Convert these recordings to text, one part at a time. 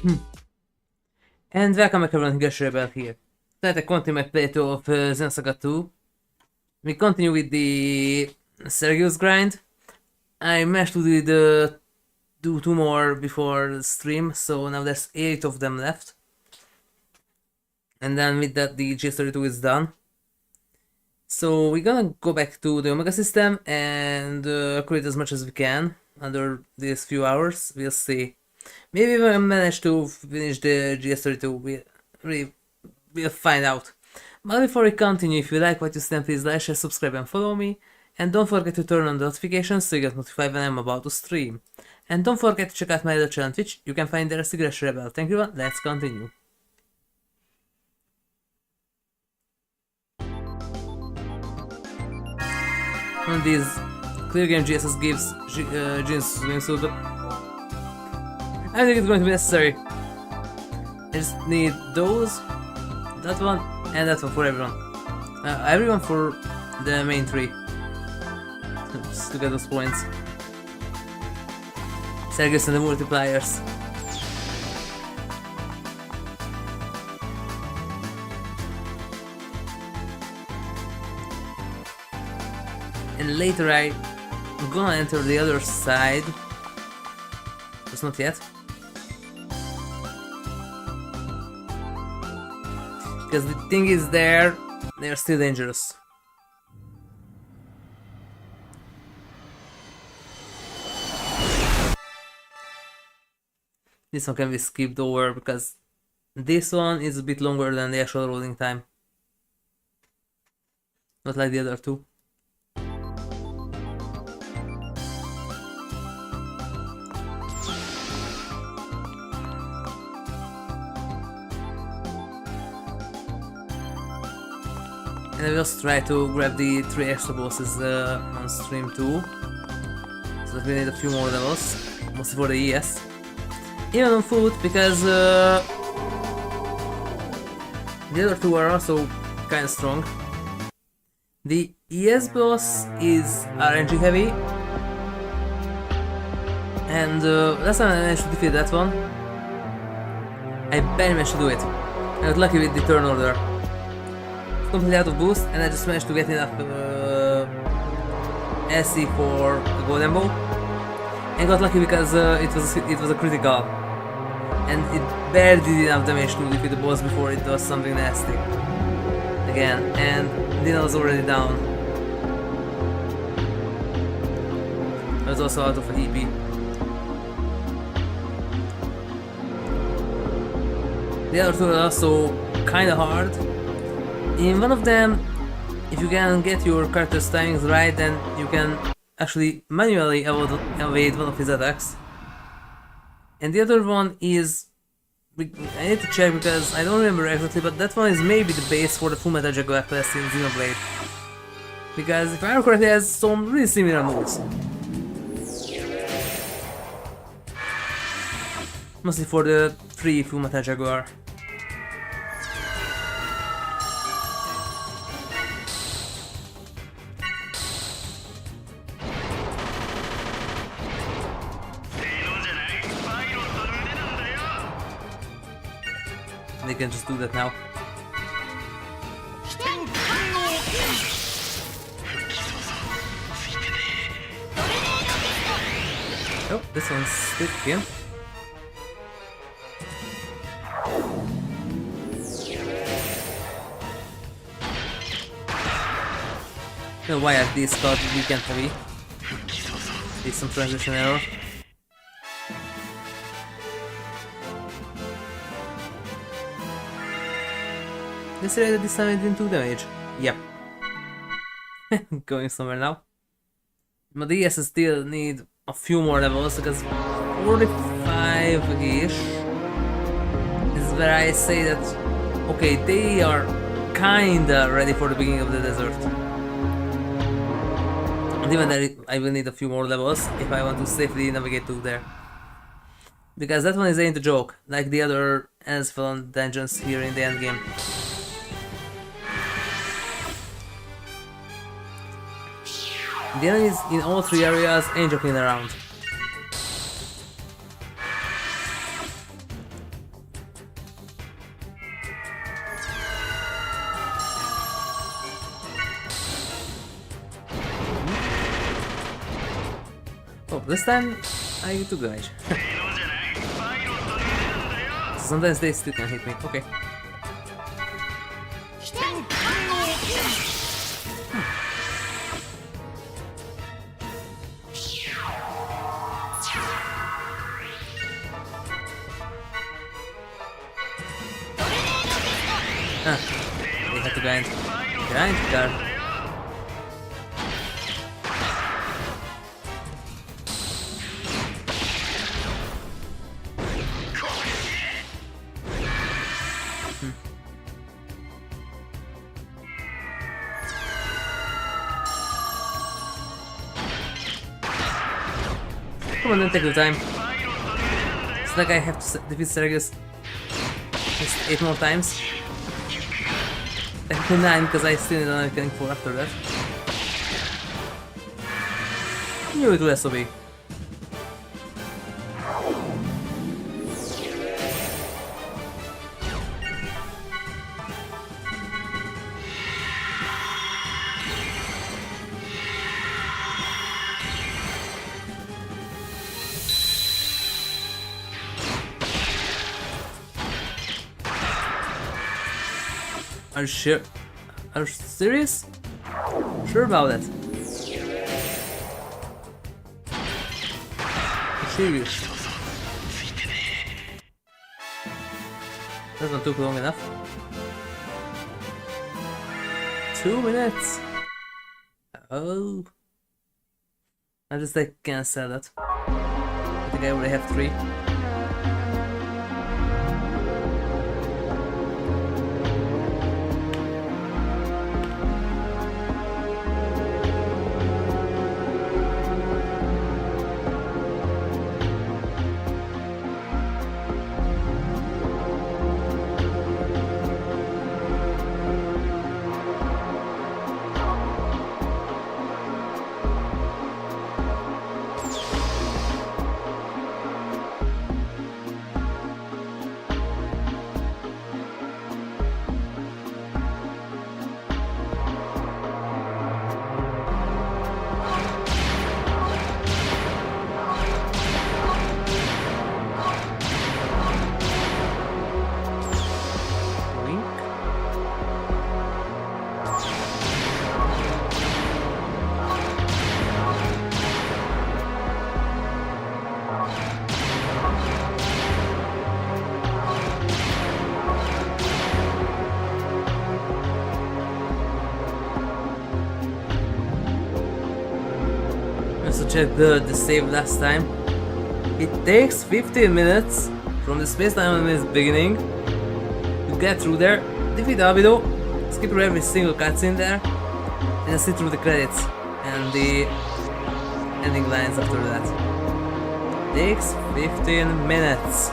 And welcome back everyone, HigurashiRebel here. Tonight I continue my playthrough of Xenosaga 2. We continue with the Sergius grind. I managed to do 2 more before the stream, so now there's 8 of them left. And then with that the GS32 is done. So we're gonna go back to the Omega system and create as much as we can under these few hours. We'll see. Maybe we'll manage to finish the GS32, we'll find out. But before we continue, if you like what you see, please like, share, subscribe and follow me. And don't forget to turn on the notifications so you get notified when I'm about to stream. And don't forget to check out my other channel on Twitch, you can find there as HigurashiRebel. Thank you everyone, let's continue. One of these clear game GSS gives Genesis wingsuit, but I think it's going to be necessary. I just need those, that one, and that one for everyone. Everyone for the main 3. Just to get those points. Sergius and the multipliers. And later I'm gonna enter the other side. Just not yet. Because the thing is they're still dangerous. This one can be skipped over because this one is a bit longer than the actual loading time. Not like the other 2. And I will just try to grab the 3 extra bosses on stream too. So that we need a few more levels, mostly for the ES. Even on foot, because the other 2 are also kinda strong. The ES boss is RNG heavy. And last time I managed to defeat that one, I barely managed to do it. I got lucky with the turn order. Completely out of boost, and I just managed to get enough SC for the golden bow, and got lucky because it was a critical, and it barely did enough damage to defeat the boss before it does something nasty again, and Dina was already down. I was also out of EP. The other 2 are also kinda hard. In one of them, if you can get your character's timings right, then you can actually manually evade one of his attacks. And the other one is... I need to check because I don't remember exactly, but that one is maybe the base for the Full Metal Jaguar class in Xenoblade. Because if I remember correctly, it has some really similar moves. Mostly for the 3 Full Metal Jaguar. They can just do that now. Oh, this one's sticking. Why are these called weekend heavy? There's some transition error. Let's say that this time it didn't do damage. Yep. Going somewhere now. But the ES still need a few more levels because 45-ish is where I say that okay, they are kinda ready for the beginning of the desert. And even then I will need a few more levels if I want to safely navigate to there. Because that one is ain't a joke, like the other Ensfelon dungeons here in the endgame. The enemies in all 3 areas ain't joking around. this time I took damage. Sometimes they still can hit me. Okay. Ah, they had to grind. Grind, guard. Come on, don't take the time. It's like I have to defeat Sergius just 8 more times. Technically 9 because I still need another killing 4 after that. Knew it will SOB. Are you sure? Are you serious? Sure about that? Serious? That one took long enough. 2 minutes. Oh, I just can't sell that. I think I already have 3. So check the save last time. It takes 15 minutes from the space time in its beginning to get through there, defeat Albedo, skip through every single cutscene there, and sit through the credits and the ending lines after that. Takes 15 minutes.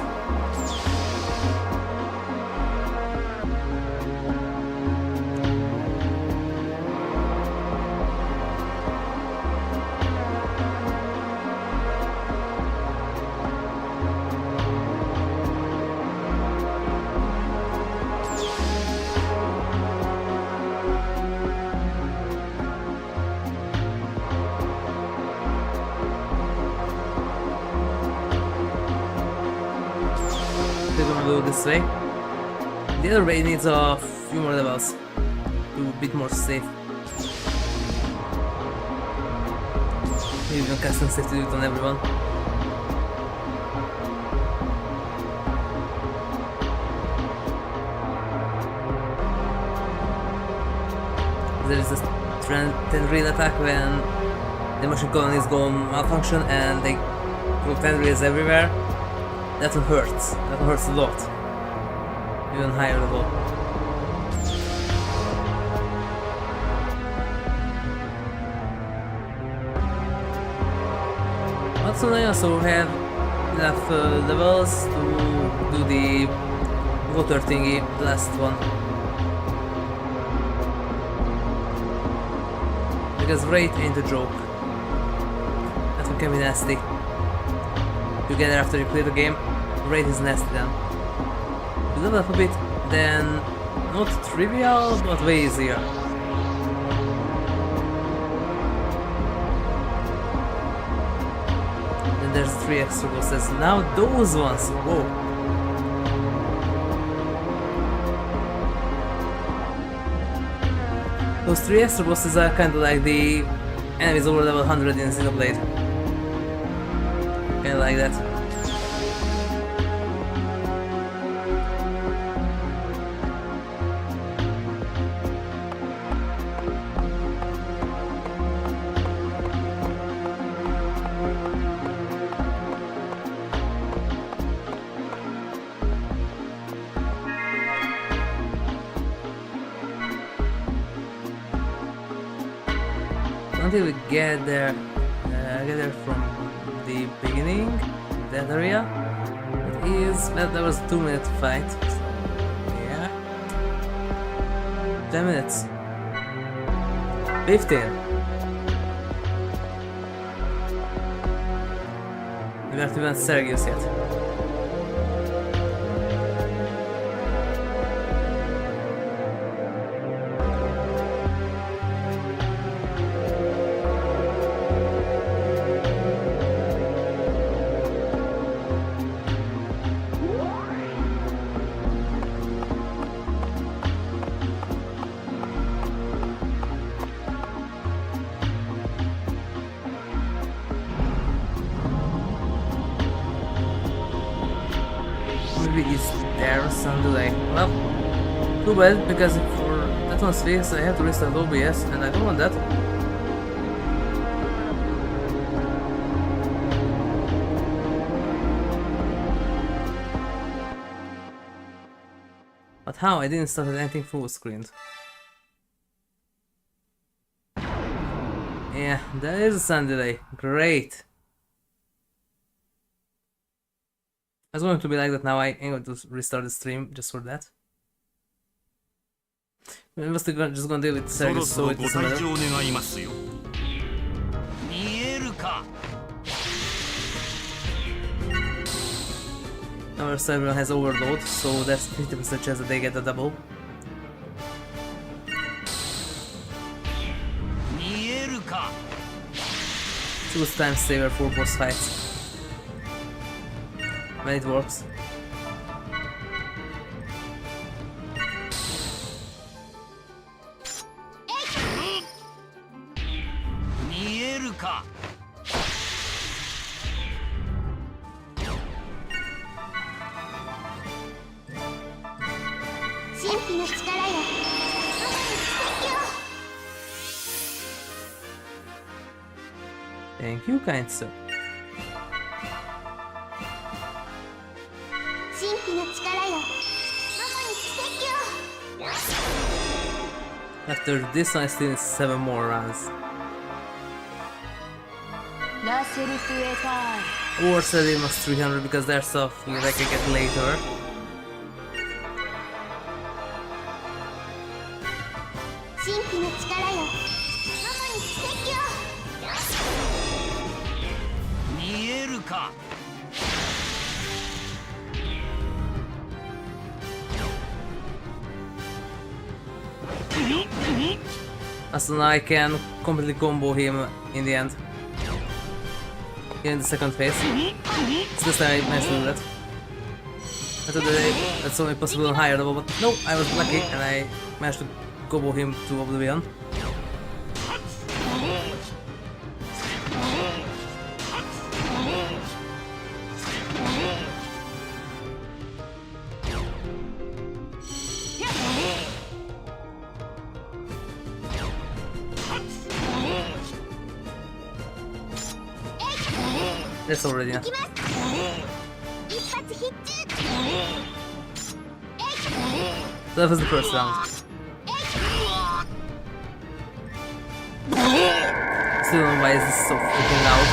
We're gonna go this way. The other way needs a few more levels to be a bit more safe. Maybe even custom safe to do it on everyone. There is this 10 real attack when the machine colonies go malfunction and they go 10 reels everywhere. That one hurts. That one hurts a lot. Even higher level. Also, I also have enough levels to do the water thingy, the last one. Because raid ain't a joke. That one can be nasty. You get it after you play the game. Raid is nasty then. You level up a bit, then not trivial, but way easier. And there's 3 extra bosses. Now those ones, whoa. Those 3 extra bosses are kinda like the enemies over level 100 in Xenoblade. Kinda like that. Until we get there from the beginning, that area. That was a 2-minute fight. So, yeah. 10 minutes. 15. We haven't even Sergius yet. Maybe it's there some delay. Well, too bad, because for that one's fixed I have to restart OBS and I don't want that. But how? I didn't start anything full screened. Yeah, there is a sound delay. Great. It's going to be like that now. I'm going to restart the stream just for that. We're just gonna deal with Sergius, so it doesn't matter. Our server has overload, so that's 50% chance that they get a double. 2 time saver for boss fights. When it works. Thank you, kind sir. After this one I still need 7 more runs. Or Sergius must 300 because there's stuff that I can get later. So now I can completely combo him in the end. In the second phase. It's this time I managed to do that. I thought that that's only possible on higher level, but no, I was lucky and I managed to combo him to oblivion. That's already enough. That was the first round. Still don't know why is this so freaking loud.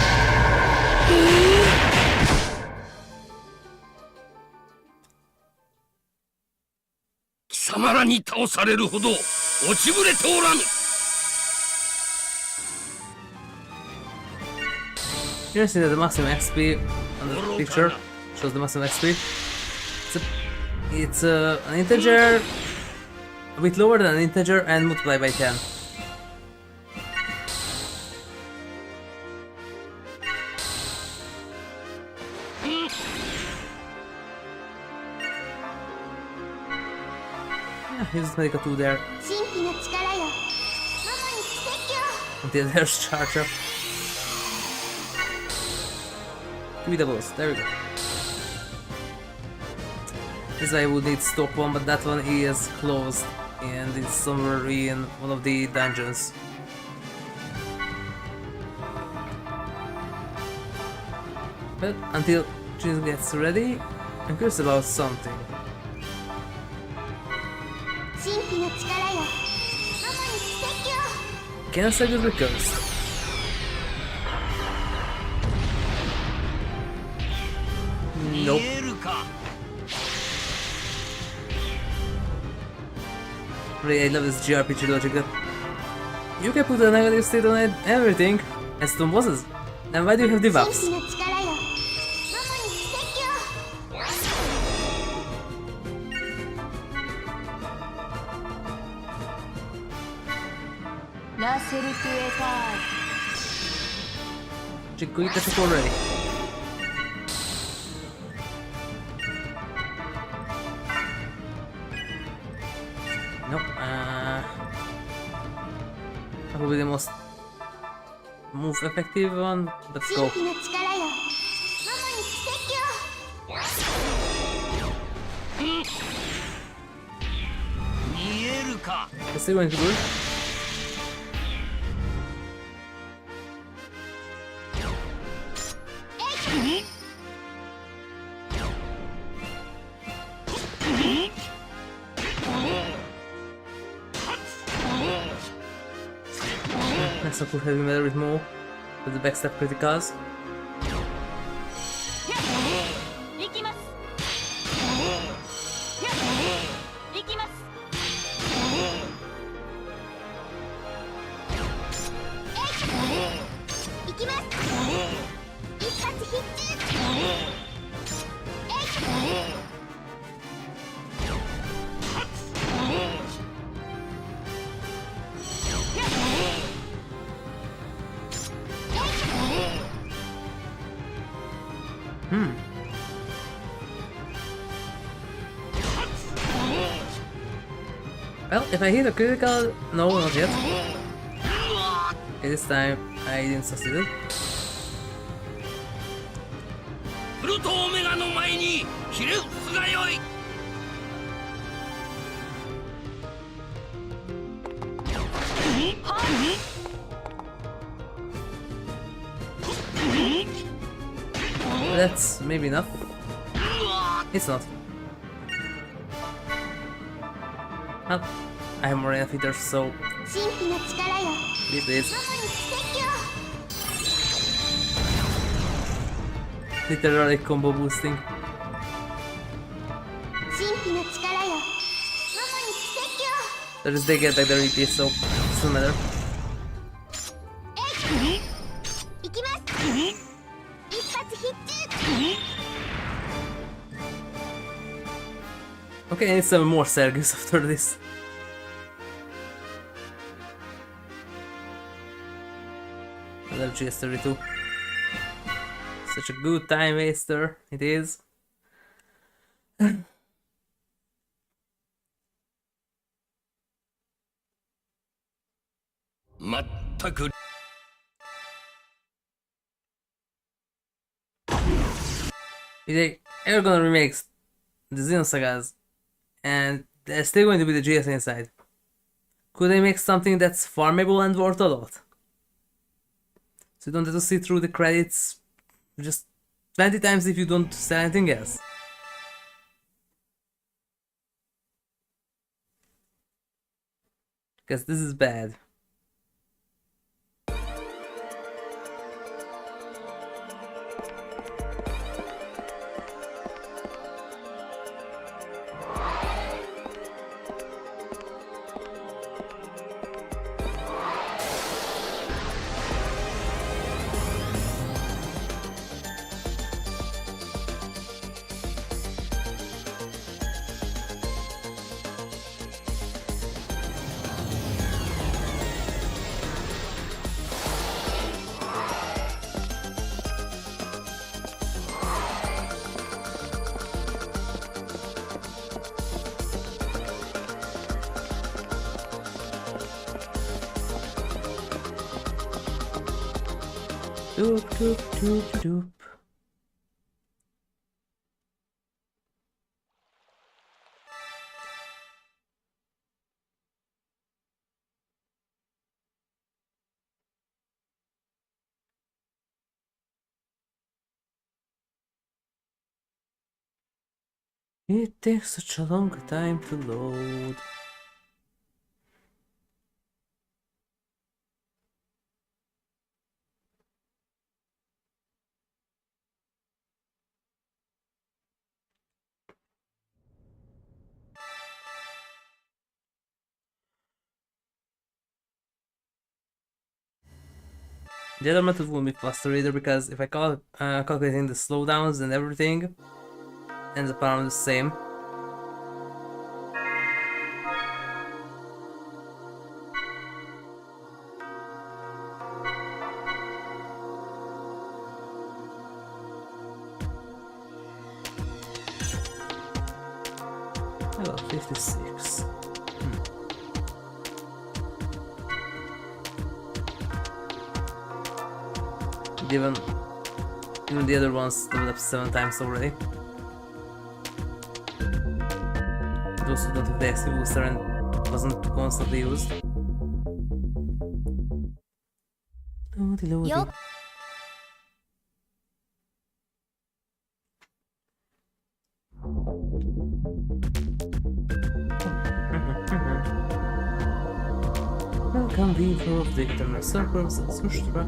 貴様らに倒されるほど落ちぶれておらぬ。 You can see that the maximum XP on the picture shows the maximum XP. It's an integer, a bit lower than an integer, and multiplied by 10. Here's Medica 2 there. 神秘の力よ、ママに奇跡を。 Until there's charge up. 3 doubles, there we go. This I would need stop one, but that one is closed and it's somewhere in one of the dungeons. But until Jeans gets ready, I'm curious about something. 神秘の力よ、ママに奇跡を。 Can Sergius be cursed? Nope. 見えるか。 Really, I love this JRPG logic that you can put a negative state on everything and stone bosses. And why do you have 神 debuffs? 秘の力よ、ママに奇跡を。 ラセルクエター Chico, you catch up already. Nope. Probably the most move effective one. Let's 神 go. 秘の力よ、ママに奇跡を。見えるか。 Is he going to do it? Nice of heavy metal with more with the backstab criticals. 行きます。行きます。行きます。一発必中。 Well, if I hit a critical, no, not yet. Okay, this time I didn't succeed. プルトオメガの前にひれ伏すがよい。 That's maybe enough. It's not. Well, I have more enough hitters, so 神秘の力よ、 leave this. ママに奇跡を。 Literally combo boosting. 神秘の力よ、ママに奇跡を。 That is, they get back the repeat, so it doesn't matter. 行きます。一発必中。 Okay, I need some more Sergius after this. I love GS32. Such a good time waster, it is. まったく。 If they ever gonna remake the Xenosagas, and there's still going to be the GS inside, could they make something that's farmable and worth a lot? So you don't have to see through the credits just 20 times if you don't sell anything else. Because this is bad. Doop, doop, doop, doop. It takes such a long time to load. The other method will be faster either because if I calculating the slowdowns and everything, ends up around the same. Level 56. Even the other ones leveled up 7 times already. Those who don't have the XP booster and wasn't constantly used. Loady, loady. Yup. Welcome, Weaver of the Eternal Circles, Sushtra.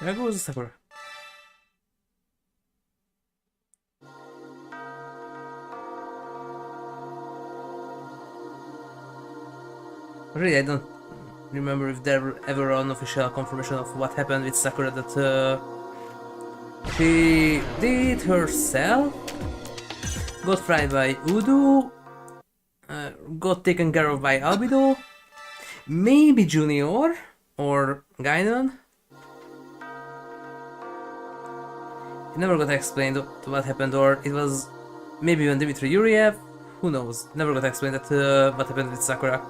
There goes the Sakura. Really, I don't remember if there were ever an official confirmation of what happened with Sakura, that she did herself, got fried by Udo, got taken care of by Albedo, maybe Junior or Gaiden. It never got explained what happened, or it was maybe even Dmitry Yuriev, who knows, never got explained that what happened with Sakura.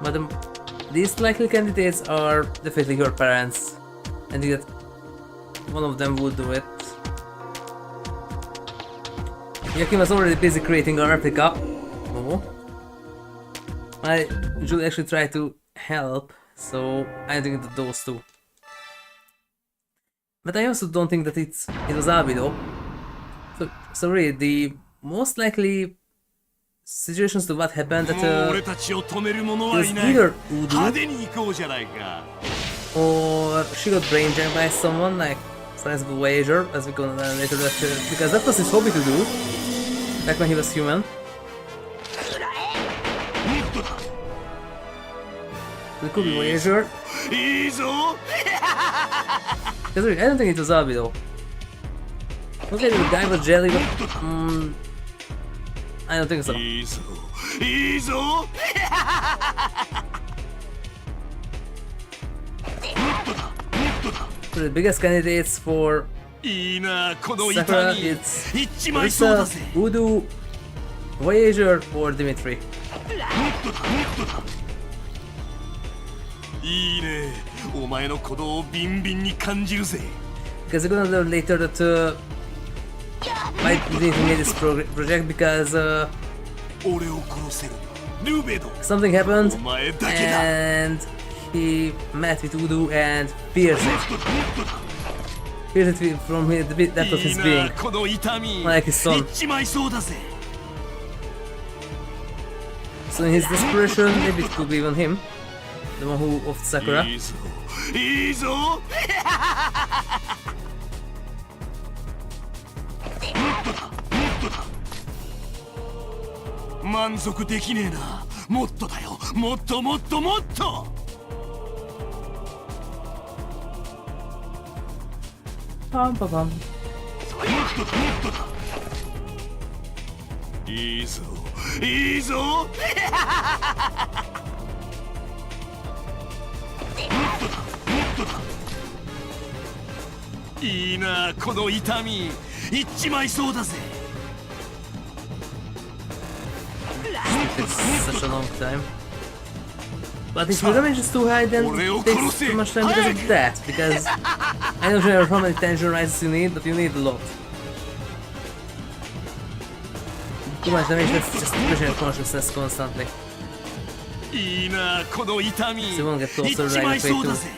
But the least likely candidates are definitely her parents. I think that one of them would do it. Yakin was already busy creating a replica. MOMO. I usually actually try to help, so I think that those two. But I also don't think that it was Albedo. So really, the most likely situations to what happened that it was either Udo or she got brain jammed by someone, like for example Voyager, as we gonna learn later, that, because that was his hobby to do back when he was human. It could be Voyager. Because I don't think it was Albedo. Okay, the guy was jelly, but I don't think so. So the biggest candidates for Sakura, it's Risa, Udo, Voyager, or Dmitry. Because we're gonna learn later that why didn't he made this project, because something happened and he met with Udo and fears it. Fears it from the depth of his being, like his son. So in his desperation, maybe it could be even him, the one who of Sakura. 満足できねえな。もっとだよ、もっともっともっと。もっ Pam pam pam. とだもっとだ。いいぞいいぞ。もっとだもっとだ。いいなこの痛み。いっちまいそうだぜ。 It's such a long time. But if your damage is too high, then it takes too much time because of that. Because I don't know how many tension rises you need, but you need a lot. Too much damage, that's just pushing your consciousness constantly. いいなこの痛み。 So you won't get い closer っち right まい away そうだ too. ぜ。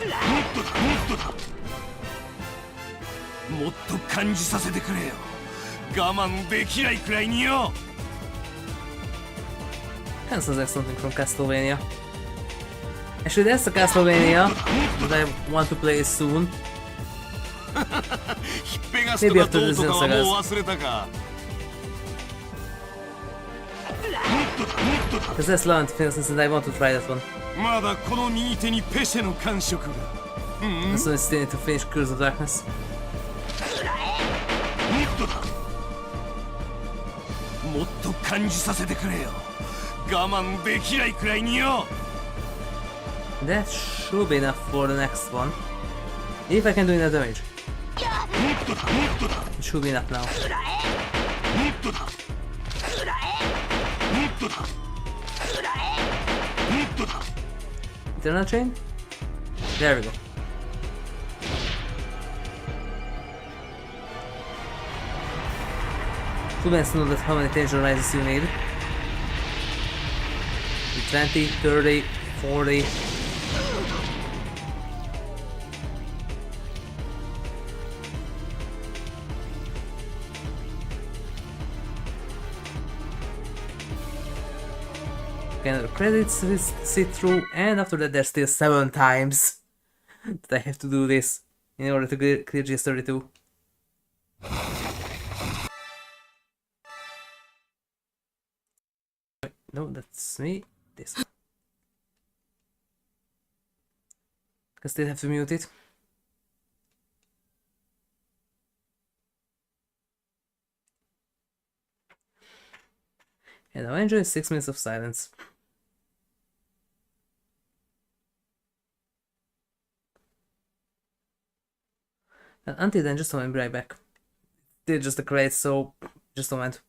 もっとだもっとだ。もっと感じさせてくれよ。我慢できないくらいによ。 Kind of sounds like something from Castlevania. Actually, that's the Castlevania that I want to play soon. ひっぺがすとかどうとかはもう忘れたか。 Because that's long to finish and I want to try that one. まだこの右手にペシェの感触が。 So I still need to finish Curse of Darkness. もっと感じさせてくれよ。我慢できないくらいによ。 That should be enough for the next one. If I can do enough damage. It should be enough now. Eternal Chain? There we go. Too nice to know that how many tension rises you need. 20, 30, 40. Okay, the credits sit through, and after that there's still 7 times that I have to do this in order to clear GS32. No, that's me. This. I still have to mute it. And I'll enjoy 6 minutes of silence. And until then, just a moment, be right back. Did just a crate, so just a moment.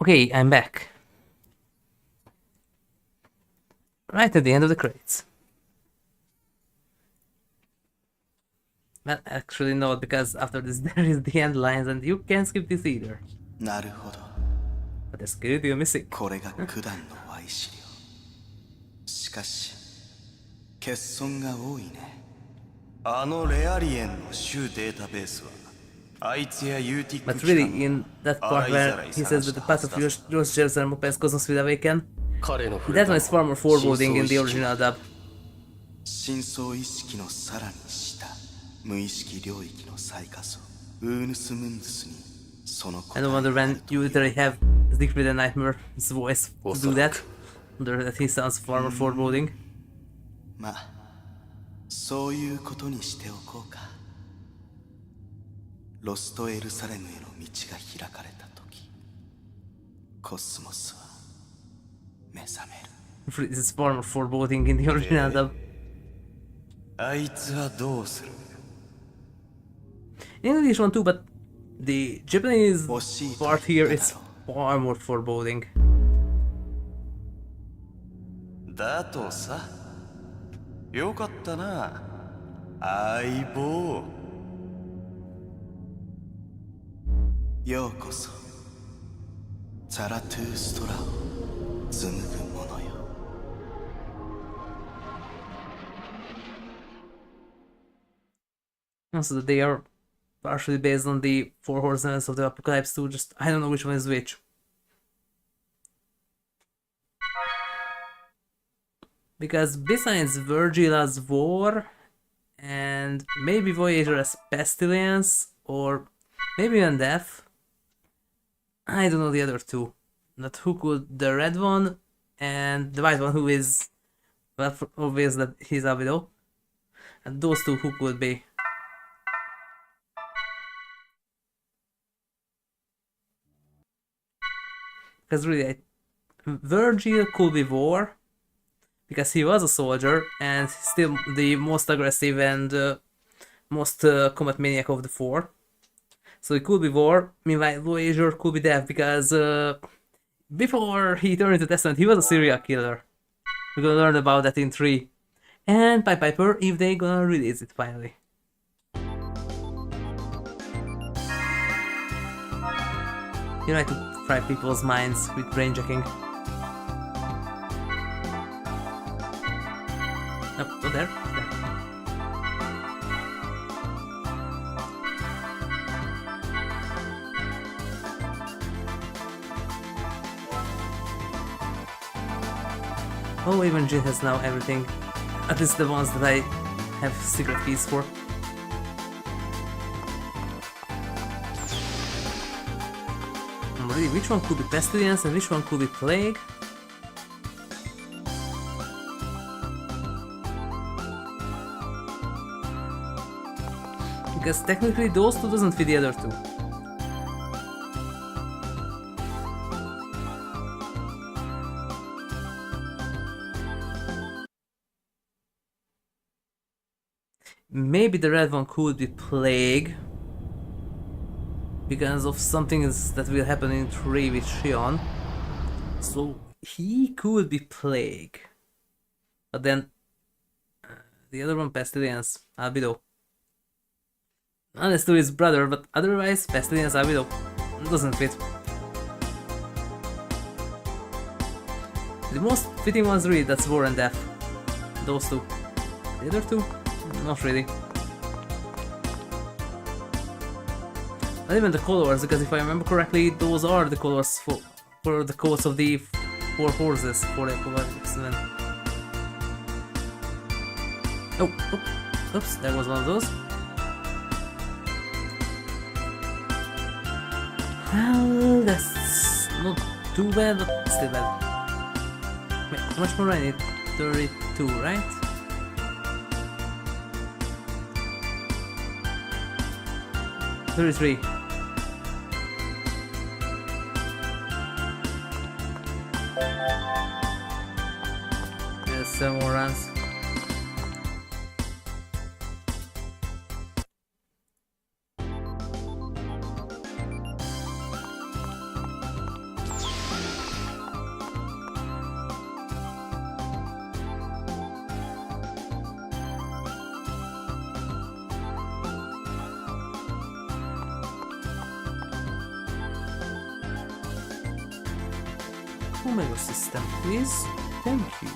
Okay, I'm back. Right at the end of the credits. Well, actually not, because after this there is the end lines and you can't skip this either. なるほど But the skill you're missing. これが九段の Y 資料しかし欠損が多いねあのレアリエンの主データベースはあいつやユーティック But 機関 really, in that part where he says that the path of Yoshijir's and Mopes Cosmos will awaken, 彼の触 that れた one is far more foreboding in the original dub. 深層意識のさらに下無意識領域の最下層ウーヌスムンズスにその答 I え don't が wonder あ when ると you literally have Siegfried and Nightmare's voice to do that. Wonder that he sounds far more foreboding. まあそういうことにしておこうかロストエルサレムへの道が開かれた時コスモスは目覚める This is far more foreboding in the original dub. あいつはどうする In English one too, but the Japanese 欲しいと part here 言っ is ただろ far more foreboding. だとさよかったな相棒ようこそザラトゥーストラを紡ぐ者よ Also, they are partially based on the Four Horsemen of the Apocalypse too, just I don't know which one is which. Because besides Virgil War, and maybe Voyager as Pestilence, or maybe even Death, I don't know the other two. Not who could, the red one, and the white one who is, well, obvious that he's a widow. And those two who could be. Because really, Virgil could be War, because he was a soldier and still the most aggressive and most combat maniac of the four. So it could be War. Meanwhile, Voyager could be Death, because before he turned into Testament, he was a serial killer. We're gonna learn about that in 3. And Pied Piper, if they gonna release it finally. You like to fry people's minds with brain jacking. Oh, there. Oh, even Jin has now everything. At least the ones that I have secret keys for. Really, which one could be Pestilence and which one could be Plague? Because technically those two doesn't fit the other two. Maybe the red one could be Plague, because of something that will happen in 3 with Shion. So he could be Plague. But then the other one, Pestilence, Albedo. Unless to his brother, but otherwise Pestilence, Albedo doesn't fit. The most fitting ones really, that's War and Death. Those two. The other two? Not really. Not even the colors, because if I remember correctly, those are the colors for the coats of the 4 horses for the Apocalypse. Oh, oops, that was one of those. Well, that's not too bad, but still bad. Wait, how much more I need? 32, right? $33. Yes, 7 more runs. Omega system, please. Thank you.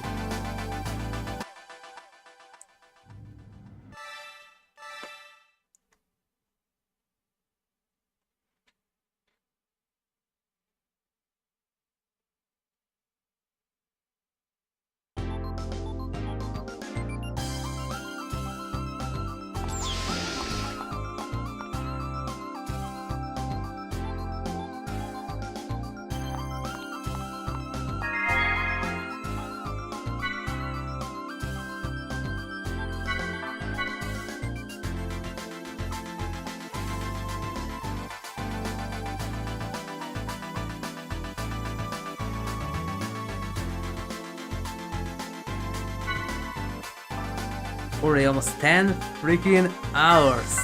Already almost 10 freaking hours.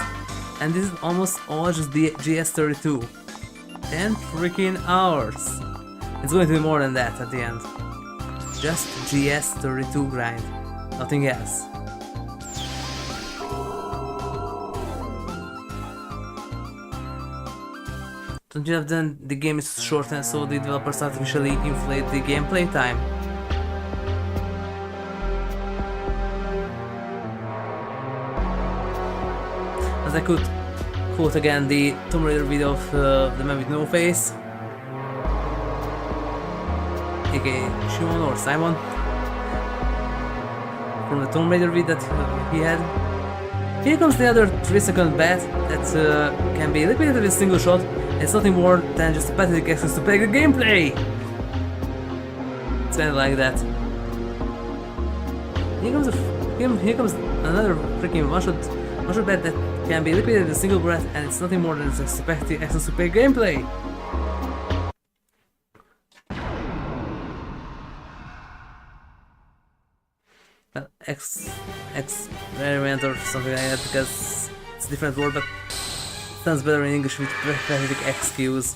And this is almost all just the GS32. 10 freaking hours. It's going to be more than that at the end. Just GS32 grind. Nothing else. Don't you have then the game is shortened so the developers artificially inflate the gameplay time? As I could quote again the Tomb Raider video of the man with no face, aka Shimon or Simon, from the Tomb Raider video that he had. Here comes the other 3-second bat that can be liquidated with a single shot. It's nothing more than just a pathetic excuse to play the gameplay! It's kinda like that. Here comes another freaking one-shot bat that can be liquidated in a single breath, and it's nothing more than just a pathetic excuse to play gameplay! Well, experiment or something like that, because it's a different word, but it sounds better in English with pathetic excuse.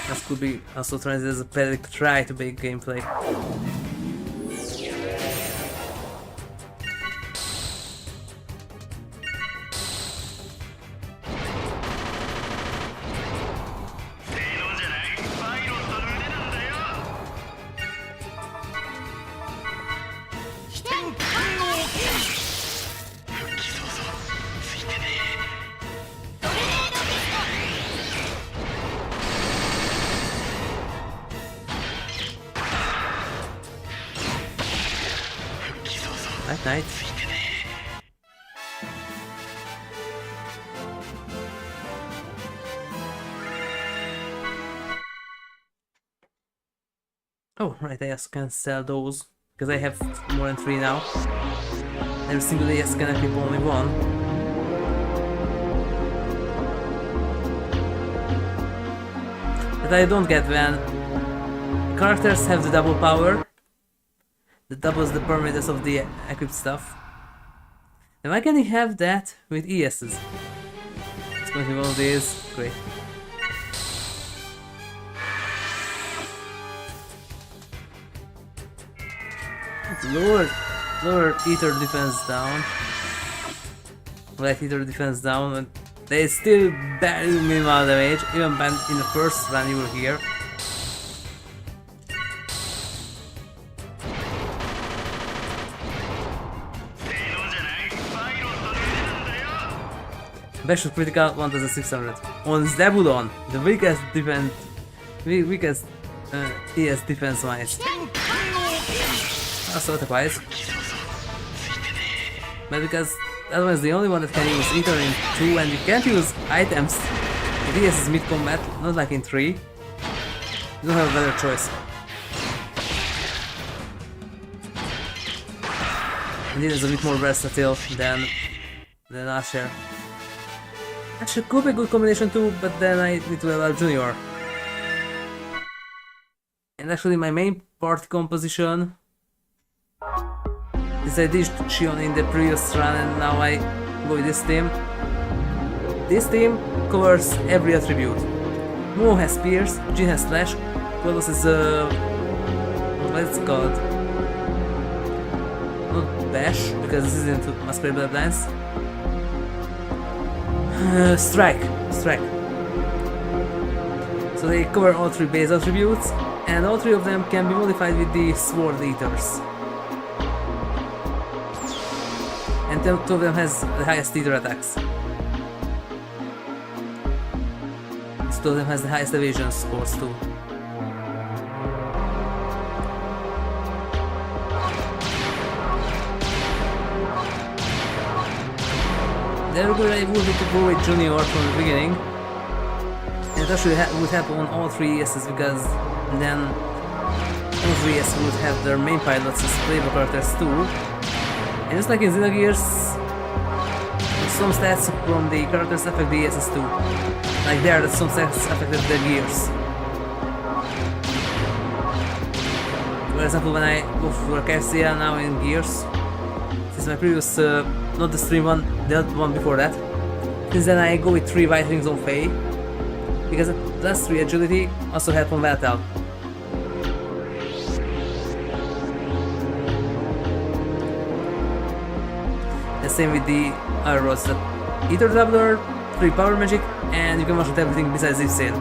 This could be also translated as a pathetic try to make gameplay. Night. Oh, right, I also can sell those, because I have more than 3 now. Every single day I can equip only 1. But I don't get when characters have the double power. That doubles the parameters of the equipped stuff. And why can't he have that with ESs? It's going to be one of these. Great. Lower ether defense down. Light ether defense down, and they still barely minimal damage, even when in the first run you were here. Special critical 1600 on Zebulon, the weakest ES defense wise. Also otherwise. But because that was the only one that can use Ether in 2, and you can't use items if ES is mid-combat, not like in 3. You don't have a better choice. And it is a bit more versatile than Asher. Actually, could be a good combination too, but then I need to level Junior. And actually, my main party composition is I did Shion in the previous run, and now I go with this team. This team covers every attribute. Momo has Pierce, Jin has Slash, Kolos is what's it called? Not Bash, because this isn't Masquerade Bloodlines. Strike. So they cover all 3 base attributes, and all 3 of them can be modified with the Sword Eaters. And 2 of them has the highest Eater attacks. 2 of them has the highest evasion scores too. They were good, I would to go with Junior from the beginning. And it actually would happen on all 3 ESs, because then all 3 ES would have their main pilots as playable characters too. And just like in Xenogears, some stats from the characters affect the ESs too. Like there, that some stats affected the gears. For example, when I go for Cassia now in Gears, since my previous, not the stream one, the other one before that, since then I go with 3 white rings on Faye, because plus 3 agility also help on Veltal. The same with the other rods, the Ether Doubler, 3 power magic, and you can one-shot everything besides Zip Sail.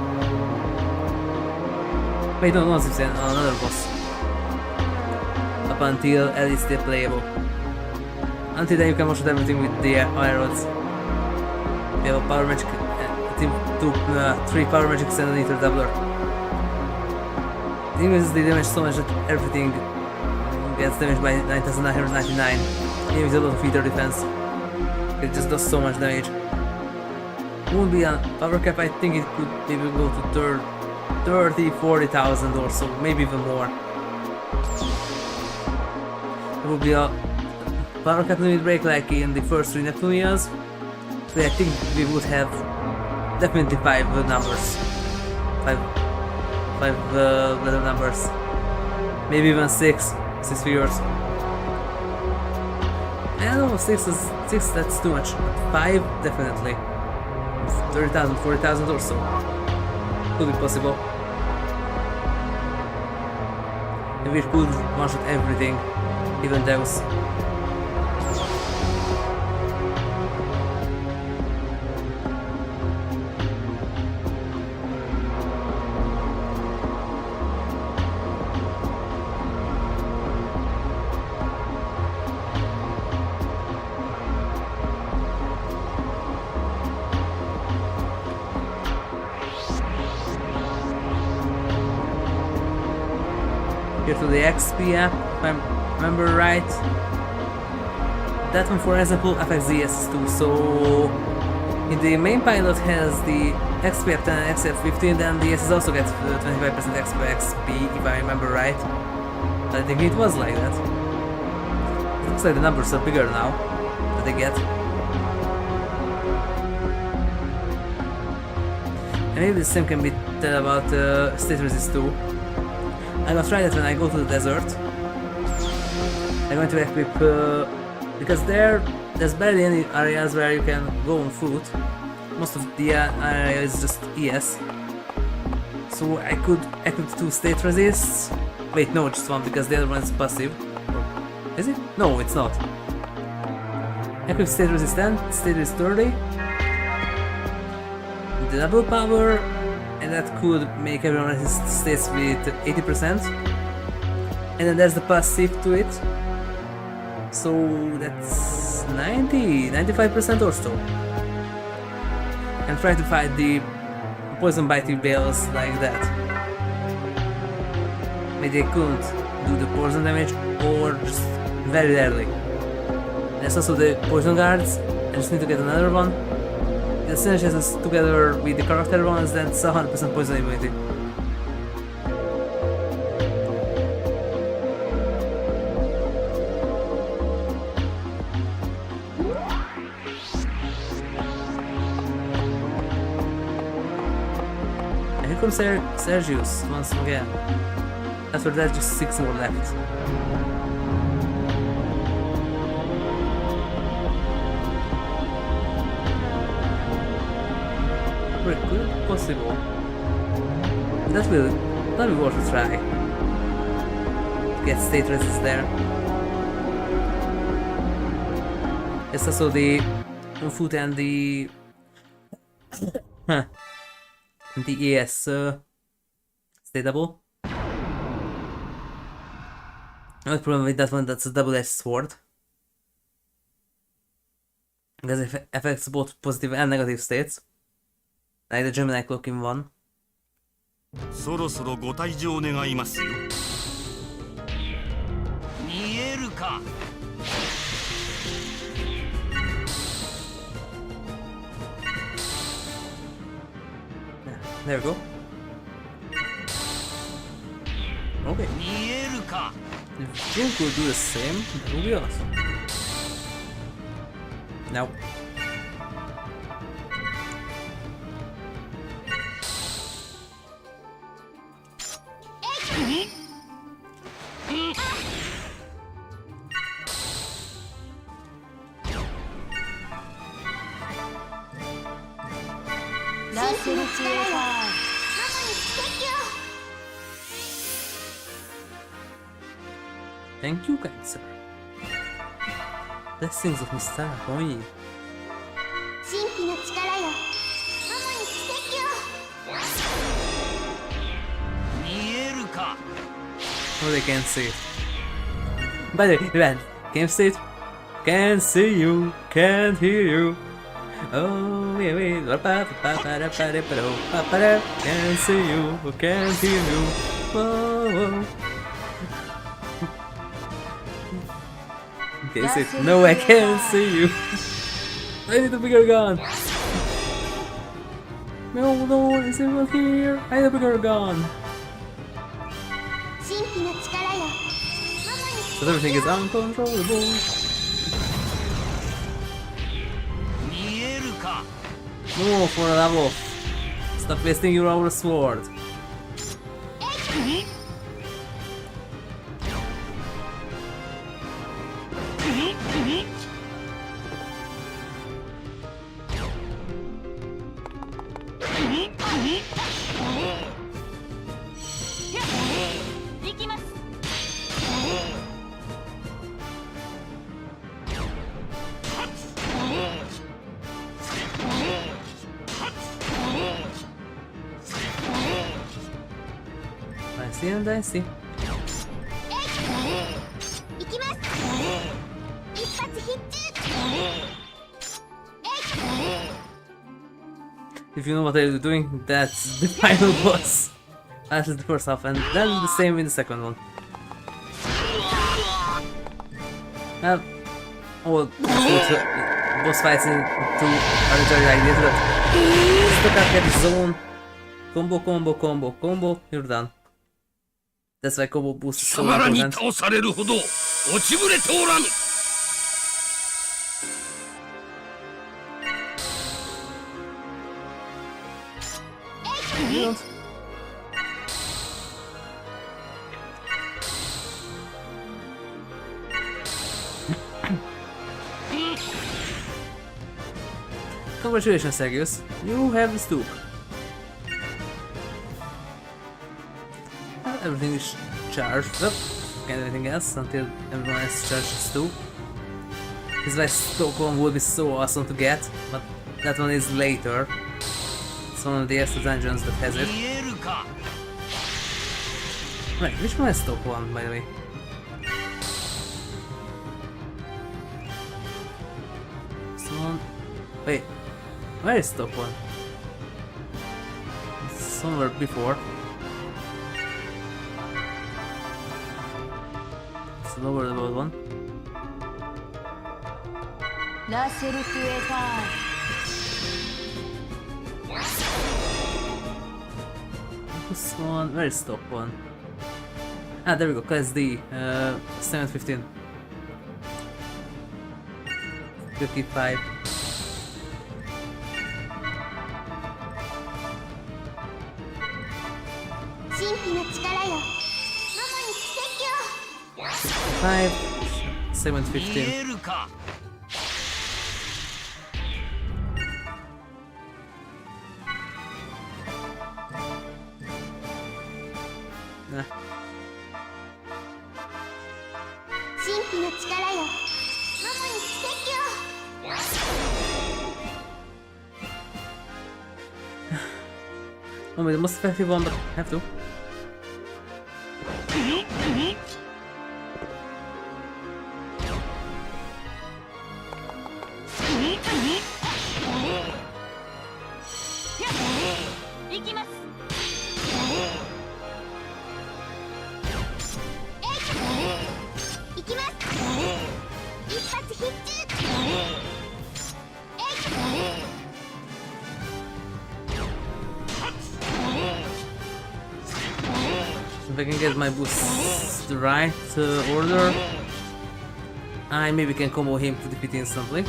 Wait, no, not Zip Sail, another boss. Up until at least they're playable. Until then you can one-shot everything with the iron rods. We have a power magic, 3 power magics and an Ether Doubler. The thing is, they damage so much that everything gets damaged by 9999. Even with a lot of Ether defense. It just does so much damage. Won't be a power cap, I think it could maybe go to 30-40,000 or so, maybe even more. It would be a power cap limit break like in the first 3 Neptunias. But I think we would have definitely 5 numbers. 5 letter numbers. Maybe even 6 figures. I don't know, 6 that's too much. 5 definitely. 30,000, 40,000 or so. Could be possible. And we could one-shot everything, even those. Here to the XP app, if I remember right. That one, for example, affects the ES too, so in the main pilot has the XP app 10 and XP app 15, then the ES also gets 25% extra XP, if I remember right. I think it was like that. It looks like the numbers are bigger now that they get. And maybe the same can be said about state resist too. I must try that when I go to the desert. I'm going to equip, because there's barely any areas where you can go on foot. Most of the area is just ES. So I could equip 2 state resists. Wait, no, just 1, because the other one is passive. Is it? No, it's not. Equip state resist 10, state resist 30. The double power. And that could make everyone resist states with 80%. And then there's the passive to it. So that's 95% or so. And try to fight the poison biting bales like that. Maybe they couldn't do the poison damage, or just very rarely. There's also the poison guards. I just need to get another one. The synergies together with the character ones, that's 100% poison immunity. And here comes Sergius once again. After that, just 6 more left. Could be possible. That will be worth a try. To get state resist there. It's also the on foot and the The AS statable. The problem with that one, that's a double-edged sword. Because it affects both positive and negative states. Like the Gemini clock in one. そろそろご退場願いますよ。見えるか。There we go. Okay. 見えるか。 If Jin could do the same, that would be awesome. No. Thank you, kind sir. Blessings of Mr. Boy. 神秘の力よ、ママに奇跡を。見えるか。 Oh, they can't see it. By the way, man, can't see it. Can't see you, can't hear you. Oh, wait, wait. Can't see you, can't hear you. Oh, can't see it. No, I can't see you. I need a bigger gun. No, it's not here. I need a bigger gun. 神秘の力よ、ママに So everything is uncontrollable. 見えるか。 No, for a love off. Stop wasting your our sword. Dicey and dicey. 行きます。一発必中。 If you know what they're doing, that's the final boss. That's the first half, and then the same in the second one. All boss fights in 2 are literally like this, but still can't get the zone. Combo, you're done. That's why combo boost is so 貴様らに important. 倒されるほど落ちぶれておらぬ。 Congratulations, Sergius. You have the stoop. Everything is charged up. And everything else until everyone else charges too. This last Stockholm would be so awesome to get, but that one is later. It's one of the extra dungeons that has it. 見えるか。 Right, which one has Stockholm, by the way? This one. Wait, where is Stockholm? It's somewhere before. It's lower about one. ラセルクエター This one, where is Stockholm? Ah, there we go, class D, 715. 55. Five, 715. 見えるか。 Nah. 神秘の力よ、ママに奇跡を。Won't be the most effective one, but have to. If I can get my boost the right order, I maybe can combo him to defeat instantly.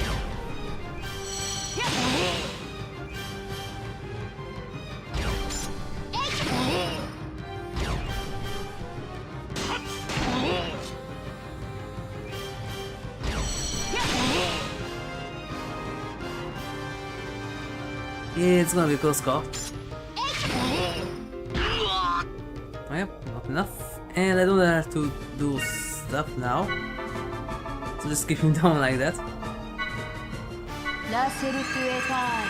It's gonna be a close call. Oh, yep, not enough. And I don't have to do stuff now. So just keep him down like that. ラセルクエター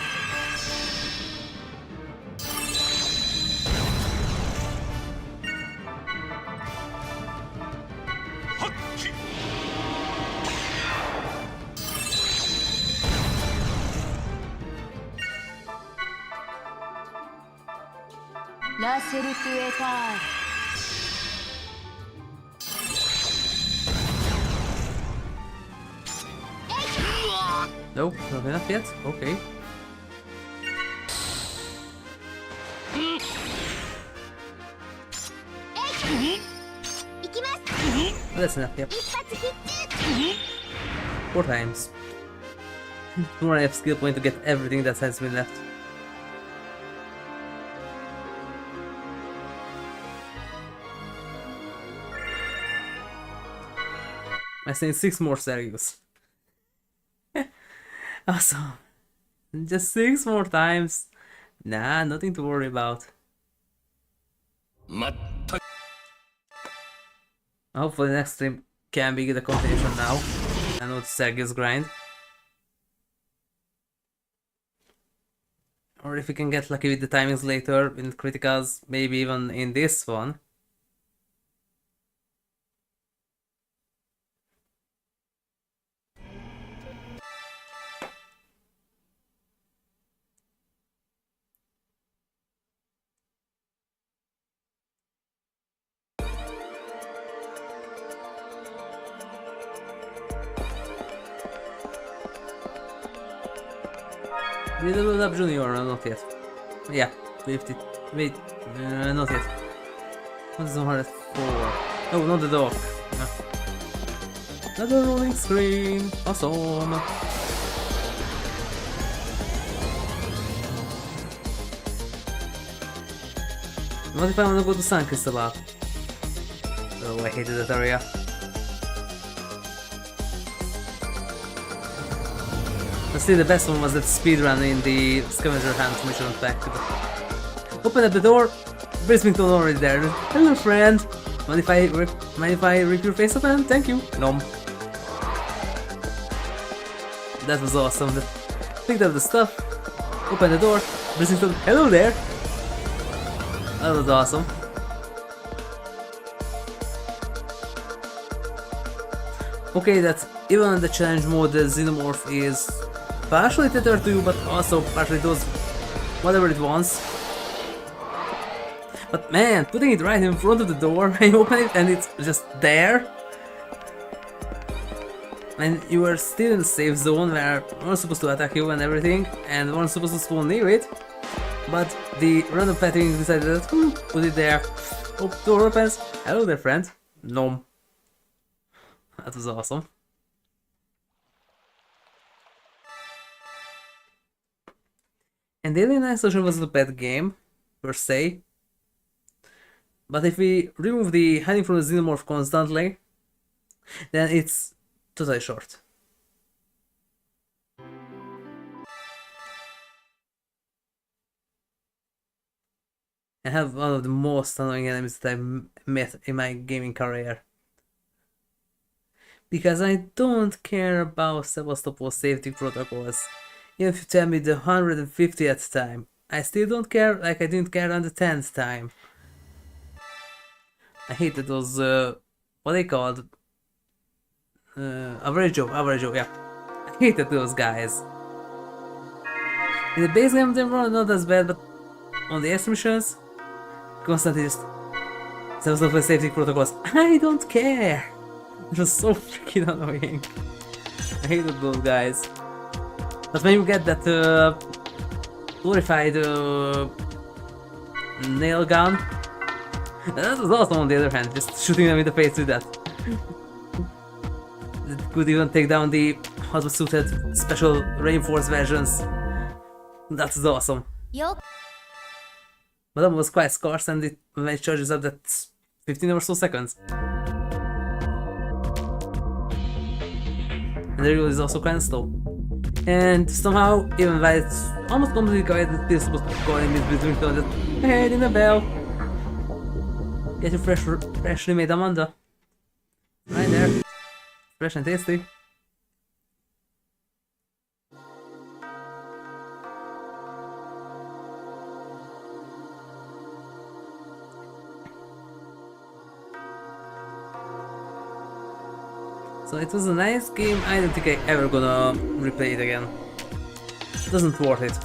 ル ラセルクエタール Nope, not enough yet. Okay. That's enough, yep. 4 times. More I have skill point to get everything that has been left. I say 6 more Sergius. Awesome. Just 6 more times. Nah, nothing to worry about. まったく Hopefully next stream can be the continuation now. I know it's Sergius grind. Or if we can get lucky with the timings later in criticals, maybe even in this one. Did I load up Junior or not yet? Yeah, 50. Wait, not yet. What is the hardest for? Oh, not the dog. No. Another rolling screen. Awesome. What if I want to go to San Cristobal? Oh, I hated that area. But still, the best one was that speedrun in the scavenger hunt mission pack. Open up the door, Brisbington already there. Hello, friend. Mind if I rip your face open? Thank you. Nom. That was awesome. Picked up the stuff, open the door, Brisbington. Hello there. That was awesome. Okay, that's even in the challenge mode, the Xenomorph is partially tethered to you, but also partially does whatever it wants. But man, putting it right in front of the door and you open it and it's just there. And you are still in the safe zone where we're supposed to attack you and everything, and we're supposed to spawn near it. But the random petting decided that, put it there. Oh, door opens. Hello there, friend. Nom. That was awesome. And Alien Isolation wasn't a bad game, per se. But if we remove the hiding from the Xenomorph constantly, then it's totally short. I have one of the most annoying enemies that I've met in my gaming career. Because I don't care about Sevastopol safety protocols. Even if you tell me the 150th time, I still don't care like I didn't care on the 10th time. I hated those, what they called? Average Joe, yeah. I hated those guys. In the base game they were not as bad, but on the extra missions, constantly just... There was no safety protocols. I don't care! It was so freaking annoying. I hated those guys. But when you get that glorified nail gun, that was awesome on the other hand, just shooting them in the face with that. It could even take down the hot suited special reinforced versions. That was awesome. Yo. But that was quite scarce, and when it charges up, that's 15 or so seconds. And the reload is also kinda slow. And somehow, even though it's almost completely quiet, it's still supposed to go in between to just, hey, ring the bell. Get your freshly made Amanda. Right there. Fresh and tasty. So it was a nice game. I don't think I ever gonna replay it again. It doesn't worth it.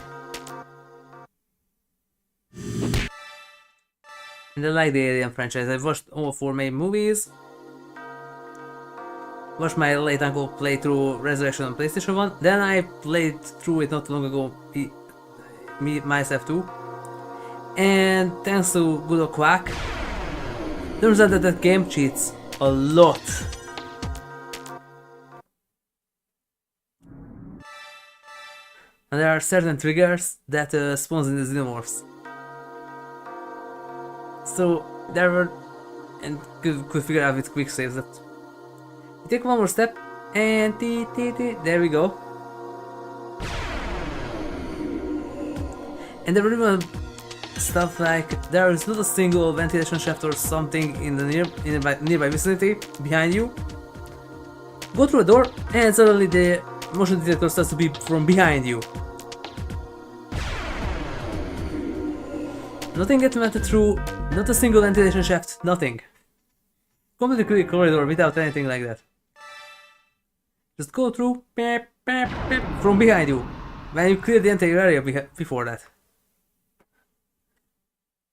And I like the Alien franchise. I've watched all 4 main movies. Watched my late uncle play through Resurrection on PlayStation 1. Then I played through it not long ago, myself too. And thanks to good old Quack, turns out that that game cheats a lot. And there are certain triggers that spawns in the xenomorphs. So there were, and could figure out with quick saves that you take one more step and there we go. And there were even stuff like there is not a single ventilation shaft or something in the nearby vicinity behind you. Go through a door and suddenly the motion detector starts to be from behind you. Nothing gets vented through, not a single ventilation shaft, nothing. Completely clear corridor without anything like that. Just go through from behind you, when you clear the entire area before that.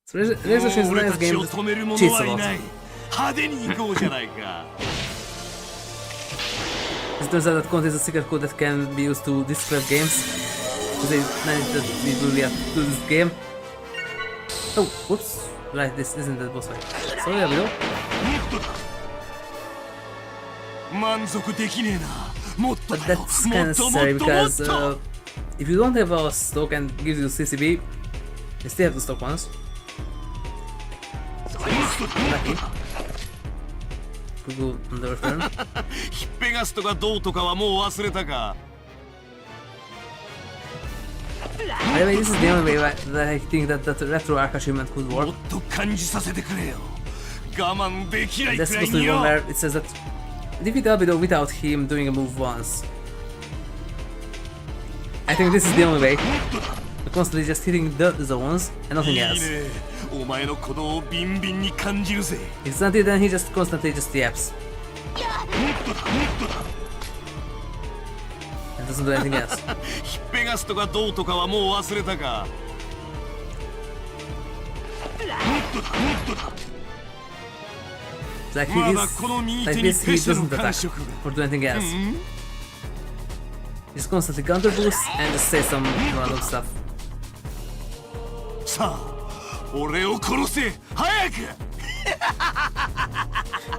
So Resurrection is a nice game that cheats a lot. It turns out that contains a secret code that can be used to discard games. Because they managed that we will react to this game. Oh, whoops. Right, this isn't the boss fight. So there we go. But that's kinda scary because if you don't have a stock and gives you CCB, you still have to stock once. Lucky. Could go on the return. By the way, this is the only way that I think that retro arc achievement could work. That's supposed to be one where it says that defeat Albedo without him doing a move once. I think this is the only way. You're constantly just hitting the zones and nothing else. It's not it, then he just constantly just yaps. And doesn't do anything else. It's like he is, like this, he doesn't attack or do anything else. He's constantly counter boost and just say some random stuff.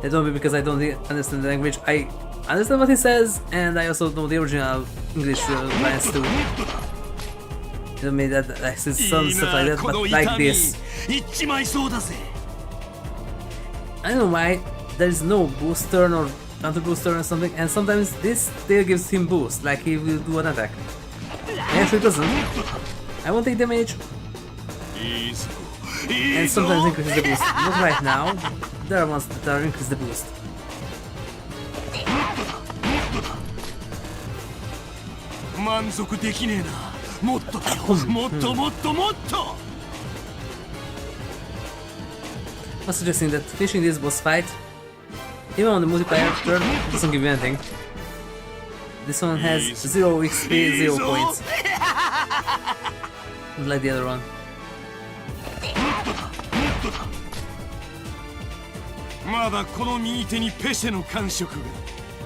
It don't be because I don't understand the language. I understand what he says, and I also know the original English lines too. You know me that I see some stuff like that, but like this. I don't know why there is no boost turn or counter boost turn or something, and sometimes this still gives him boost, like he will do an attack. And actually doesn't. I won't take damage. And sometimes increases the boost. Not right now. There are ones that are increase the boost. もっとだよ、もっともっともっと。 I'm suggesting that finishing this boss fight, even on the multiplayer turn, doesn't give you anything. This one has 0 XP, 0 points. Like the other one. まだこの右手にペシェの感触が。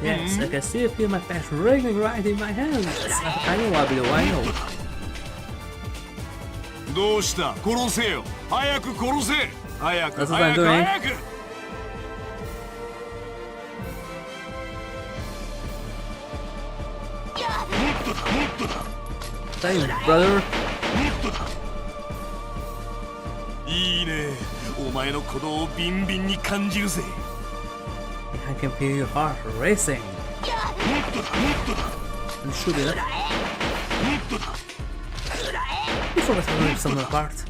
Yes, I can still feel my passion raging right in my hands. I know I'll be the one, I know. どうした？殺せよ。早く殺せ。早く That's what I'm 早く doing. 早く。 Thanks, brother. いいね。お前の鼓動をビンビンに感じるぜ。 I can feel your heart racing. It should be that. You forgot to rip someone apart.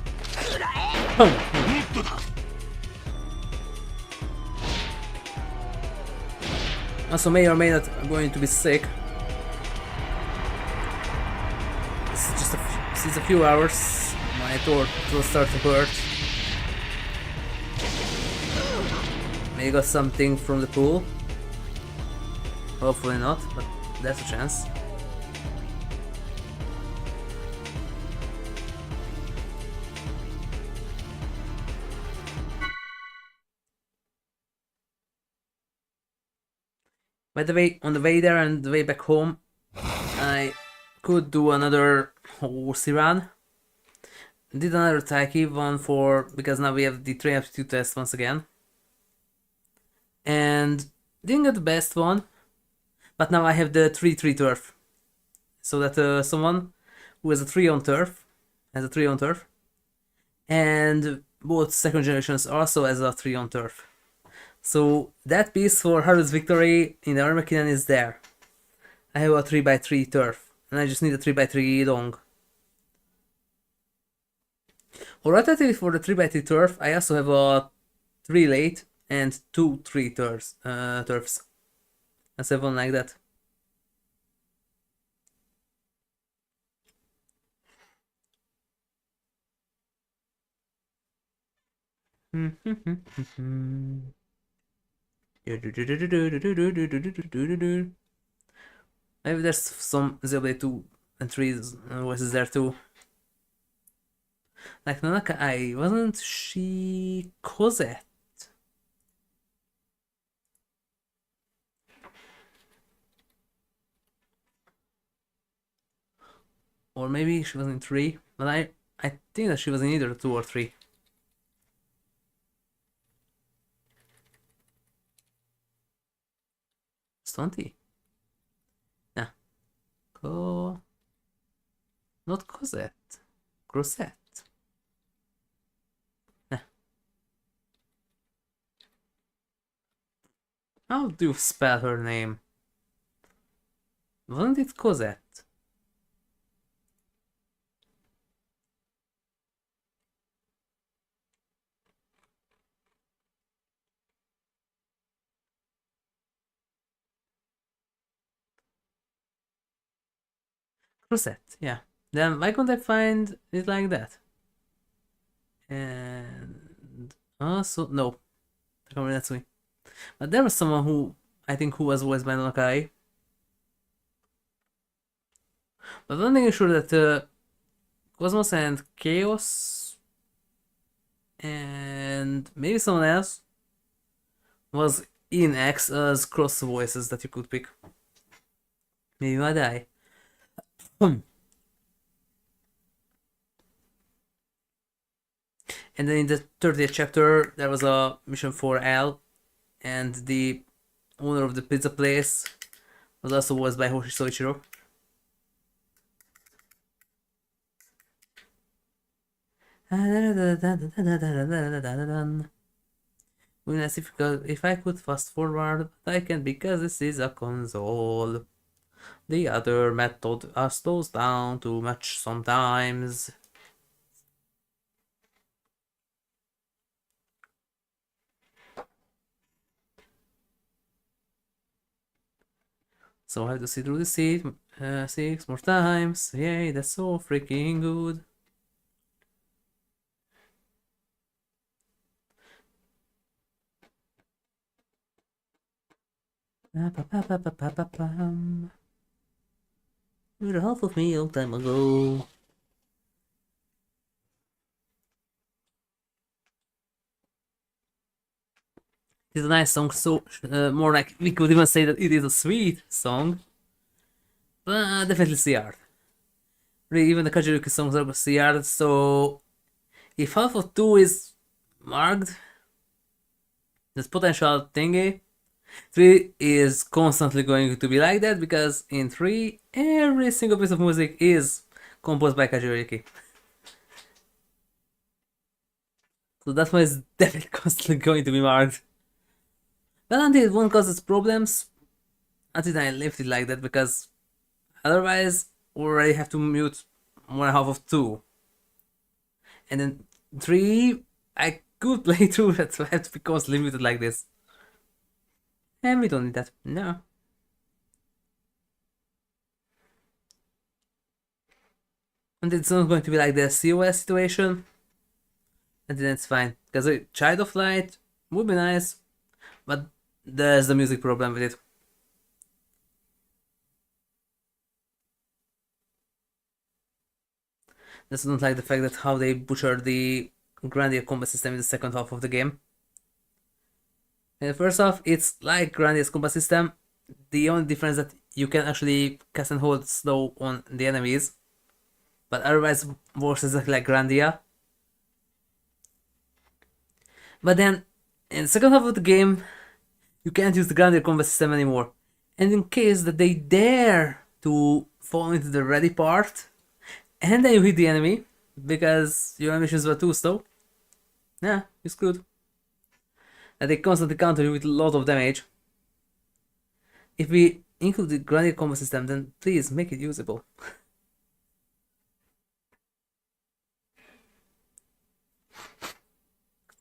Also, may or may not going to be sick. Since a few hours, my throat will start to hurt. Maybe got something from the pool. Hopefully not, but there's a chance. By the way, on the way there and the way back home, I could do another horsey run. Did another Taiki one because now we have the train aptitude test once again. And didn't get the best one, but now I have the 3-3 turf. So that someone who has a 3 on turf has a 3 on turf, and both second generations also has a 3 on turf. So that piece for Haru's victory in the Armakinan is there. I have a 3x3 turf, and I just need a 3x3 long. Alternatively for the 3x3 turf, I also have a 3 late and 2-3 turfs. Let's have one like that. Maybe there's some Xenoblade 2 and 3 voices there too. Like Nanaka Ai, wasn't she Cosette? Or maybe she was in 3, but I think that she was in either 2 or 3. Stunty? Nah. Not Cosette. Grosette. Nah. How do you spell her name? Wasn't it Cosette? Rosette, yeah. Then why couldn't I find it like that? And also no, Takamori. But there was someone who I think who was voiced by Nokai. But one thing is sure that Cosmos and Chaos and maybe someone else was in X as cross voices that you could pick. Maybe I die. And then in the 30th chapter, there was a mission for L, and the owner of the pizza place was also voiced by Hoshi Soichiro. If I could fast forward, but I can't because this is a console. The other method slows down too much sometimes. So I have to sit through the seat 6 more times. Yay, that's so freaking good. You're half of me a long time ago. It's a nice song, so more like we could even say that it is a sweet song. But definitely CR. Really, even the Kajiriki songs are CR, so if half of 2 is marked, this potential thingy, 3 is constantly going to be like that, because in 3, every single piece of music is composed by Kajiriki. So that one is definitely constantly going to be marked. But until it won't cause its problems, until I left it like that, because otherwise we already have to mute 1/2 of 2. And then 3, I could play through that, so I have to be constantly muted like this. And we don't need that, no. And it's not going to be like the COS situation, and then it's fine. Because a Child of Light would be nice, but there's the music problem with it. Just don't like the fact that how they butchered the Grandia combat system in the second half of the game. In the first half, it's like Grandia's combat system. The only difference that you can actually cast and hold slow on the enemies, but otherwise works exactly like Grandia. But then, in the second half of the game, you can't use the Grandia combat system anymore. And in case that they dare to fall into the ready part, and then you hit the enemy, because your animations were too slow, yeah, you're screwed. And they constantly counter you with a lot of damage. If we include the Grandia combo system, then please make it usable.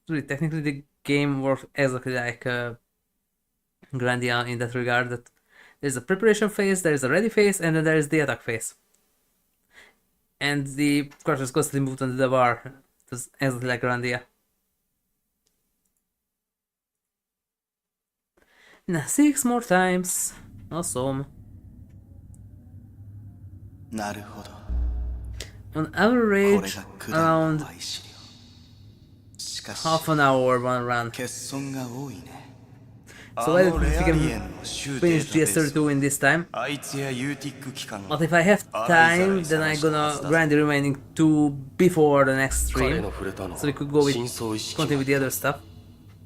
Really, technically the game works exactly like Grandia in that regard, that there's a preparation phase, there's a ready phase, and then there's the attack phase. And the characters constantly moved under the bar, just exactly like Grandia. Now 6 more times. Awesome. なるほど On これ average, がクラン around の愛資料しかし half an hour one run. 欠損が多いね So あ I の don't レ think ア I リエ can ンの州デ finish ータベース GS32 in this time. あいつやユーティック機関 But if I have time, then I'm gonna grind the remaining 2 before the next 彼 stream. の触れたの So we could go with 深層意識 continue with the other stuff.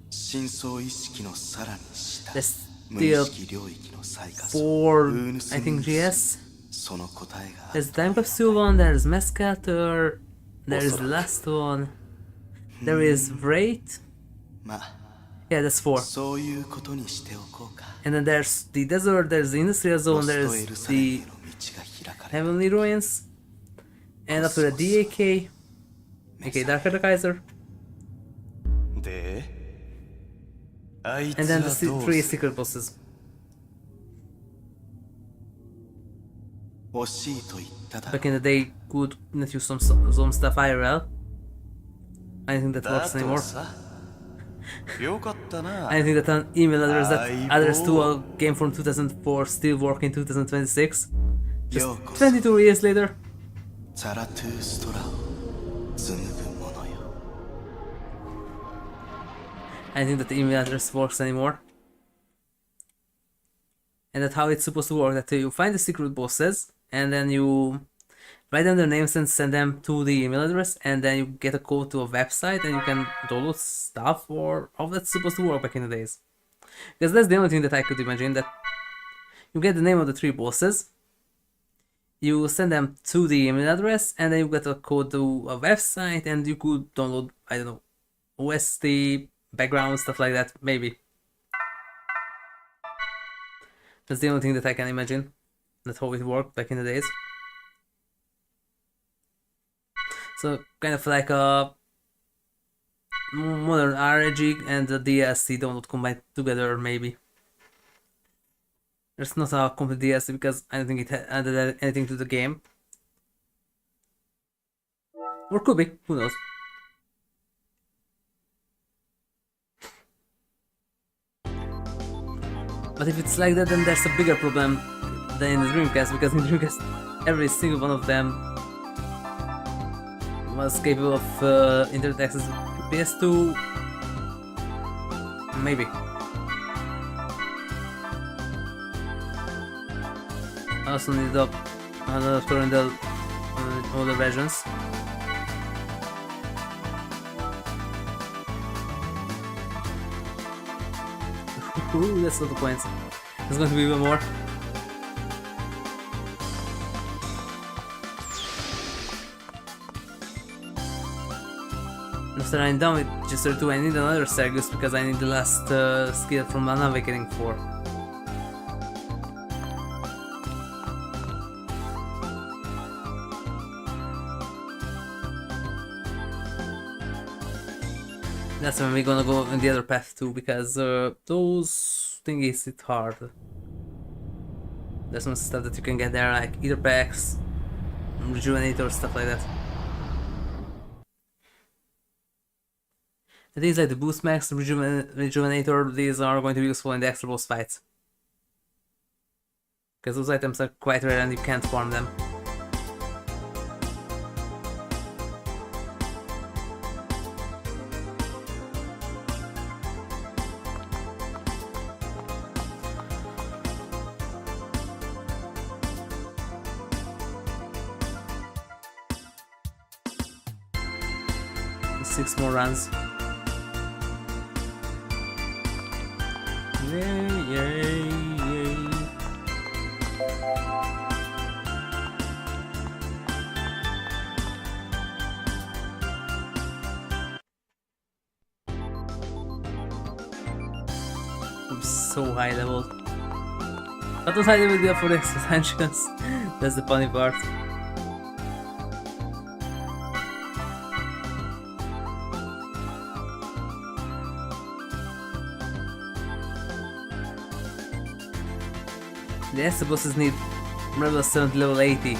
深層意識のさらに下 There's 無意 still 識領域の最下層 4, I think, GS. その答えが There's the Time Capsule one, there's Mescator, there's the last one, there is Wraith. まあ Yeah, that's 4. そういうことにしておこうか And then there's the Desert, there's the Industrial ロ Zone, ストエ there's ルサレン the への道が開かれる Heavenly Ruins, and after the DAK, aka Dark Kaiser, であいつ and は then ど the う 3 す secret bosses. 欲しいと言っただ Back in the day, could not use some stuff IRL. I don't think that だ works と anymore. さよかったな I think that an email address that I address to a know. game from 2004 still work in 2026. Just ようこそ 22 years later. ザラトゥーストラを紡ぐものよ I think that the email address works anymore. And that's how it's supposed to work, that you find the secret bosses, and then you write down their names and send them to the email address, and then you get a code to a website and you can download stuff, or how that's supposed to work back in the days. Because that's the only thing that I could imagine, that you get the name of the 3 bosses, you send them to the email address, and then you get a code to a website, and you could download, I don't know, OST, background, stuff like that, maybe. That's the only thing that I can imagine. That's how it worked back in the days. So, kind of like a modern RNG and the DLC download combined together, maybe. It's not a complete DLC because I don't think it added anything to the game. Or could be, who knows. But if it's like that, then there's a bigger problem than in the Dreamcast, because in Dreamcast every single one of them was capable of internet access. PS2, maybe. I also need up another torrent all the versions. Ooh, that's not the point. There's going to be even more. After I'm done with GS32, I need another Sergius because I need the last skill from an Awakening 4. That's when we're gonna go in the other path too, because those thingies hit hard. There's some stuff that you can get there, like ether packs, rejuvenator, stuff like that. The things like the boost max, rejuvenator, these are going to be useful in the extra boss fights. Because those items are quite rare and you can't farm them. Six more runs. Yay, yay, yay. I'm so high level. But what high level do you have for the expansions? That's the funny part. The extra bosses need Rebel 7 level 80.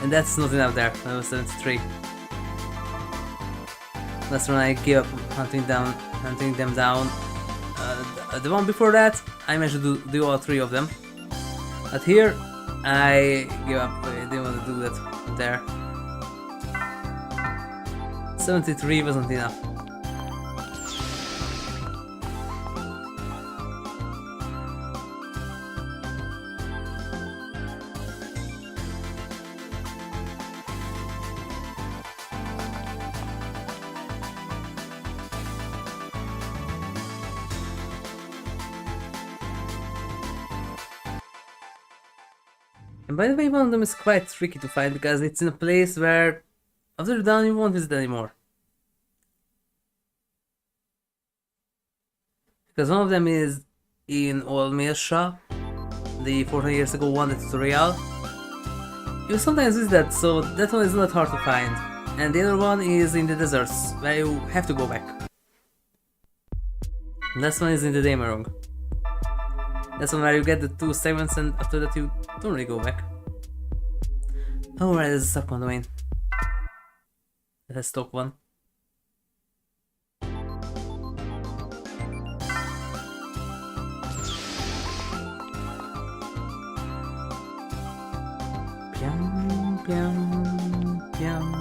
And that's not enough there, level 73. That's when I give up hunting them down. The one before that, I managed to do all three of them. But here, I give up, I didn't want to do that there. 73 wasn't enough. And by the way, one of them is quite tricky to find because it's in a place where after you're done you won't visit anymore. Because one of them is in Old Mill Shop, the 14 years ago one, the tutorial. You sometimes visit that, so that one is not hard to find. And the other one is in the deserts, where you have to go back. Last one is in the Damerung. That's one where you get the 2 segments and after that you don't really go back. Oh right, there's a sub-con domain. That has stock one. Piam, piam, piam.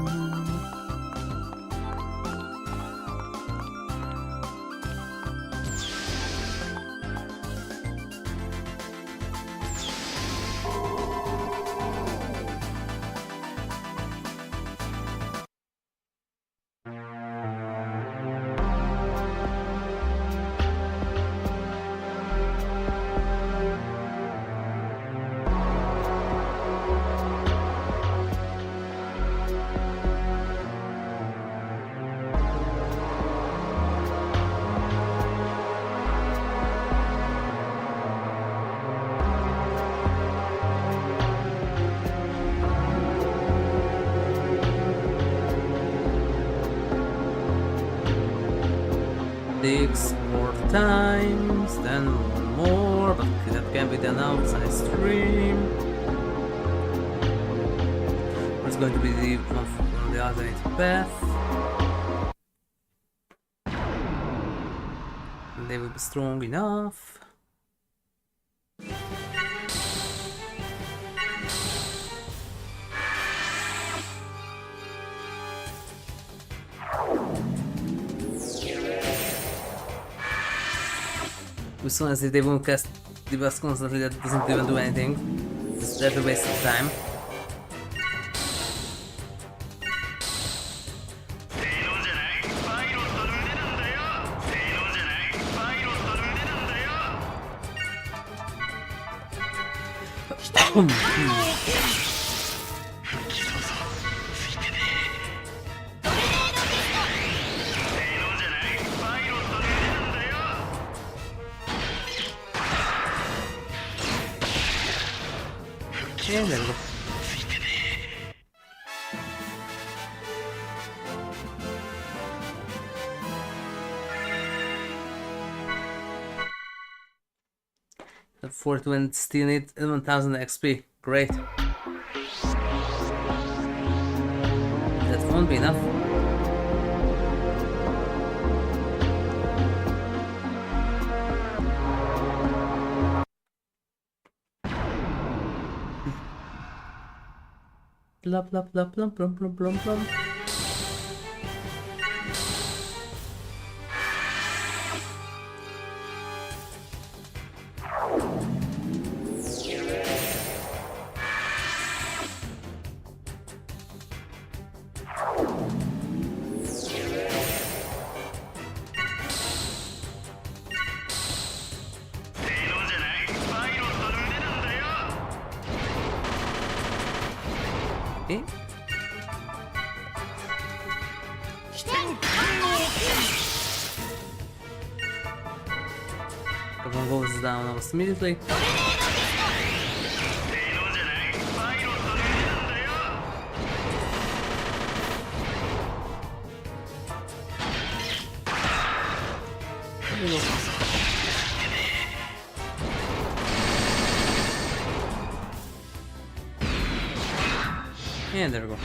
and more, but that can be done now because I stream. It's going to be the one from the alternate path. And they will be strong enough. As soon as they won't cast the bus constantly, that doesn't even do anything. It's just a waste of time. Yeah, there we go. The 4 and still need 1000 XP. Great. That won't be enough. Blah blah blah blah blah blah blah blah. Okay. Everyone goes down almost immediately. And there we go.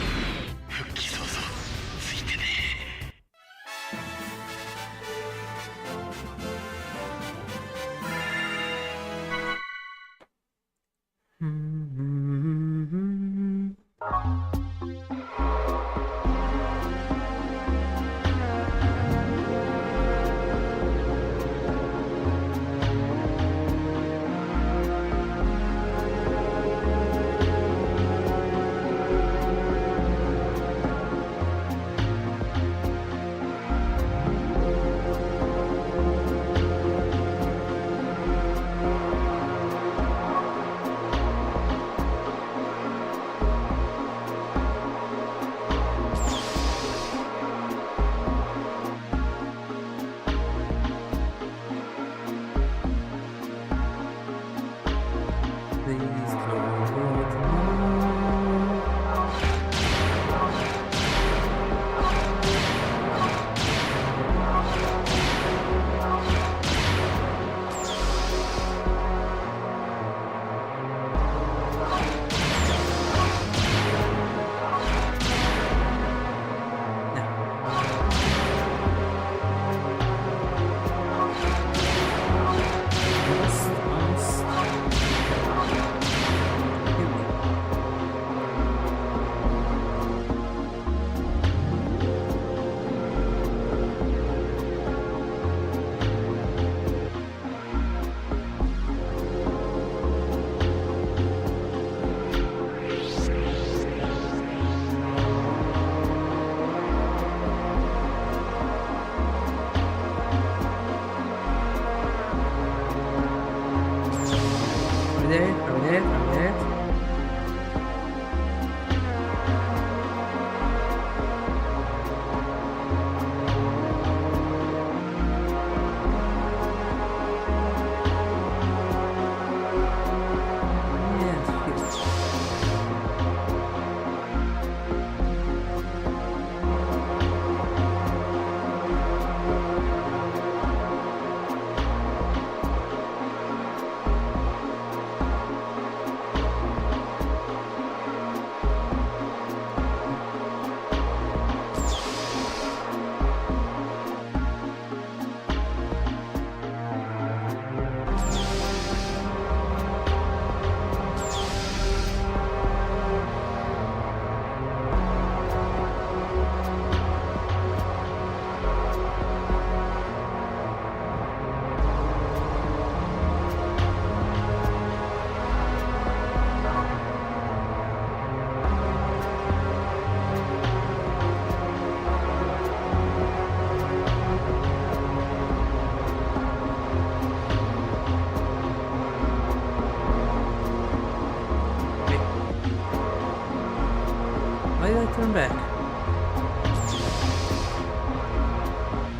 turn back.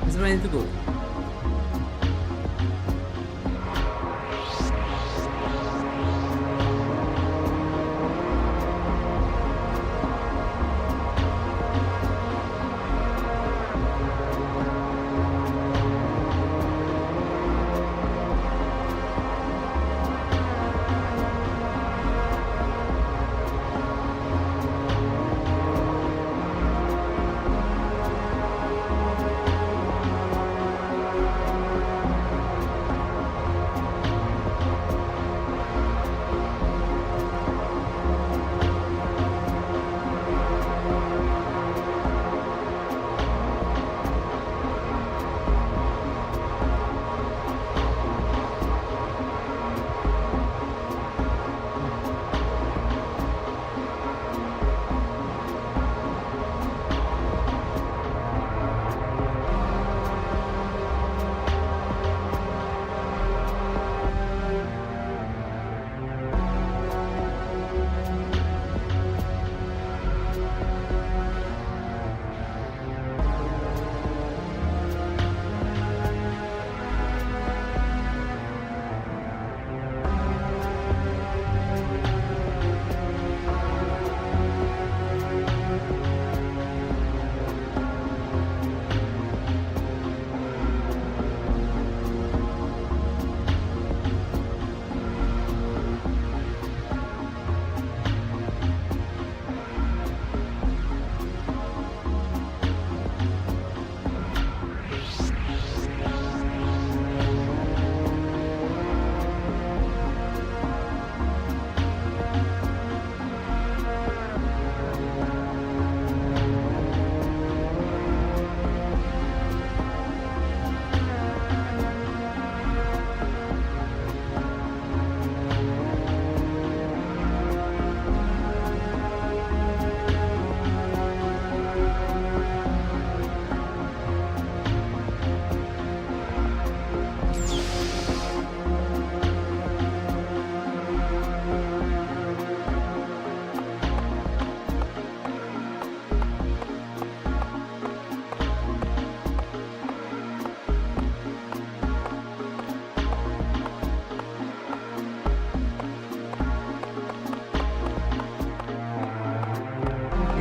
This is where I need to go.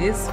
Is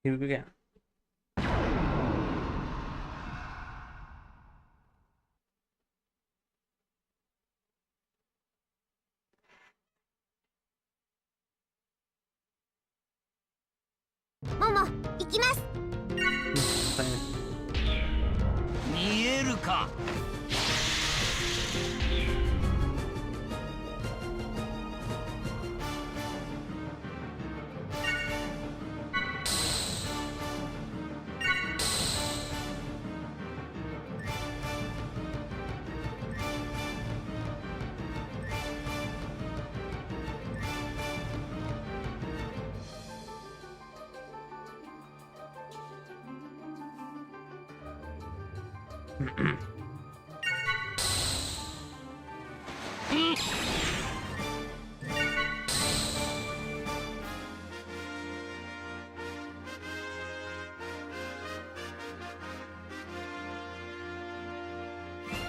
Here we go again. MOMO 行きます。 Fine. 見えるか。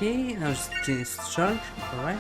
Okay, now just Genius charge. Alright.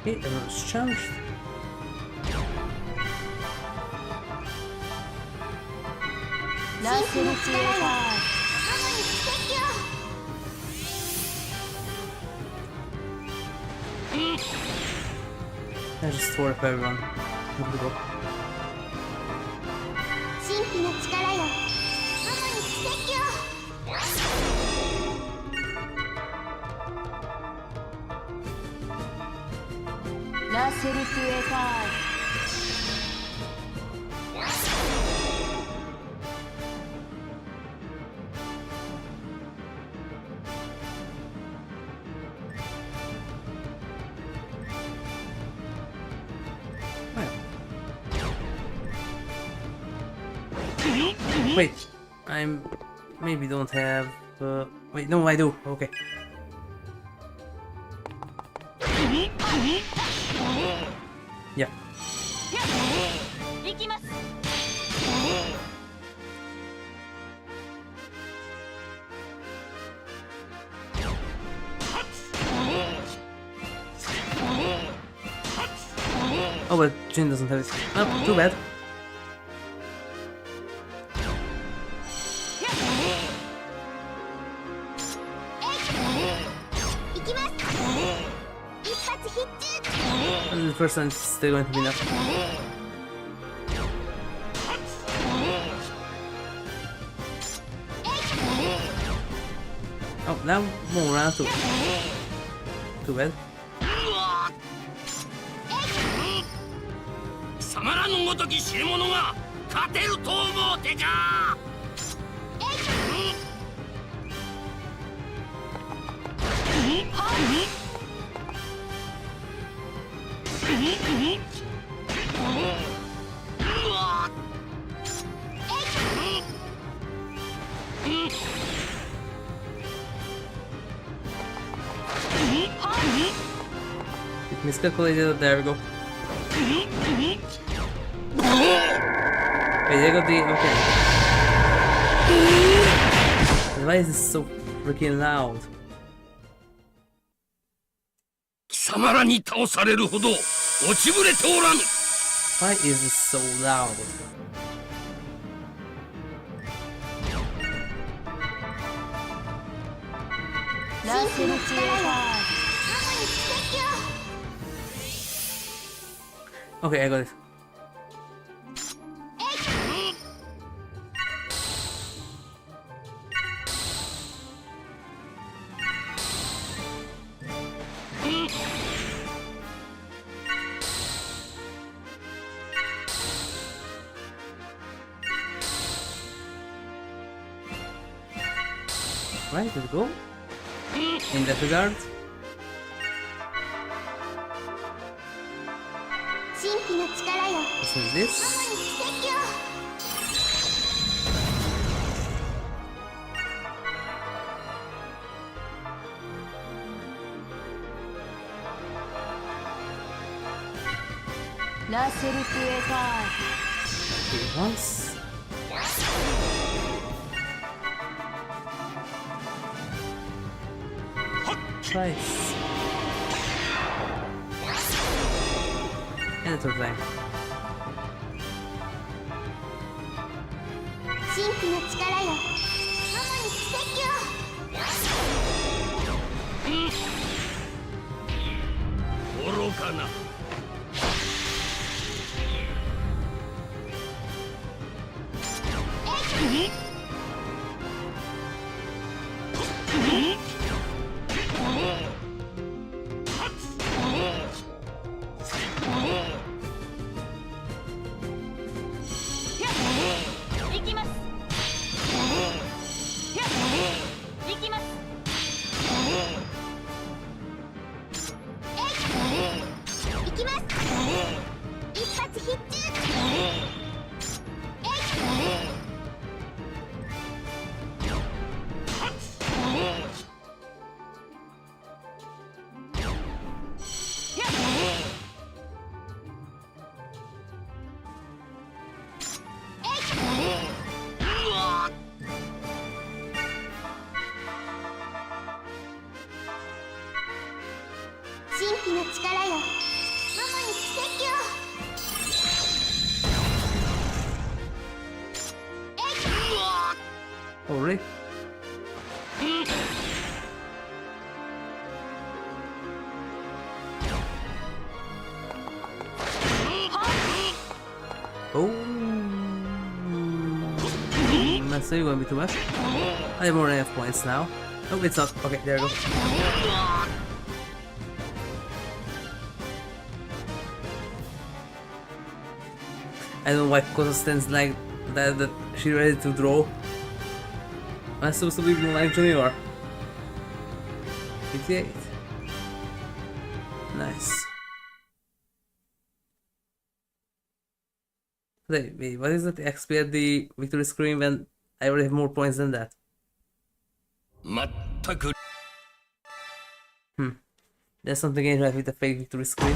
Okay, everyone's charged. Laser to attack. マモに奇跡を。 I just tore up everyone. Here we go. 神秘の力よ。マモに奇跡を。 Laser to attack. Wait, I'm maybe don't have. Wait, no, I do. Okay. Yeah. 行きます。 Oh, but Jin doesn't have it. Oh, too bad. The first one is still going to be enough. Oh, now more round two. Too bad. 貴様らのごとき知る者が勝てると思うてか。 Miscalculated. There we go. Wait, they got the okay. Why is this so freaking loud? 貴様らに倒されるほど落ちぶれておらぬ。 Why is this so loud? Laser to attack. Okay, I got it. Right, let's go. In that regard. 神秘の力よ、 Listen to this. 奇跡を。ラッセルピュエカー Okay, once. Twice. And a third time. 神秘の力よ、ママに奇跡を。愚かな。行きます行きます。行きます。一発必中。神秘の力よ、ママに奇跡を。Oh, really? Oh. That's going to be too much. I have more than enough points now. Oh, it's not. Okay, there we go. I don't know why Kosa stands like that she's ready to draw. I'm supposed to be like Junior. 58. Nice. Wait, what is that XP at the victory screen when I already have more points than that? まったく。 There's something in right with the fake victory screen.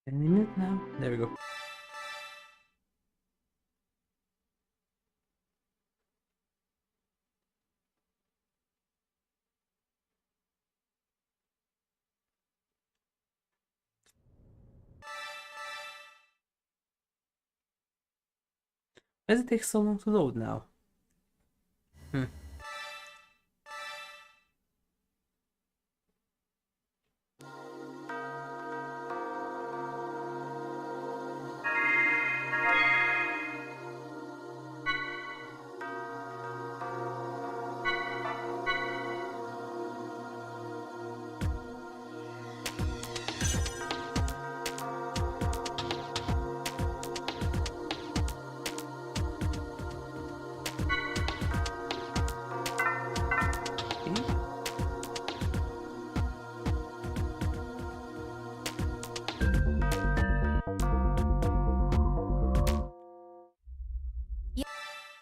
Any minute now. There we go. Why does it take so long to load now?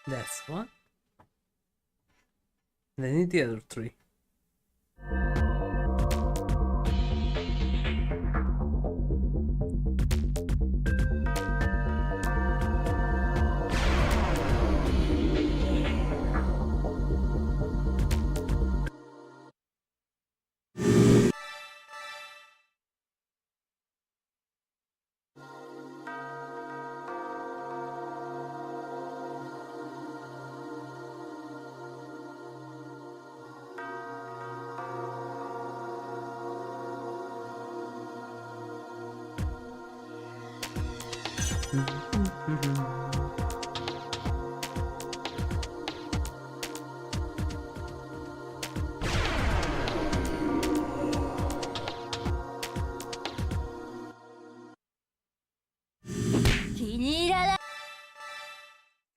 That's one. And I need the other 3.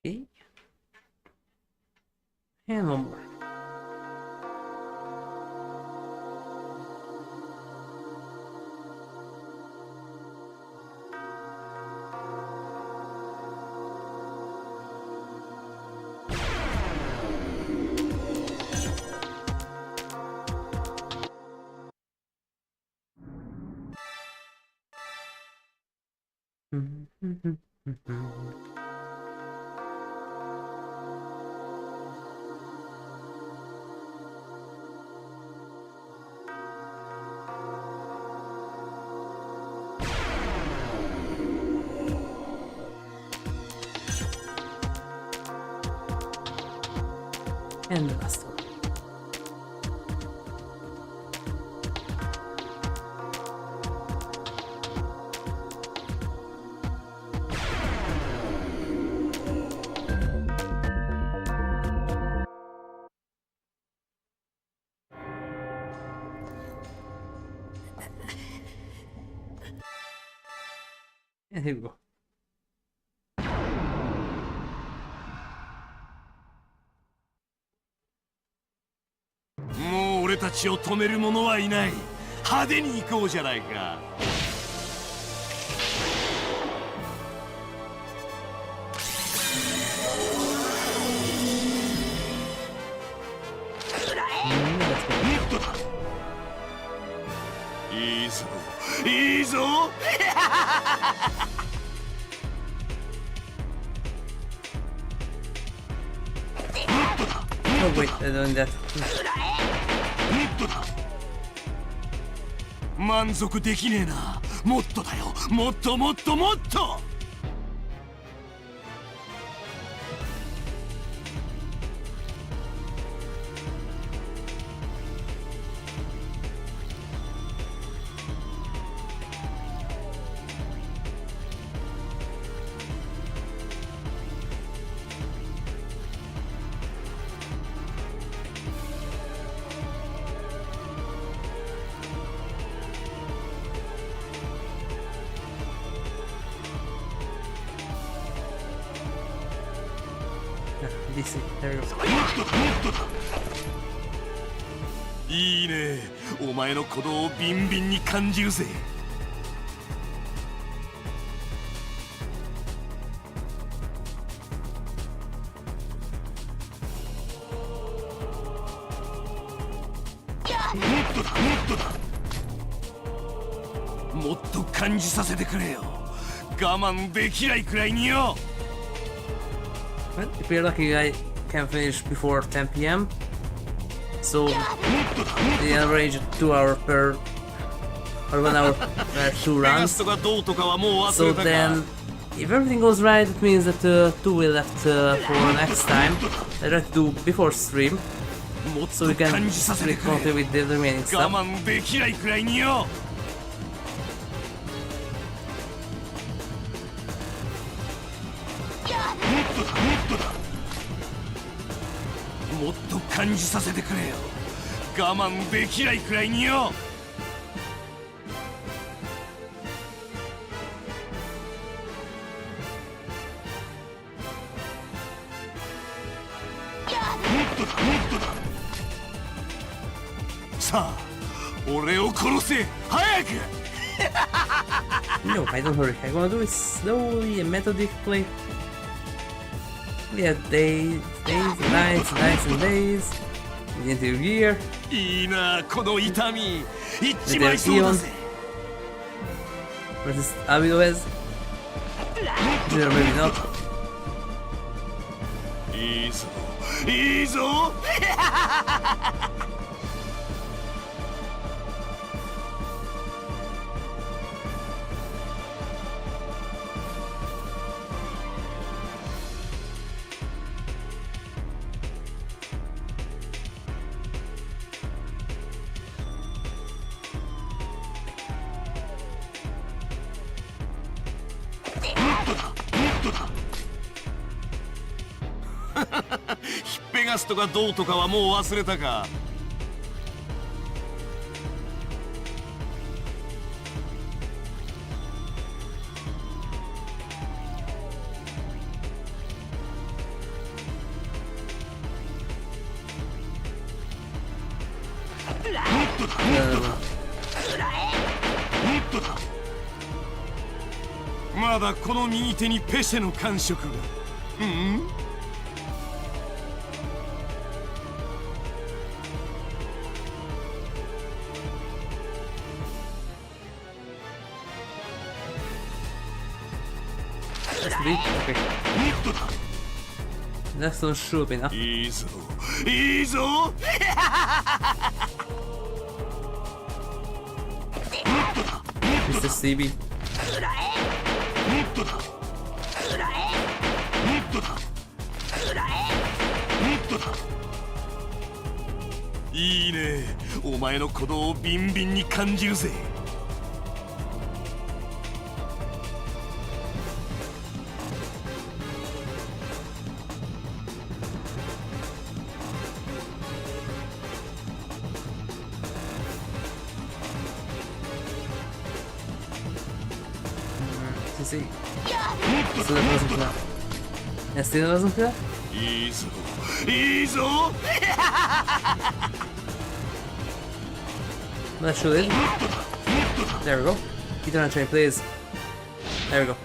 Okay. And one more. And the last one. And here we go. もう俺たちを止める者はいない。派手に行こうじゃないか。いいぞいいぞ。Oh wait, they're doing that. 満足できねえな。もっとだよ。もっともっともっと。This is, there we go. いいね。お前の鼓動をビンビンに感じるぜ。もっとだもっとだ。もっと感じさせてくれよ。我慢できないくらいによ。 Well, if we're lucky, I can finish before 10 p.m. So the average 2 hour per or 1 hour per 2 runs. So then, if everything goes right, it means that 2 will left for next time. I try to do before stream, so we can continue with the remaining stuff. もっと感じさせてくれよ。我慢できないくらいによ。さあ、俺を殺せ。早く。 No, I don't hurry. I'm gonna do it slowly and methodically. Yeah, days, nights, and days. Into your gear. いいなこの痛み一枚そうだぜ Versus Abidoez. No, maybe not. いいぞいいぞヒッペガスとかどうとかはもう忘れたかまだこの右手にペシェの感触がうんOkay. That's not sure enough. いいぞいいぞ Mr. CB. いいねお前の鼓動をビンビンに感じるぜ See. Still wasn't clear. Yeah, still wasn't clear? いいぞいいぞ That should it. There we go. Keep on train, please. There we go.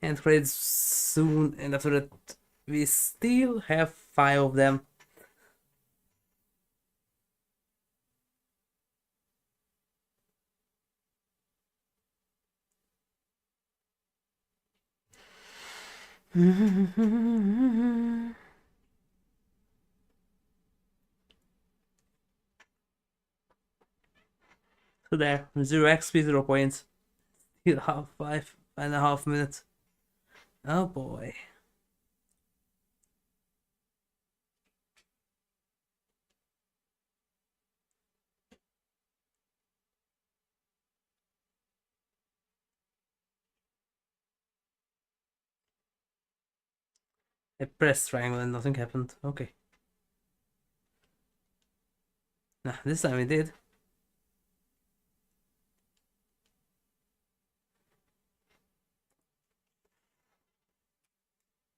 And credits soon, and after that, we still have 5 of them. So there, 0 XP, 0 points. Still have 5.5 minutes. Oh boy. I pressed triangle and nothing happened. Okay. Nah, this time it did.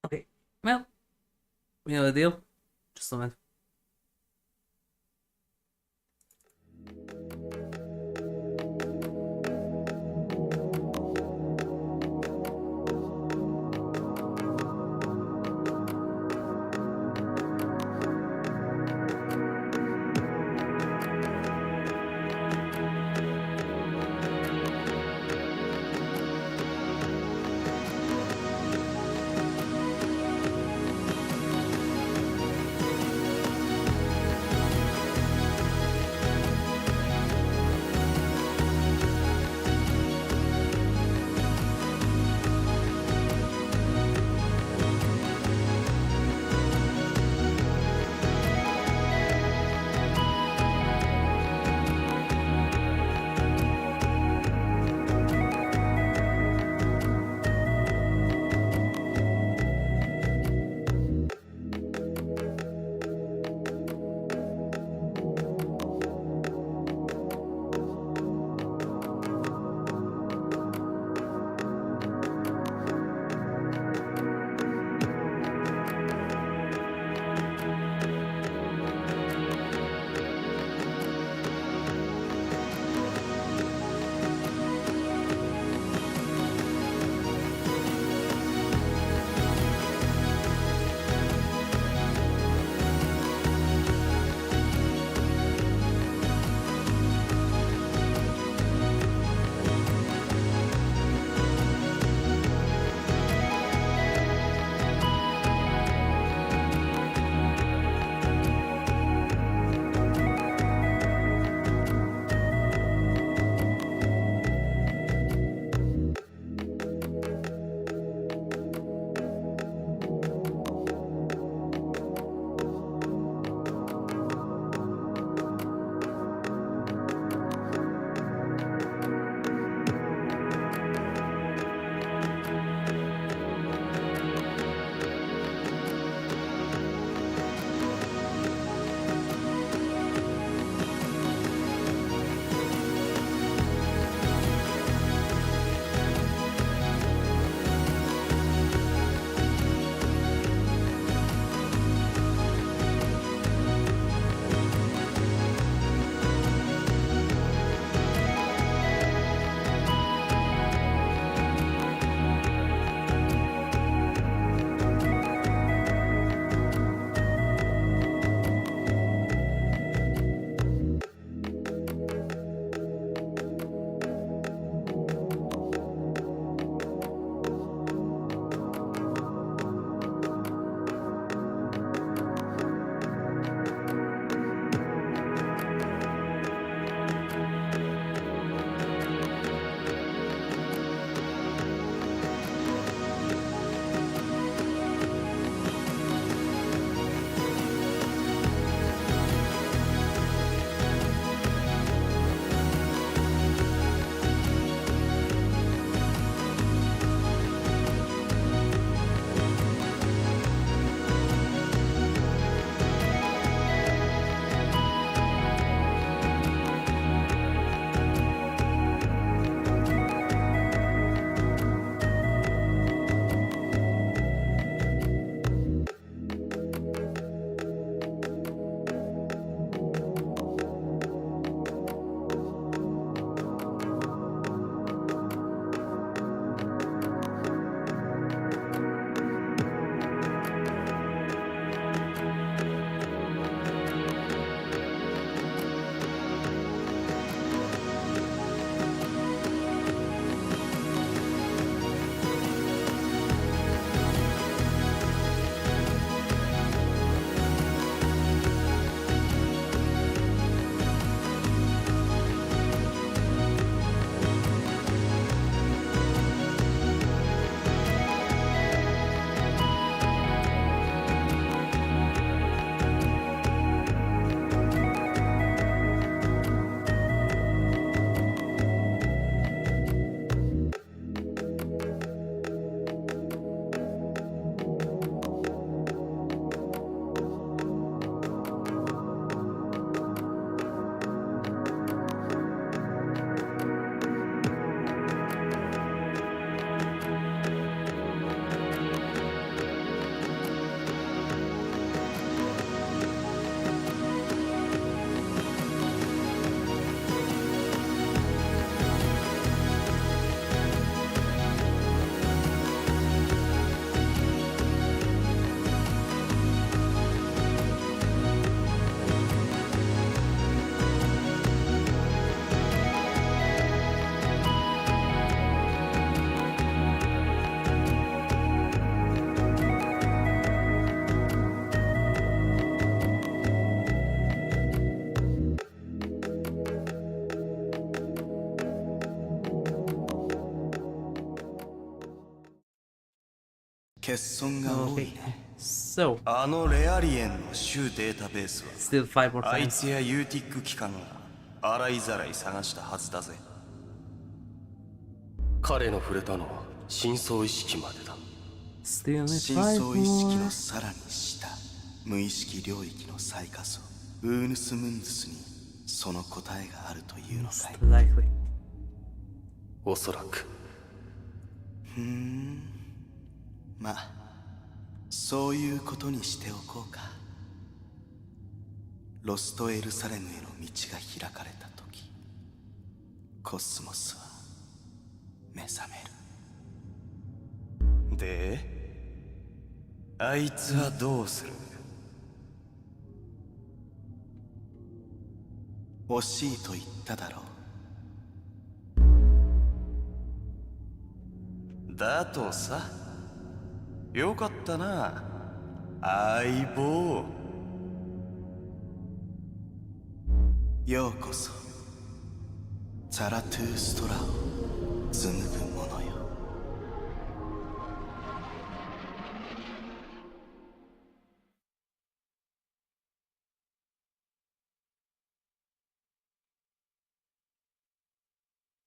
Okay, well, we know the deal. Just a minute. 欠損が多い Okay. ね。 So, あのレアリエンの主データベースは still 5 more あい times. つやユーティック機関が洗いざらい探したはずだぜ。彼の触れたのは深層意識までだ。 Still only 深 5 層意識 more. のさらに下、無意識領域の最下層ウーヌスムンズスにその答えがあるというのかい。 Likely. おそらく。まあそういうことにしておこうか。ロストエルサレムへの道が開かれた時、コスモスは目覚める。であいつはどうする？惜しいと言っただろう。だとさ、よかったな、相棒。ようこそザラトゥーストラを紡ぐ者よ。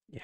Yeah.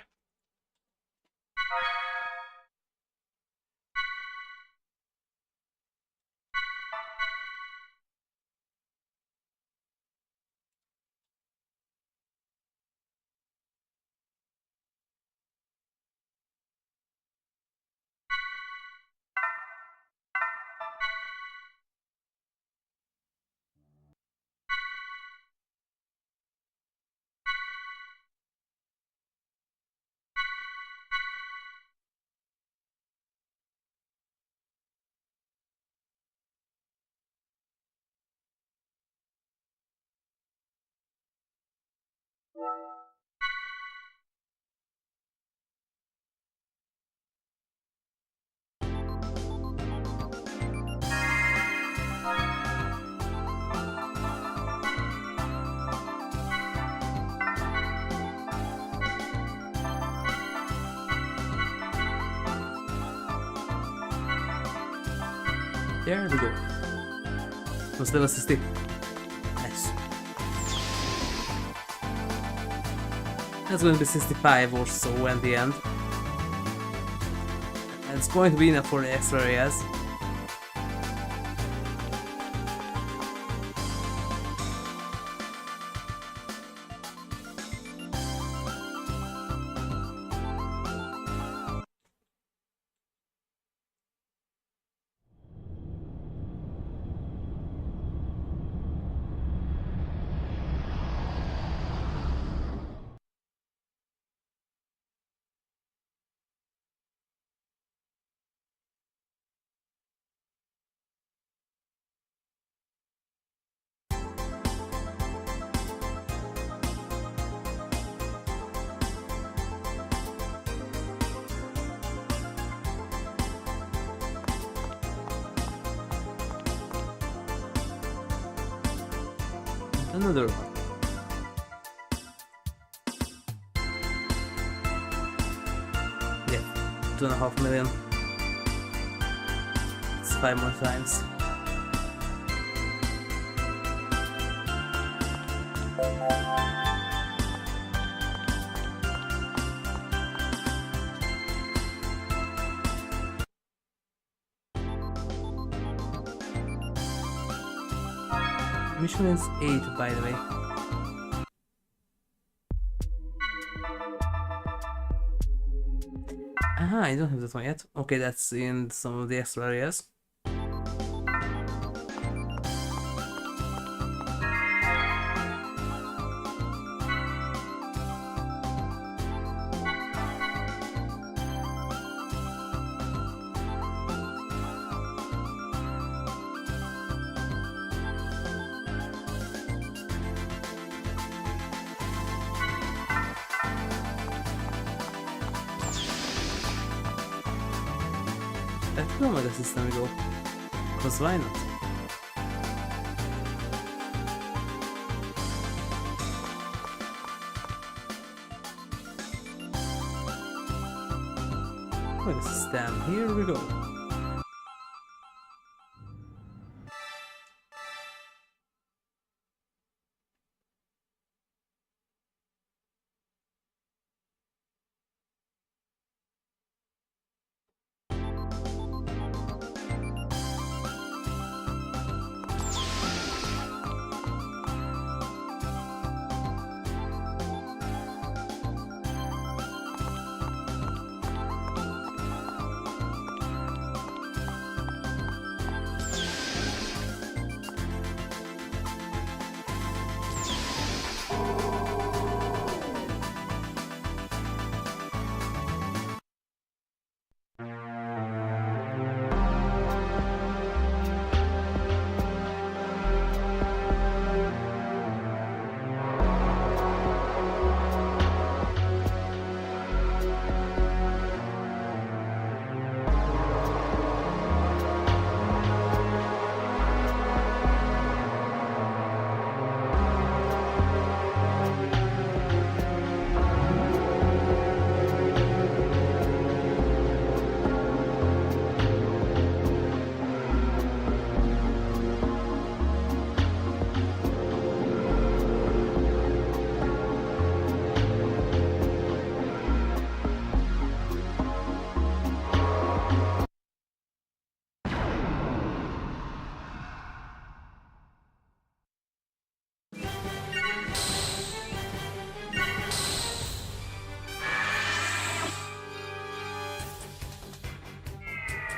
There we go. Was level 60. Nice. That's going to be 65 or so at the end. And it's going to be enough for the extra areas. Another one. Yeah, 2.5 million. It's 5 more times. Mission is 8, by the way. Aha, I don't have that one yet. Okay, that's in some of the extra areas. Let's go with the system we go. Cause why not? With the system, here we go.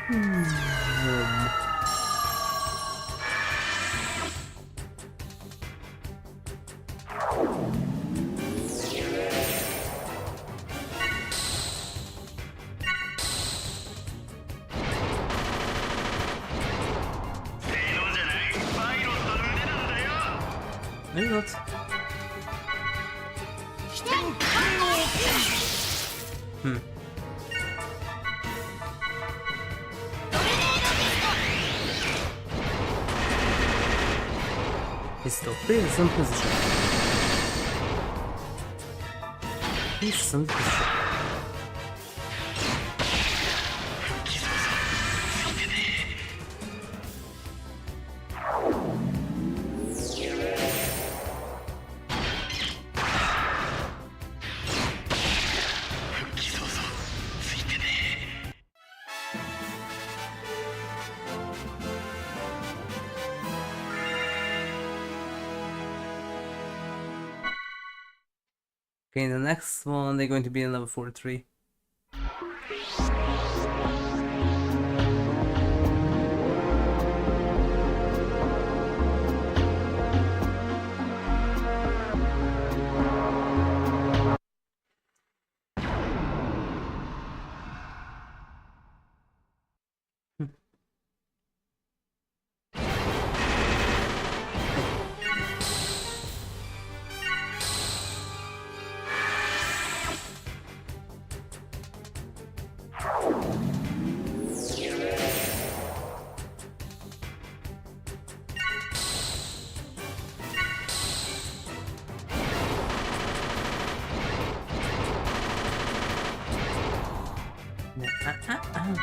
Maybe not. 飛天観音 Hmm. Pistol. Please, some position. Please, some position. Okay, in the next one they're going to be in level 43.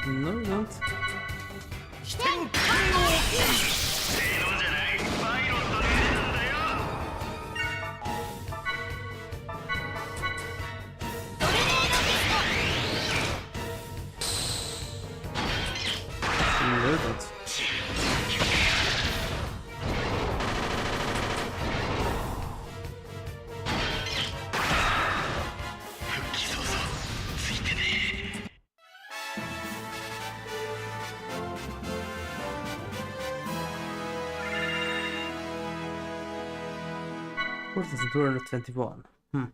No, you don't. 飛天観音正論じゃないパイロットの腕なんだよ No, you don't. What is 221? Hmm.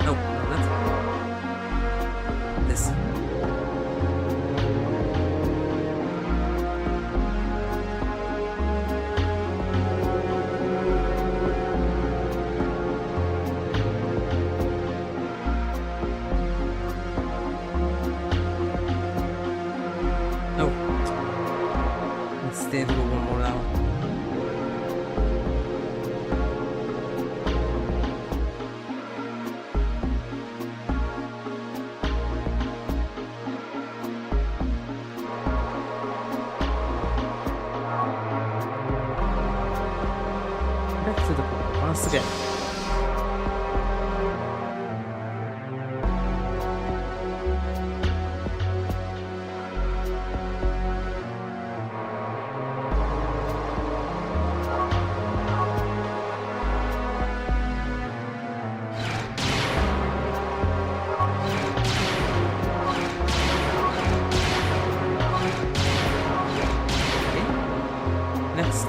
Oh, no, that. This. Oh. Let's stay for one more hour. Back to the point once again. Okay. Next.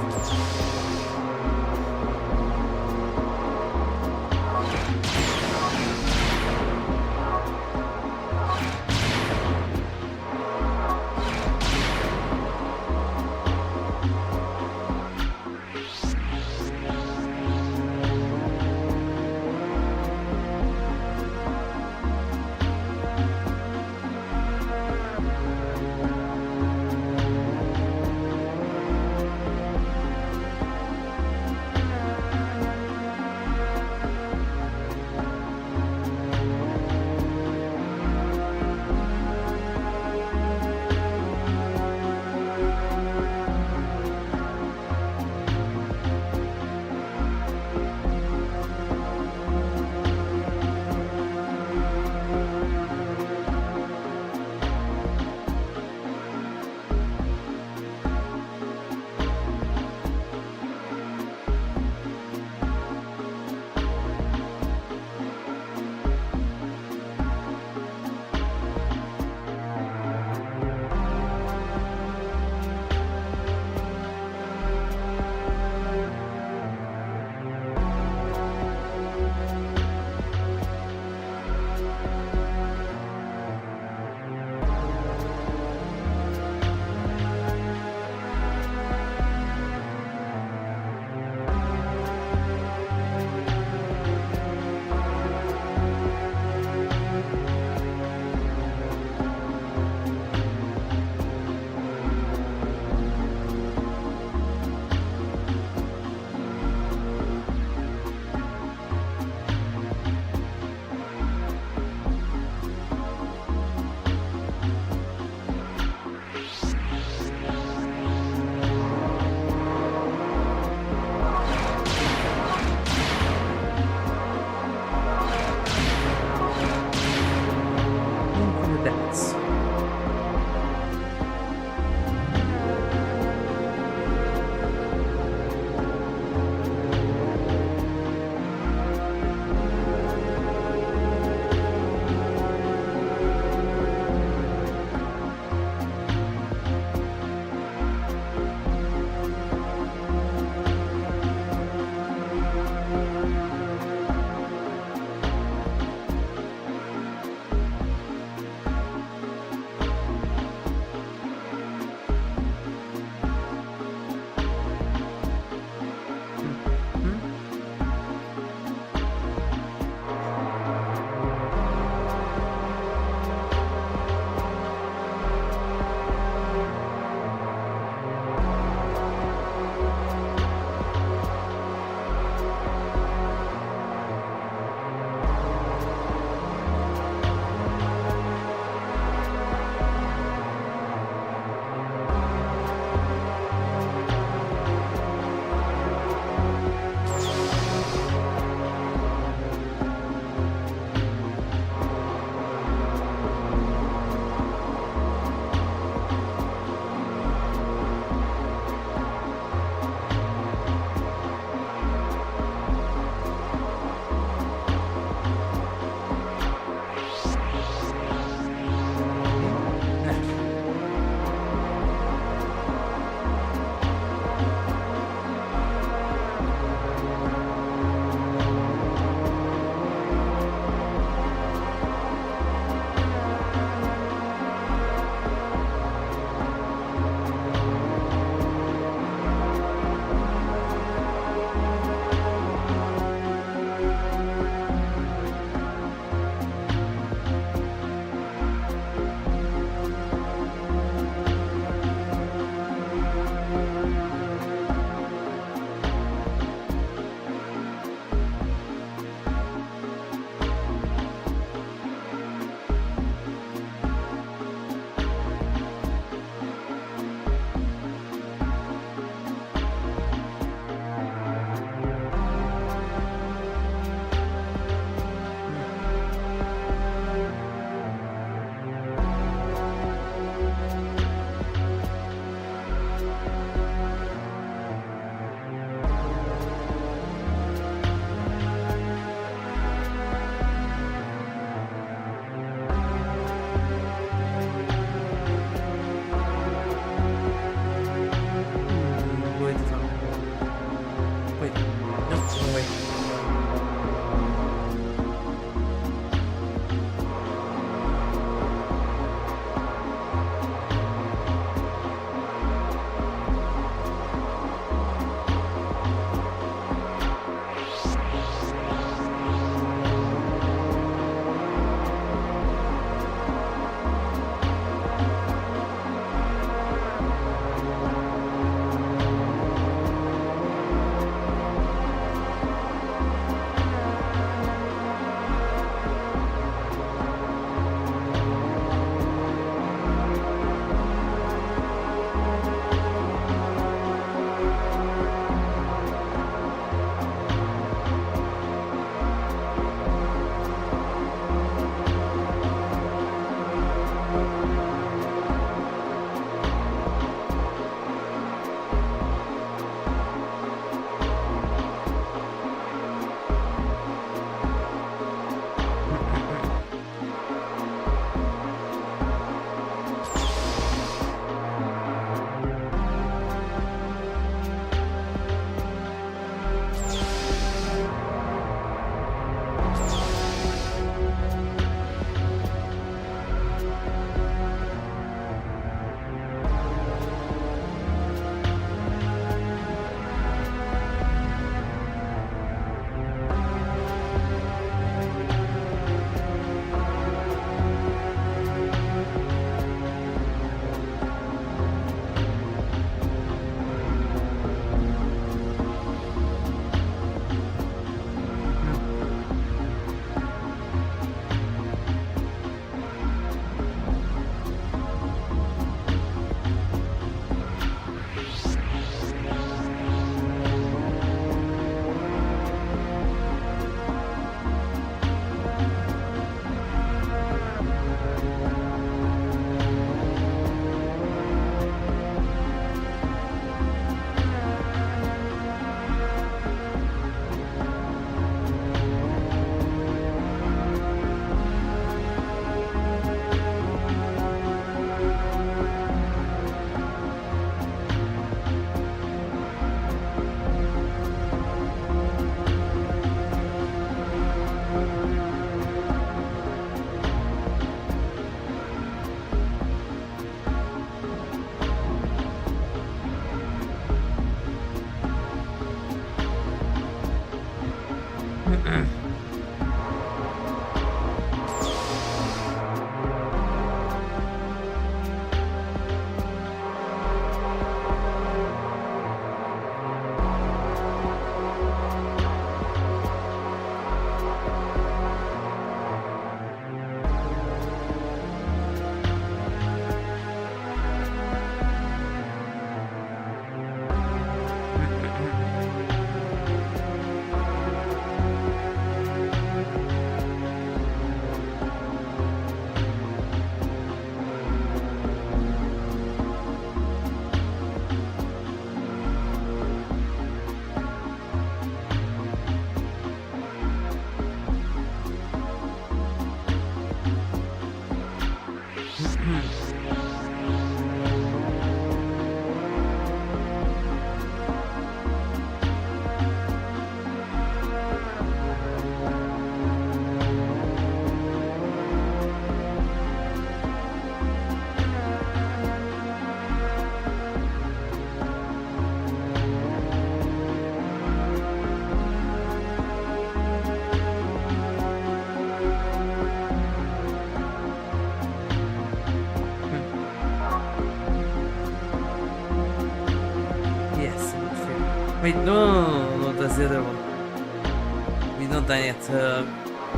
Wait, no, that's the other one. We don't done yet.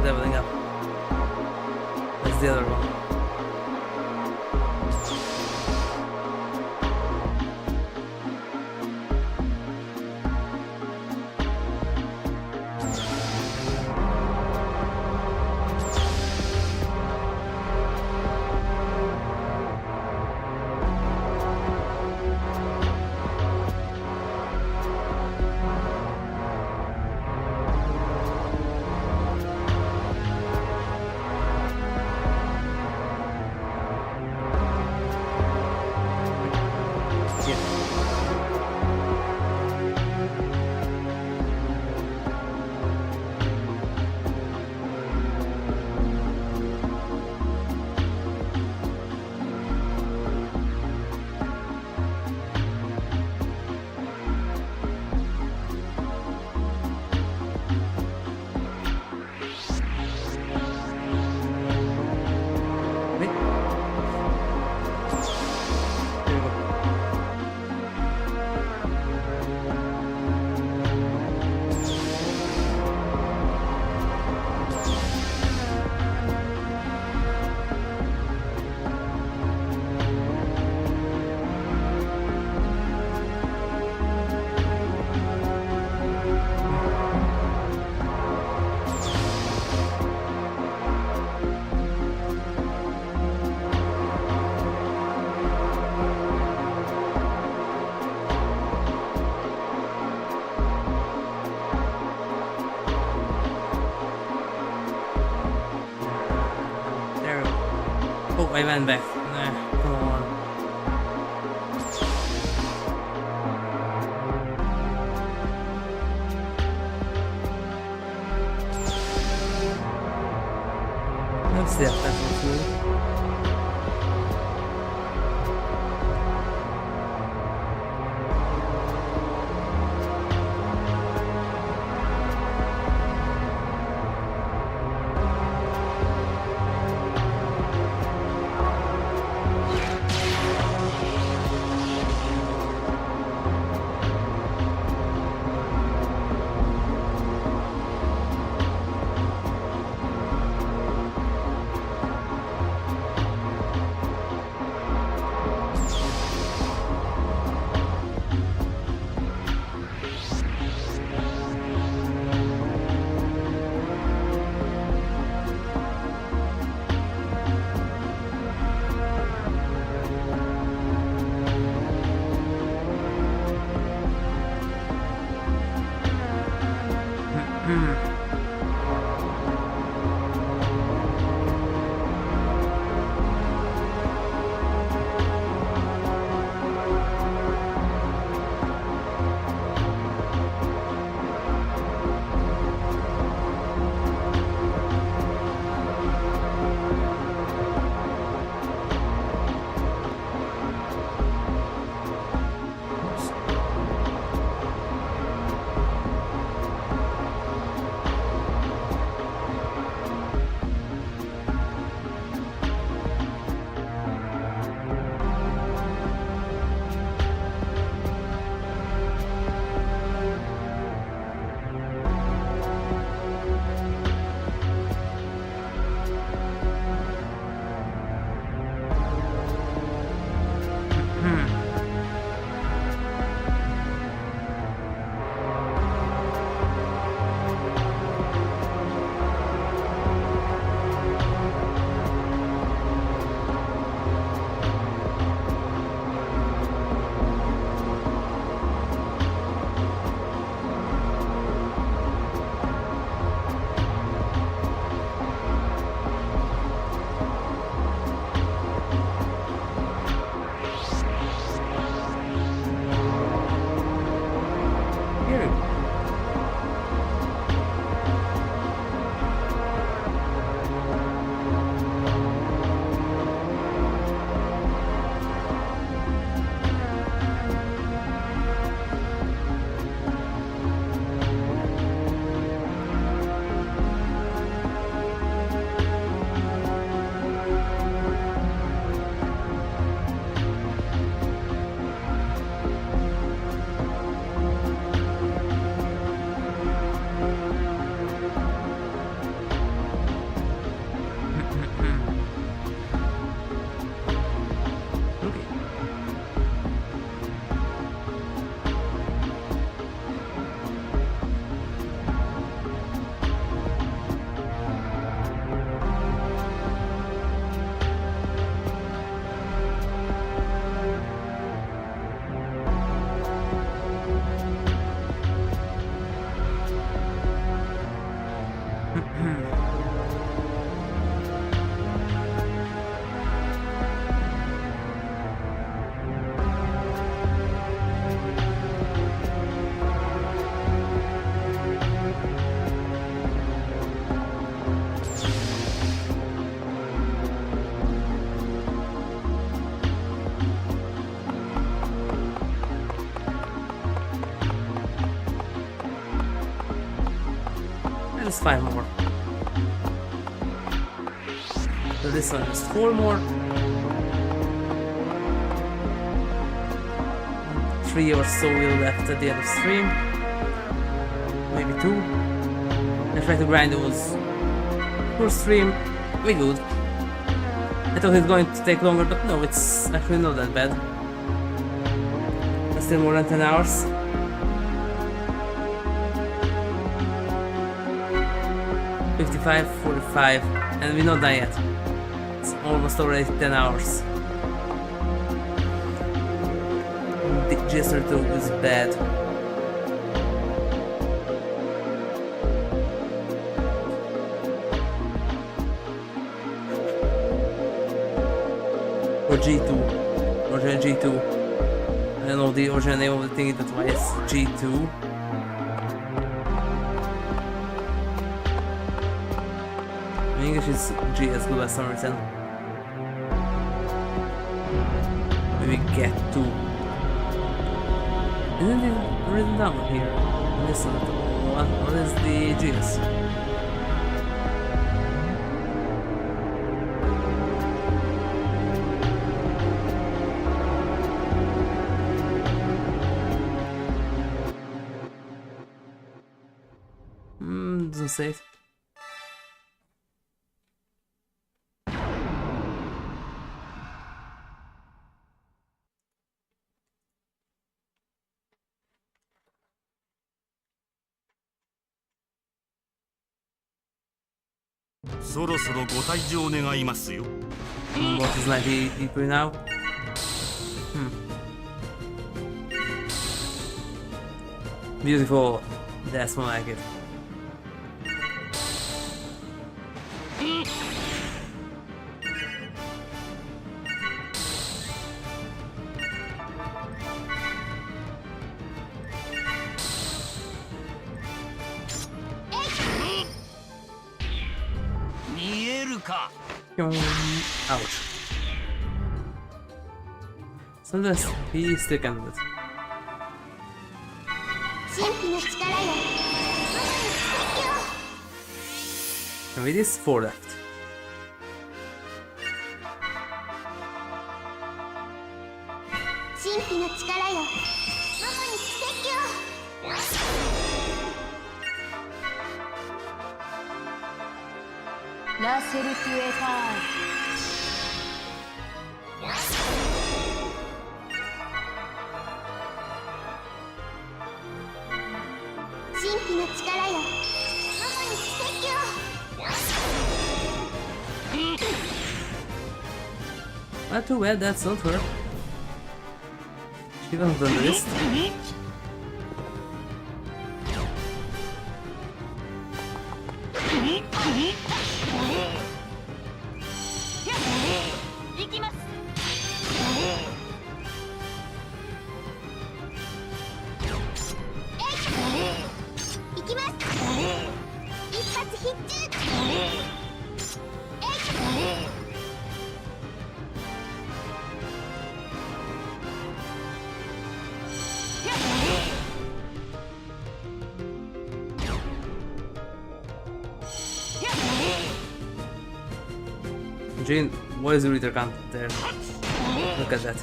Leveling up. That's the other one. Oh, I went back. Nah, come on. That's the attack food. least 5 more. So this one is 4 more. 3 or so will left at the end of stream. Maybe 2. And try to grind those per stream. We good. I thought it's going to take longer, but no, it's actually not that bad. Still more than 10 hours. $55, $45, and we're not done yet. It's almost already 10 hours. The GS32 is bad. Or G2. Original G2. I don't know the original name of the thing, that's why it's G2. In English it's GS good as some reason. Maybe get to. Isn't it written down here? This one. What is the GS? Doesn't say it. Soろそろご退場願いますよ。 What is 90 people now? Beautiful. That's more like it. Ouch. Sometimes he still can do it. 神秘の力よ、ママに奇跡を。 And with this 4 left. La Sergius. 神秘の力よ、ママに奇跡を。 Not too bad, that's not her. She wasn't on the list. Jane, what is the reader count there? Look at that.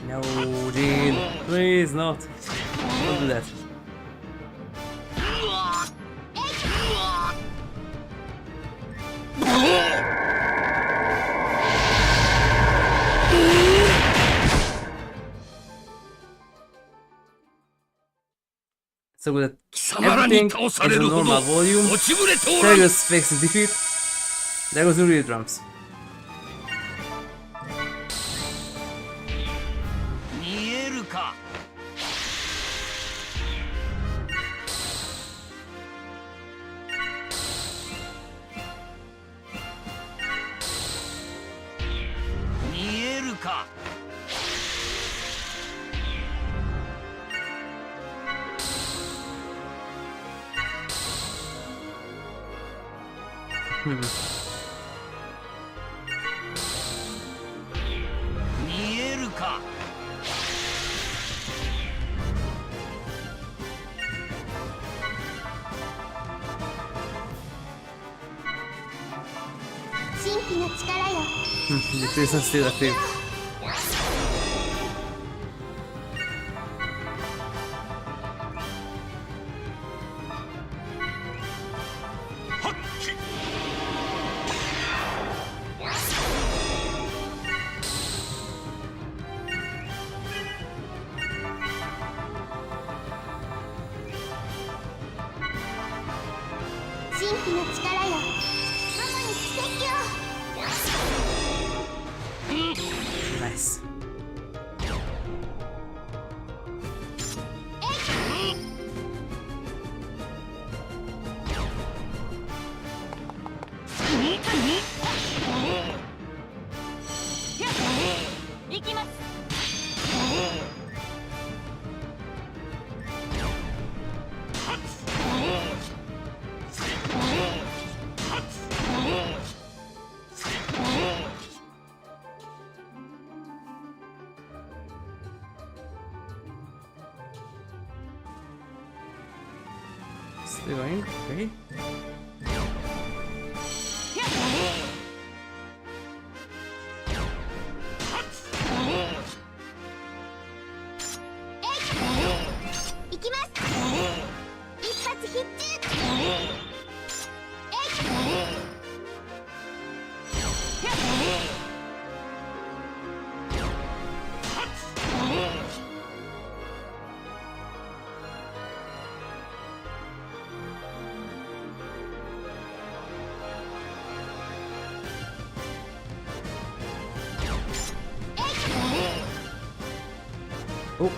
No, Jane, please not. Don't do that. So with everything is a normal volume, Sergius fakes his defeat. There goes the real drums. The prison's still active. Nice. Still going? Okay. Oh.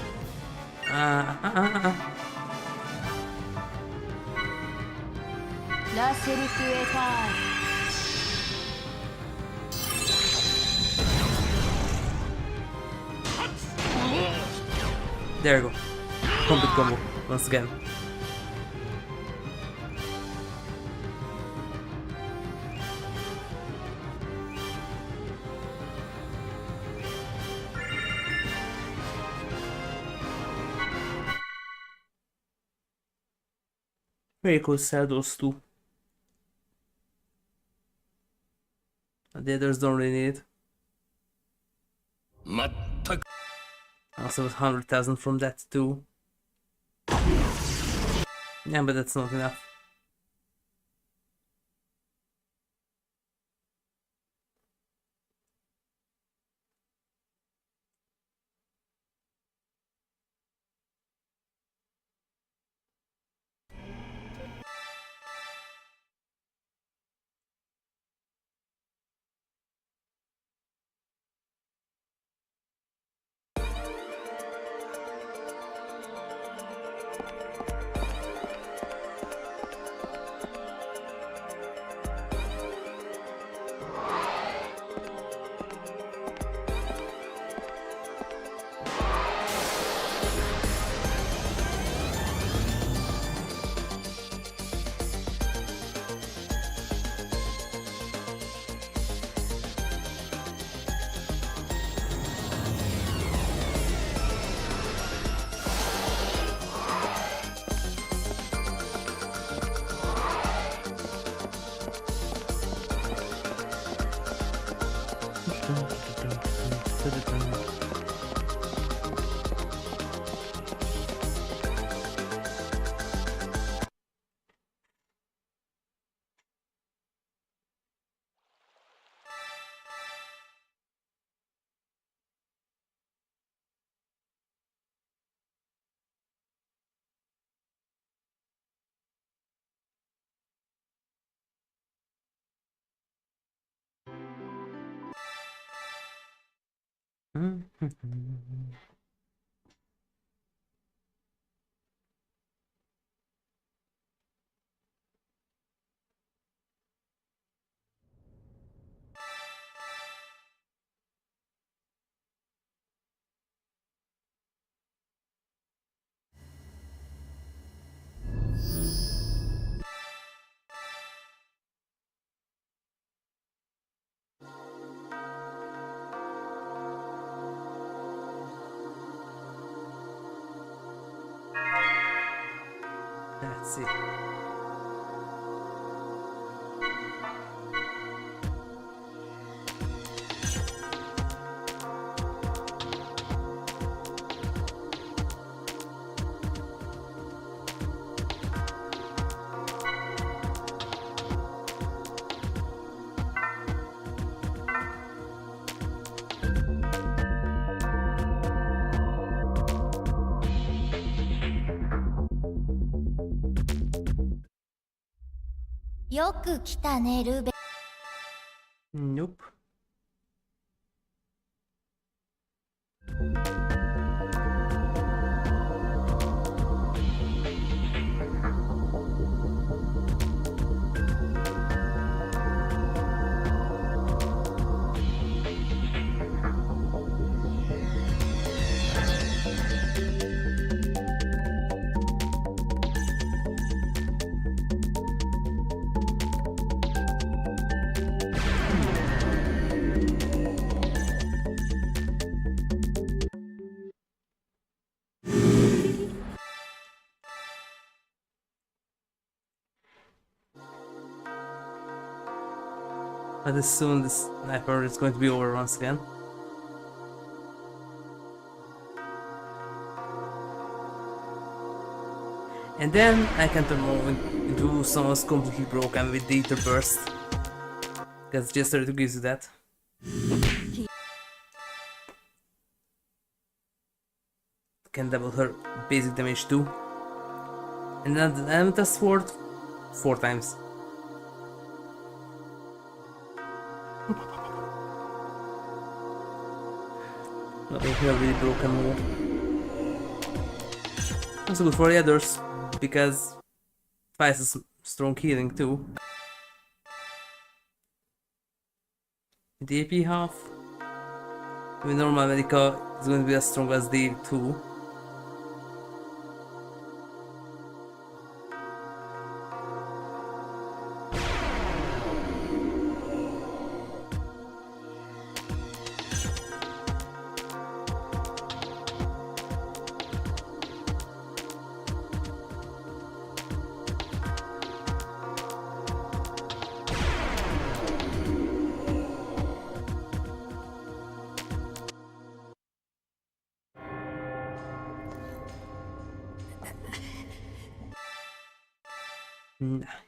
La Sergius time. There we go. Complete combo once again. Very cool, sell those two. The others don't really need it. まったく Also 100,000 from that too. Yeah, but that's not enough. Let's see. よく来たねルベ。 Nope. But as soon this sniper is going to be over once again. And then I can turn more into someone's completely broken with the Ether Burst. Because GS32 gives you that. Can double her basic damage too. And then with a sword 4 times. Not making a really broken move. Also good for the others, because twice as strong healing too. The AP half. With normal medica is going to be as strong as the 2.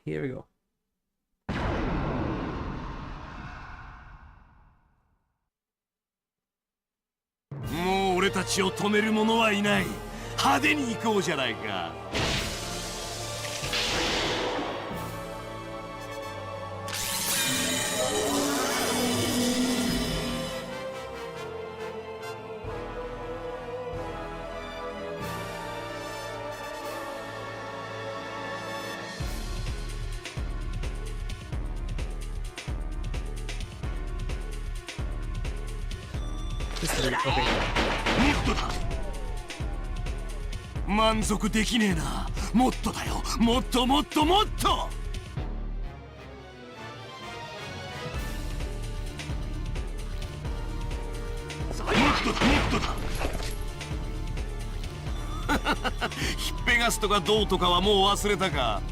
Here we go. もう俺たちを止める者はいない。派手に行こうじゃないか。Okay. 満足できねえな。もっとだよ。もっともっともっと。もっとだもっとだ。ひっぺがすとかどうとかはもう忘れたか。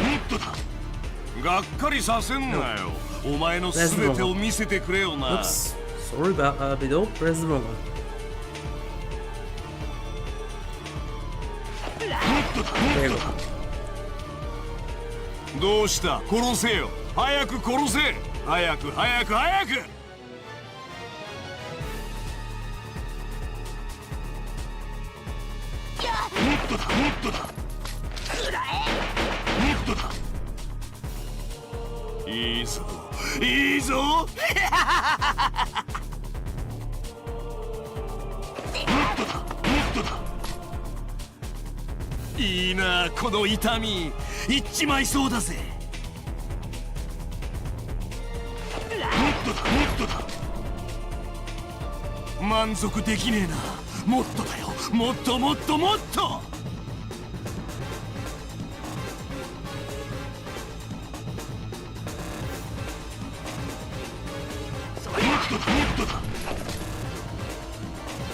もっとだ。がっかりさせんなよ。お前のすべてを見せてくれよな。 Oops. Sorry about Bido. Press the wrong one. もっとだもっとだ。どうした殺せよ。早く殺せ。早く早く早く。もっとだもっとだ。もっとだ。いいぞいいぞ。もっとだもっとだ。いいなこの痛み。いっちまいそうだぜ。もっとだもっとだ。満足できねえな。もっとだよ。もっともっともっと。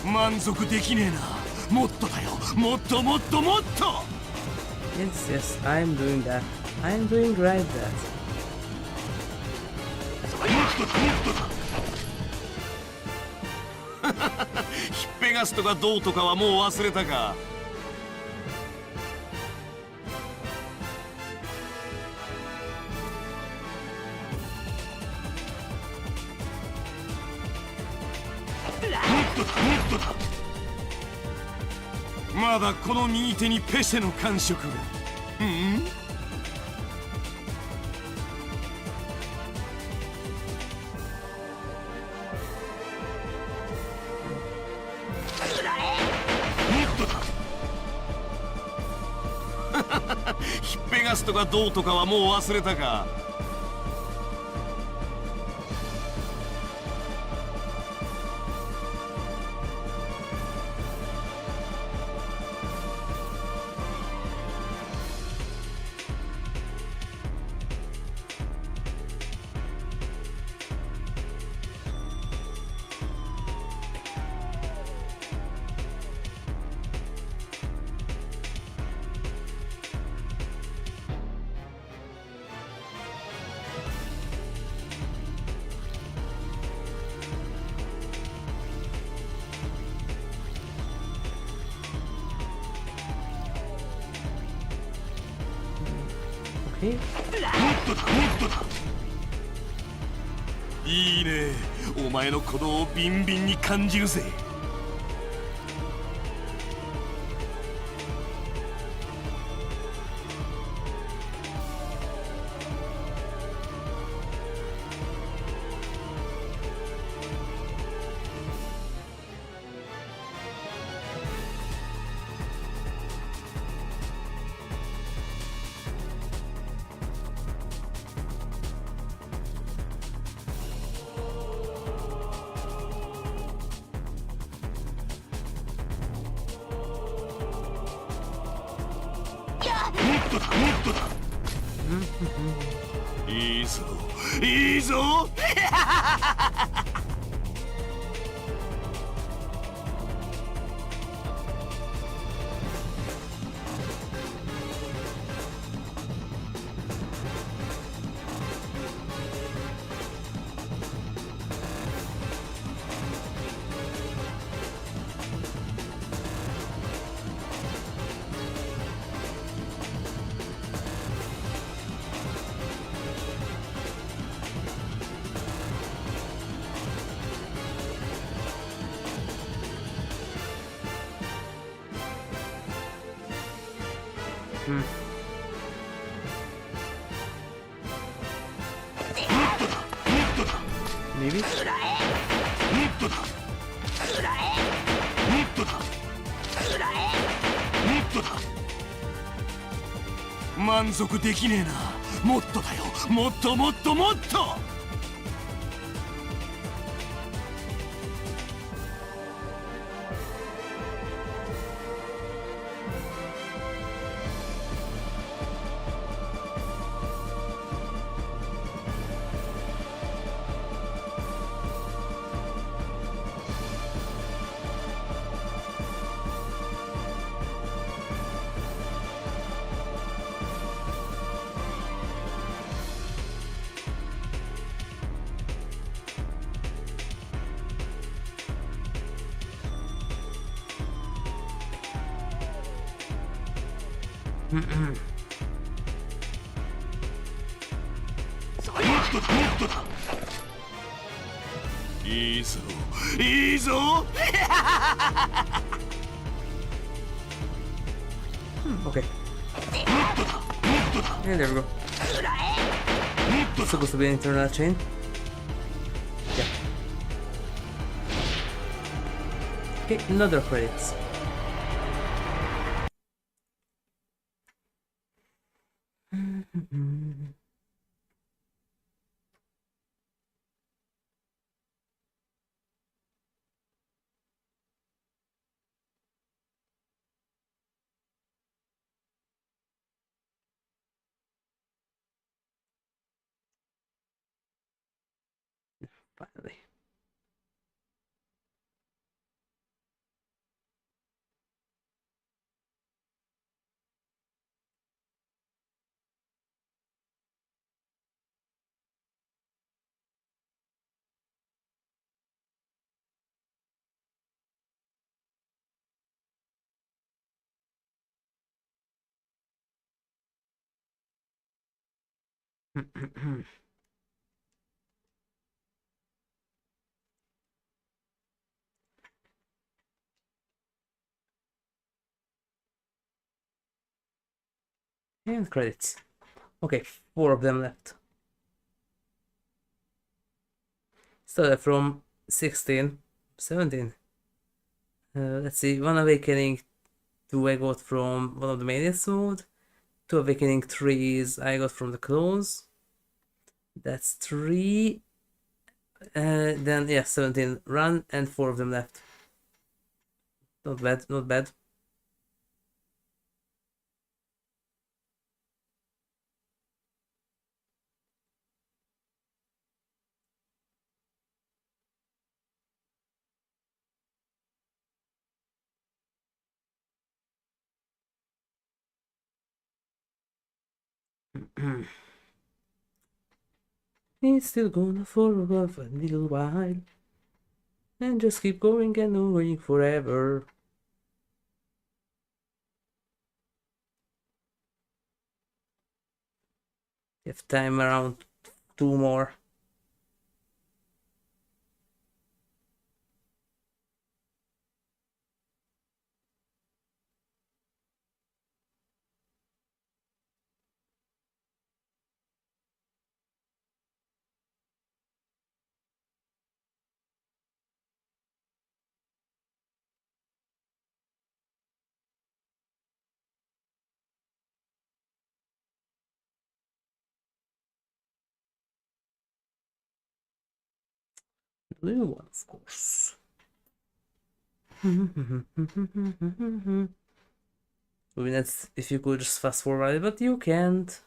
満足できねえな。もっとだよ。もっともっともっと。 Yes, yes, I'm doing that. I'm doing right that. もっとだもっとだ。ひっぺがすとかどうとかはもう忘れたか。まだこの右手にペシェの感触が。ヒッペガストがどうとかはもう忘れたか。いいね、お前の鼓動をビンビンに感じるぜ。いいぞいいぞ。Maybe? 満足できねえな。もっとだよ、もっともっともっと。いいぞいいぞ。Okay. And there we go. It's supposed to be an internal chain. Yeah. Okay, another credits. Finally. And credits. Okay, 4 of them left. Started from 16, 17. Let's see, 1 Awakening 2 I got from one of the Maniacs mode. 2 Awakening 3s I got from the clones. That's 3. Then, yeah, 17 run and 4 of them left. Not bad, not bad. It's still gonna follow for a little while. And just keep going and going forever. You have time around 2 more. The little one, of course. I mean, that's if you could just fast forward, but you can't.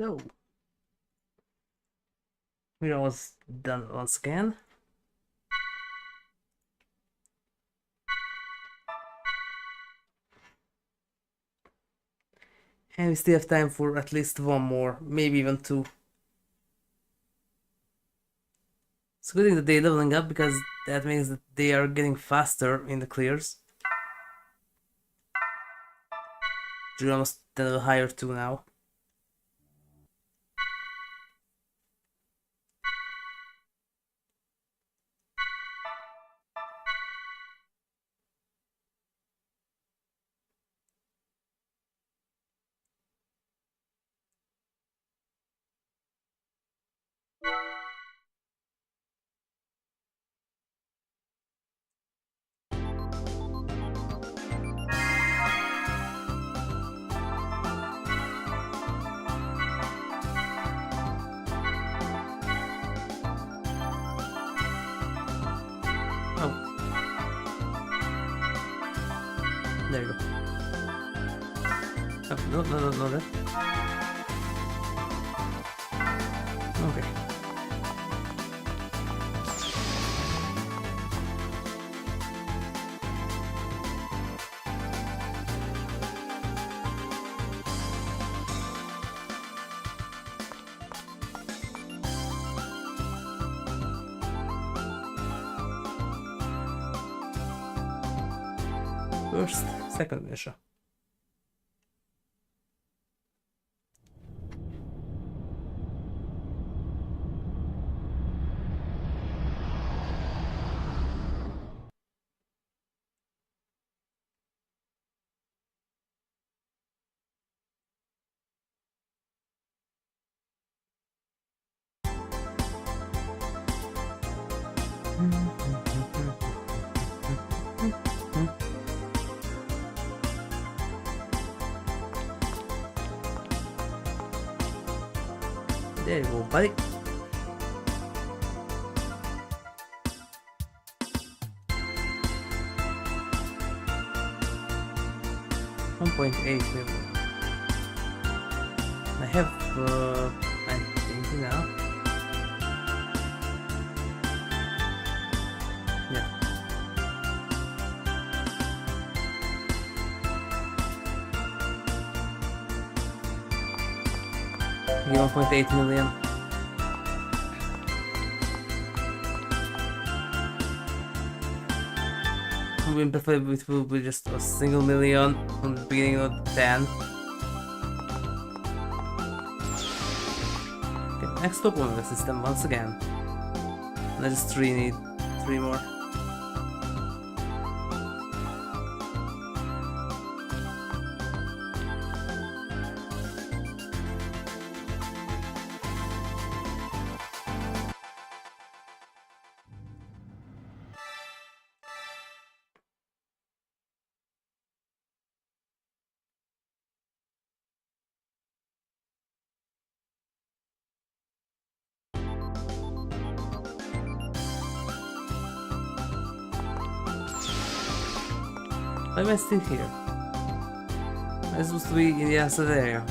So we're almost done once again. And we still have time for at least one more, maybe even two. It's good thing that they're leveling up because that means that they are getting faster in the clears. You're almost a little higher too now. Oh. There you go. Oh, no, that. Okay. First, second mission. There you go, buddy. $1.8 million. I have, I think now. Yeah. Yeah, 1.8 million. We prefer it will be just a single million from the beginning of the 10. Okay, next up on the system once again. And I just need 3 more. Why am I still here? I'm supposed to be in the outside area.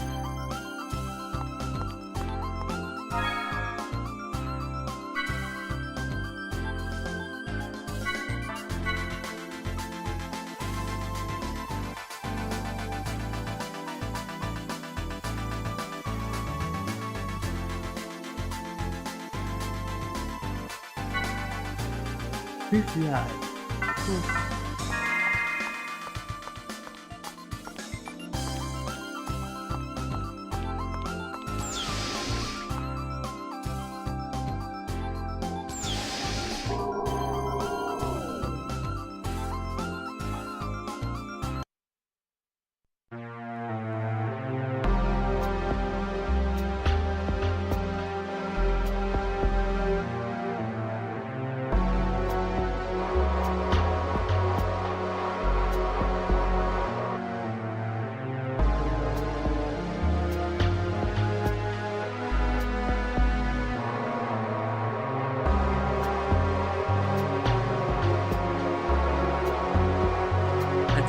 Cool.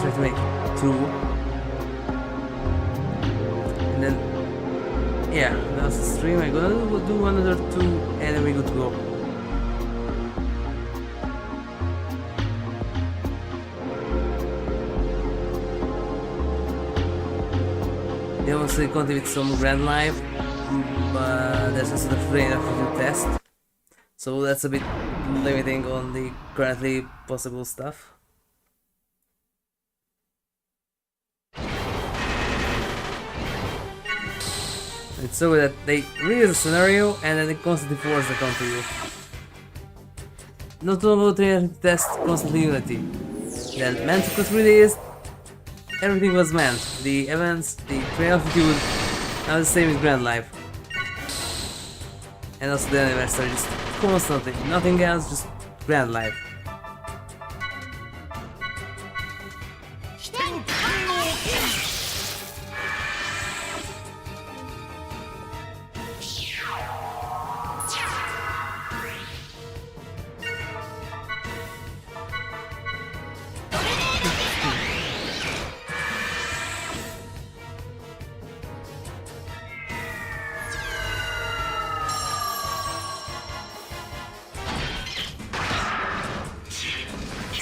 Try to make 2 and then Yeah, that's the stream. I'm gonna do another 2 and then we good to go. They also continue with some Grand Life, but there's also the free enough to test. So that's a bit limiting on the currently possible stuff. It's so that they release a scenario and then they constantly force it onto you. Not about reality test, constantly Unity. Then Mantic was released, everything was meant. The events, the trail altitude, now the same as Grand Life. And also the anniversary, just constantly, nothing else, just Grand Life. 飛天観王剣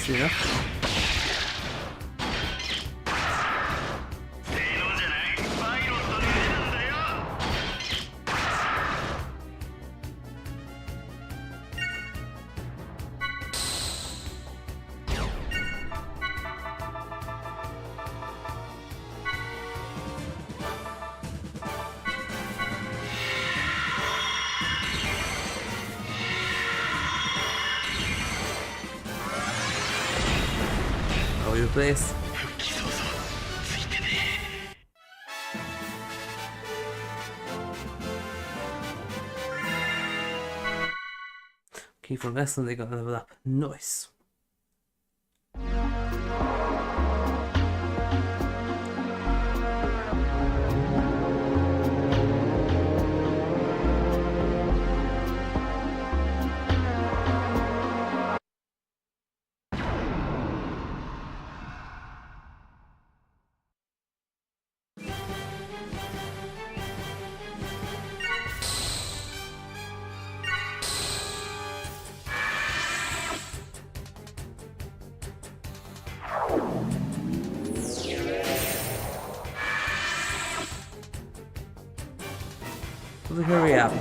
See ya. 性能じゃないパイロットの腕なんだよ How you place? 復帰早々ついてね Key from Western, they gonna level up. Nice. So hurry up.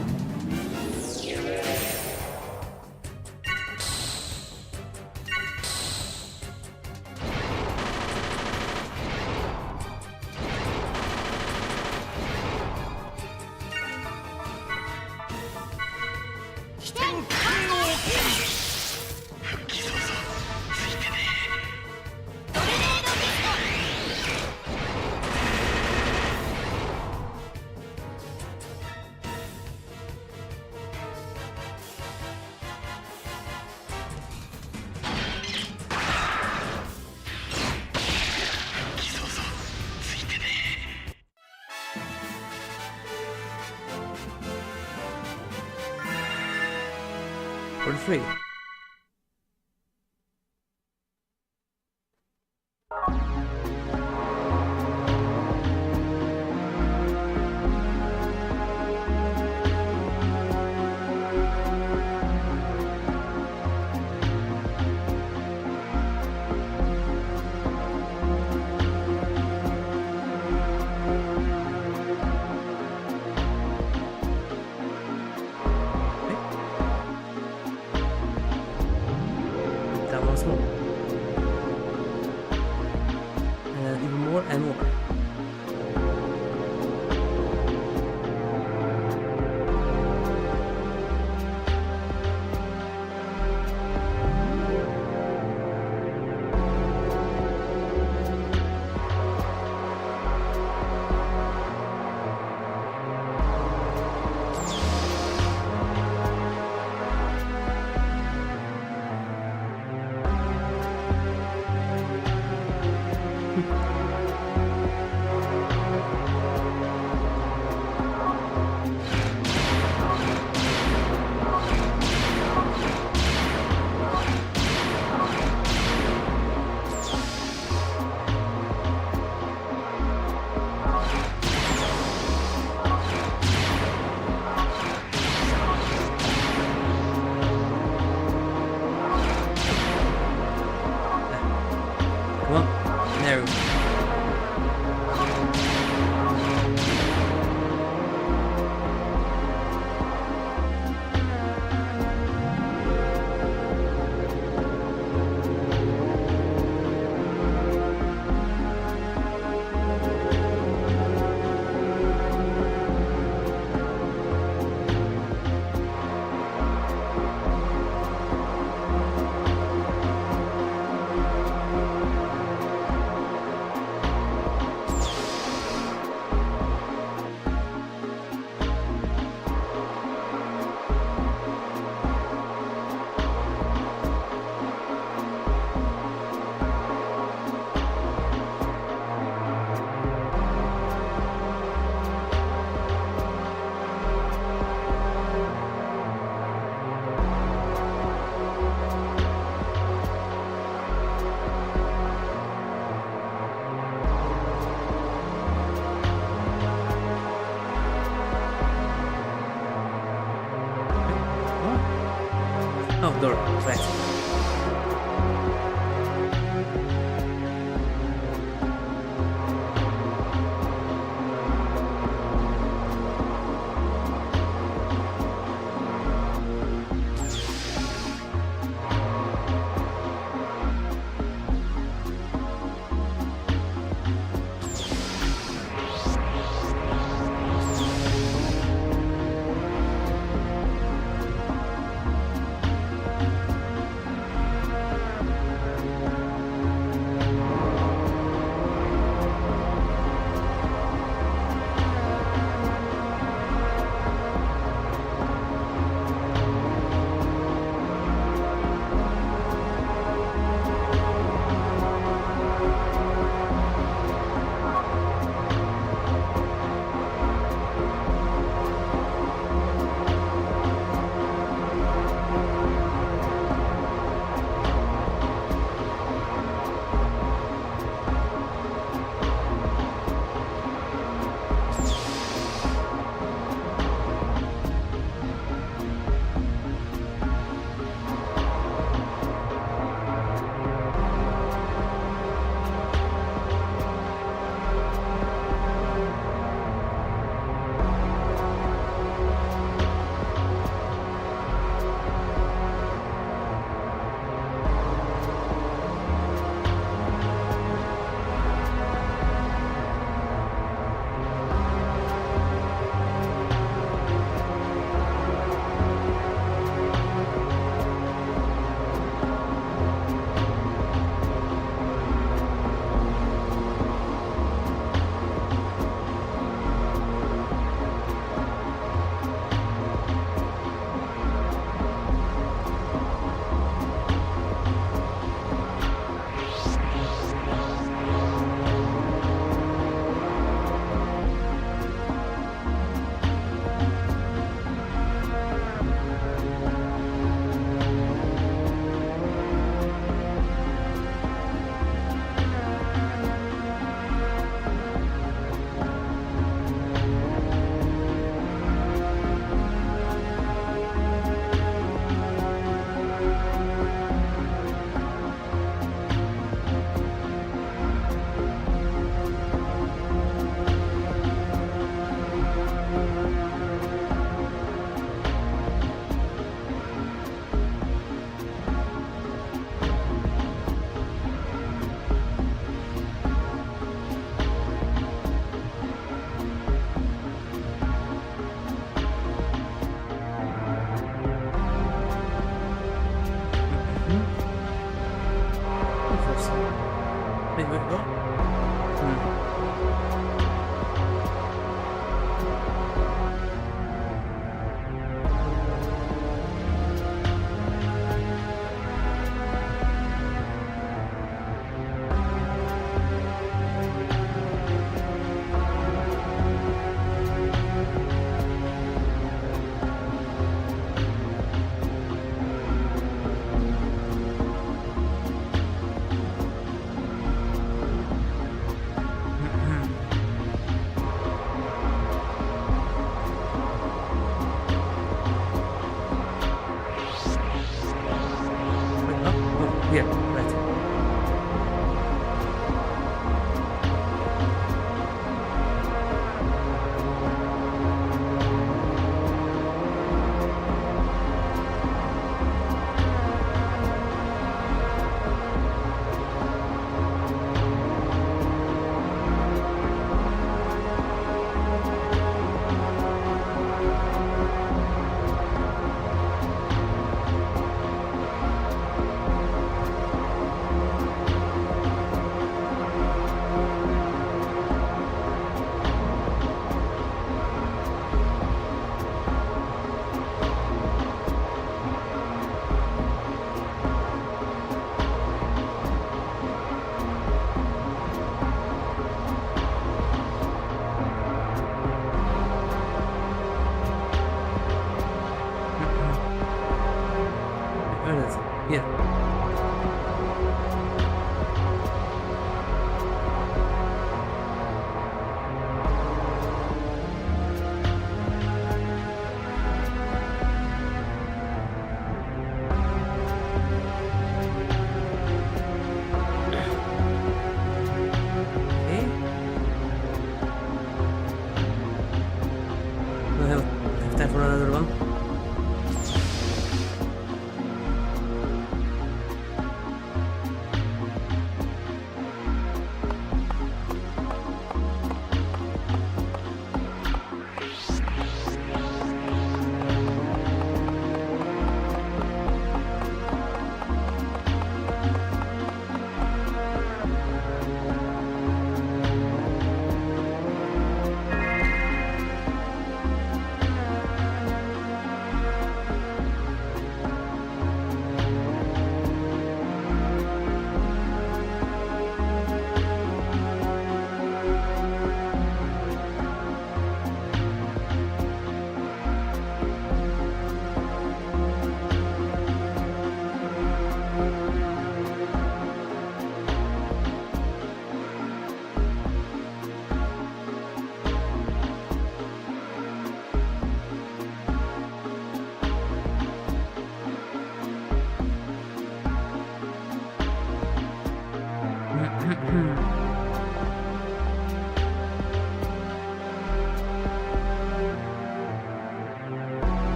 For free. That was more. And even more and more. There we go. Outdoor, right.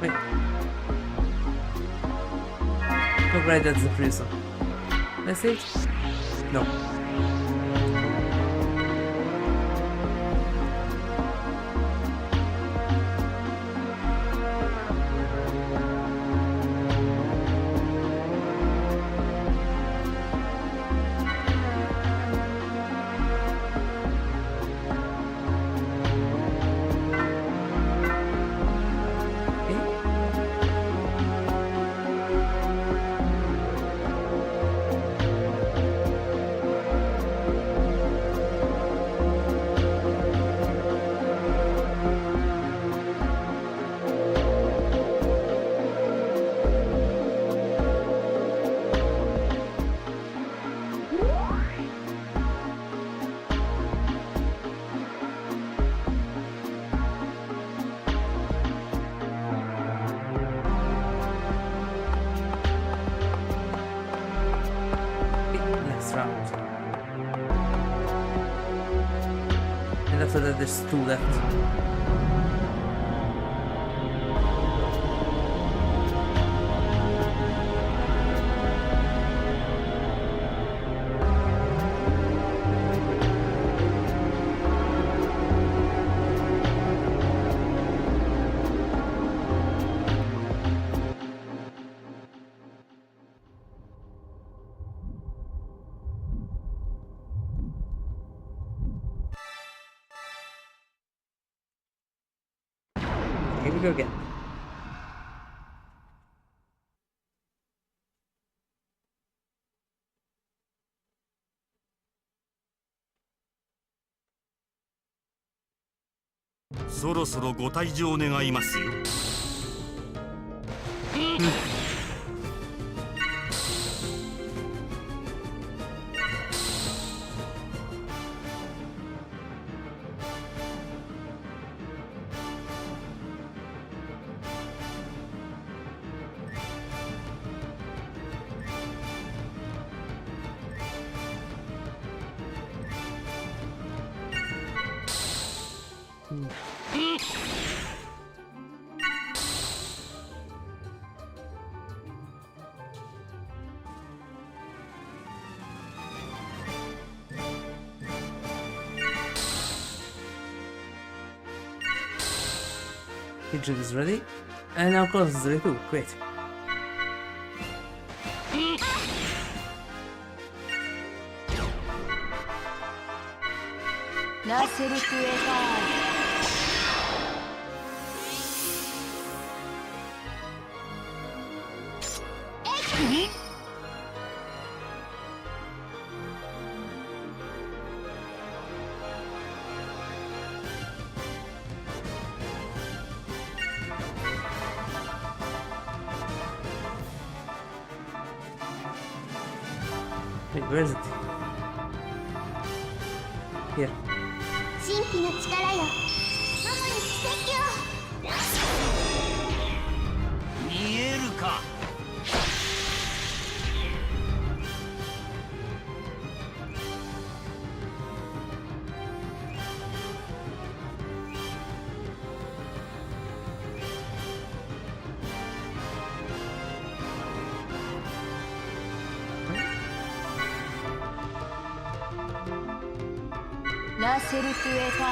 Wait. Look right, that's the prison. That's it? No. Next round. And after that there's 2 left. Here we go again.「そろそろご退場願いますよ」Hijab is ready, and now Cross is ready too. Great. Wait, where is it? Here. 神秘の力よ、マモに奇跡を。見えるか。ラセルトゥエター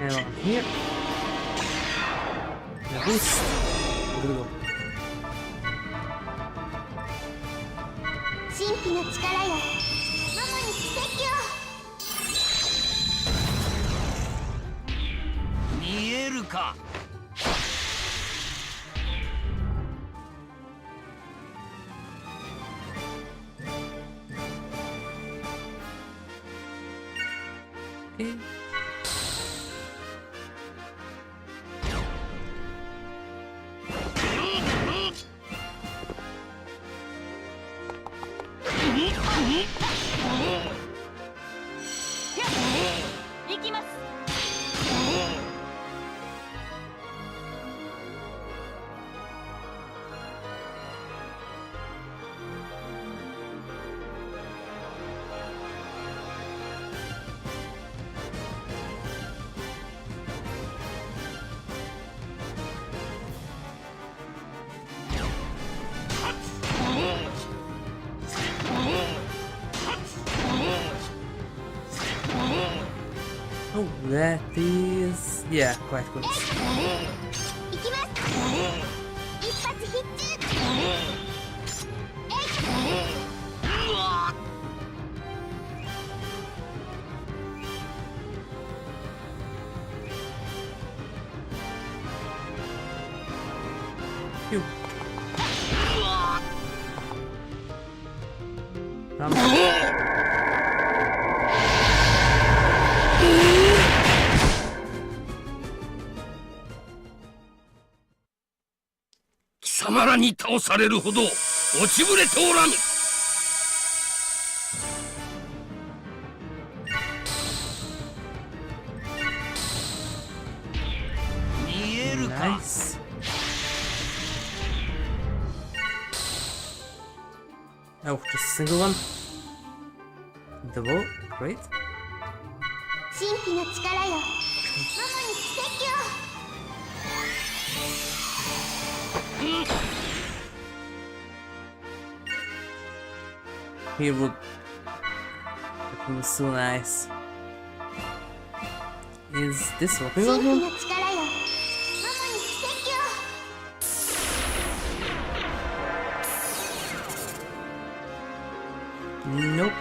And on here. The boost. Good go. 神秘の力よ、マモに奇跡を。か。Okay. Oh, that is... yeah, quite close. いきます一発必中Phew. Um, 貴様らに倒されるほど落ちぶれておらぬ。見えるか。 nice. Oh, just a single one. Double, great. 神秘の力よマモに奇跡を He would. That was so nice. Is this working on 神秘 him? の力よマモに奇跡を Nope.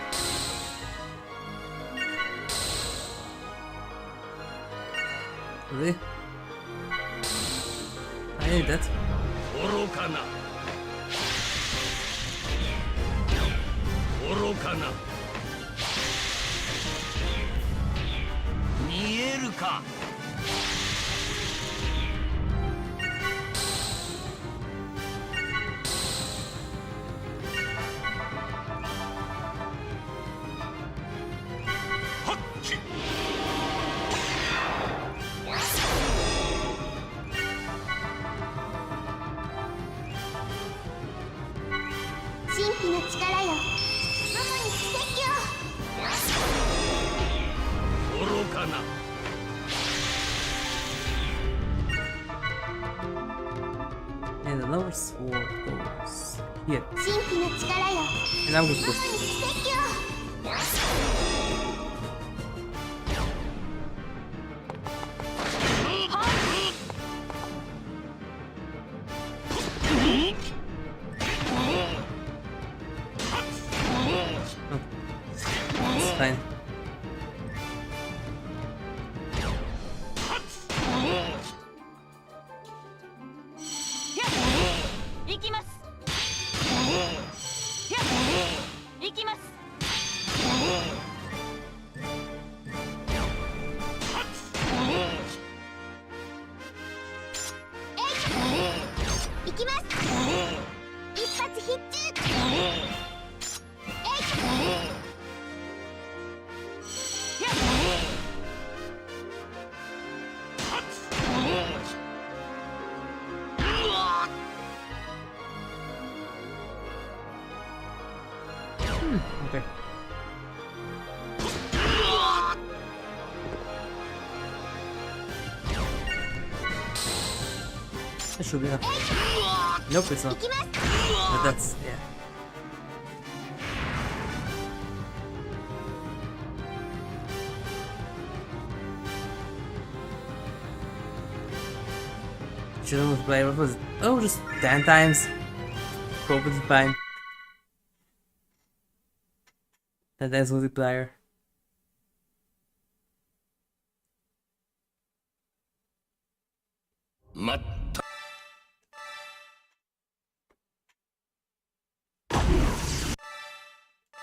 Really? I need that. 愚かな。愚かな。見えるか。はっき。神秘の力よマモに奇跡を 愚かな。 And the lower sword goes here. 神秘の力よ And I'm going to マ go. モに奇跡を It's fine. 行きます行きますいきます一発必中Okay. That should be enough. Nope, it's not. いきます But that's, yeah. Should multiplayer, what was it? Oh, just 10 times. Probably fine. 10 times multiplier. —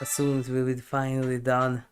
But soon it will be finally done.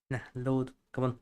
Nah, load. Come on.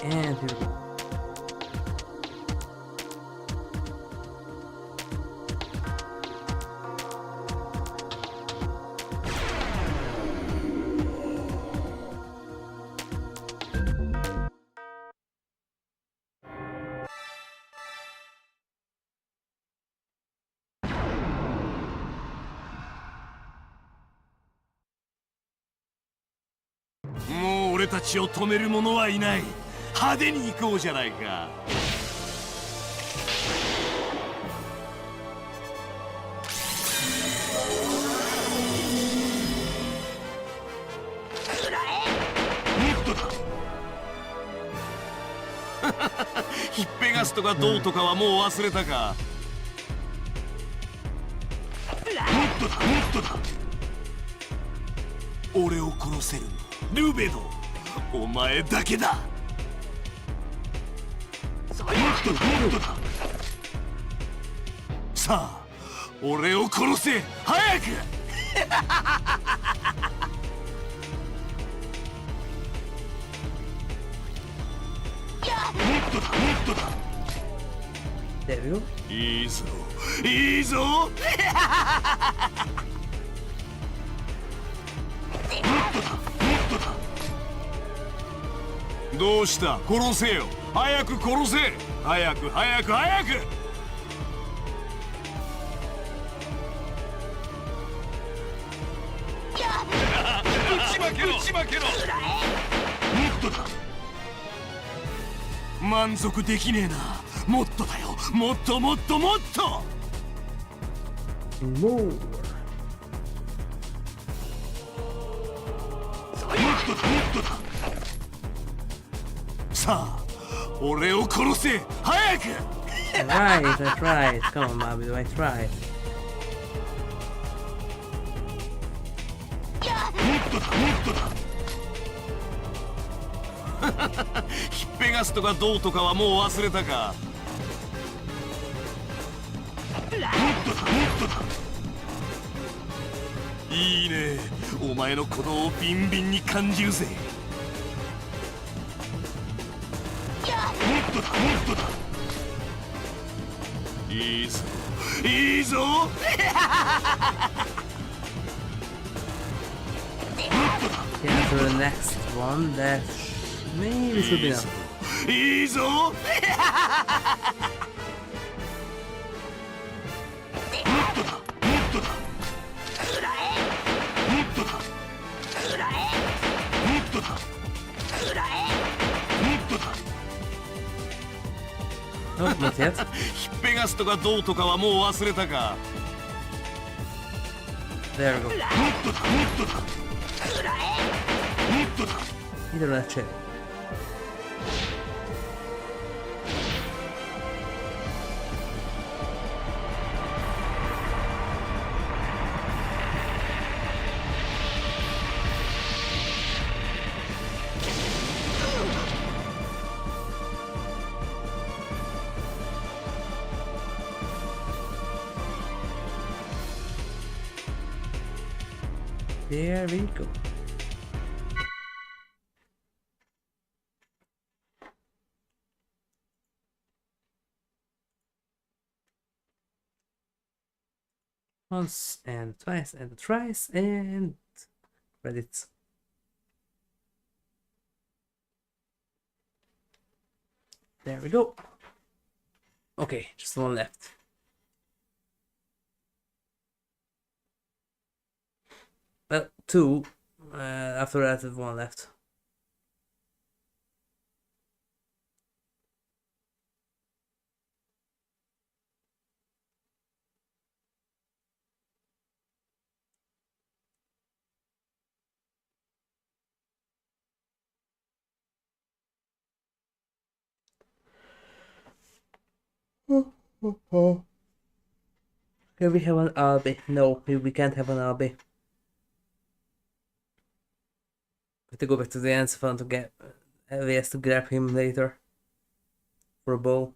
And here we go.もう俺たちを止める者はいない。派手に行こうじゃないか。ヒッペガスとかどうとかはもう忘れたか。とだ。俺を殺せるのルベド、お前だけだ。もっとだ、もっとだ。さあ俺を殺せ、早く。もっとだ、もっとだ。 There we go. いいぞいいぞ。もっとだ、もっとだ。どうした、殺せよ、早く殺せ、早く早く早く。打ち負けろ、打ち負けろ。もっとだ。満足できねえな。もっとだよ、もっともっともっと。 More. もっとだ、もっとだ。さあ俺を殺せ、早く。 Right, I tried. Come on, Mabido, I tried. もっとだ、もっとだ。ヒッペガストがどうとかはもう忘れたか。もっとだ、もっとだ。いいね、お前の鼓動をビンビンに感じるぜ。もっとだ、もっとだ。いいぞいいぞ。 Yeah, so the next one that maybe should be enough. いいぞ。Oh, not yet. ヒッペガストがどうとかはもう忘れたか。 There we go. もっとだ、もっとだ。もっとだ。 Either that shit. There we go. Once and twice and thrice and credits. There we go. Okay, just one left. Well, two. After that, one left. Can we have an RB? No, we can't have an RB. We have to go back to the answer phone to get LVS to grab him later for a bowl.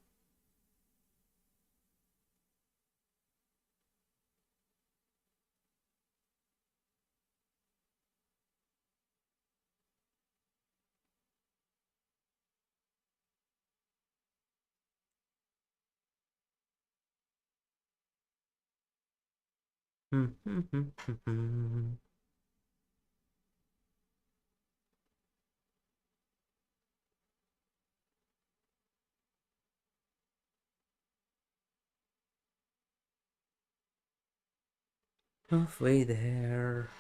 Halfway there.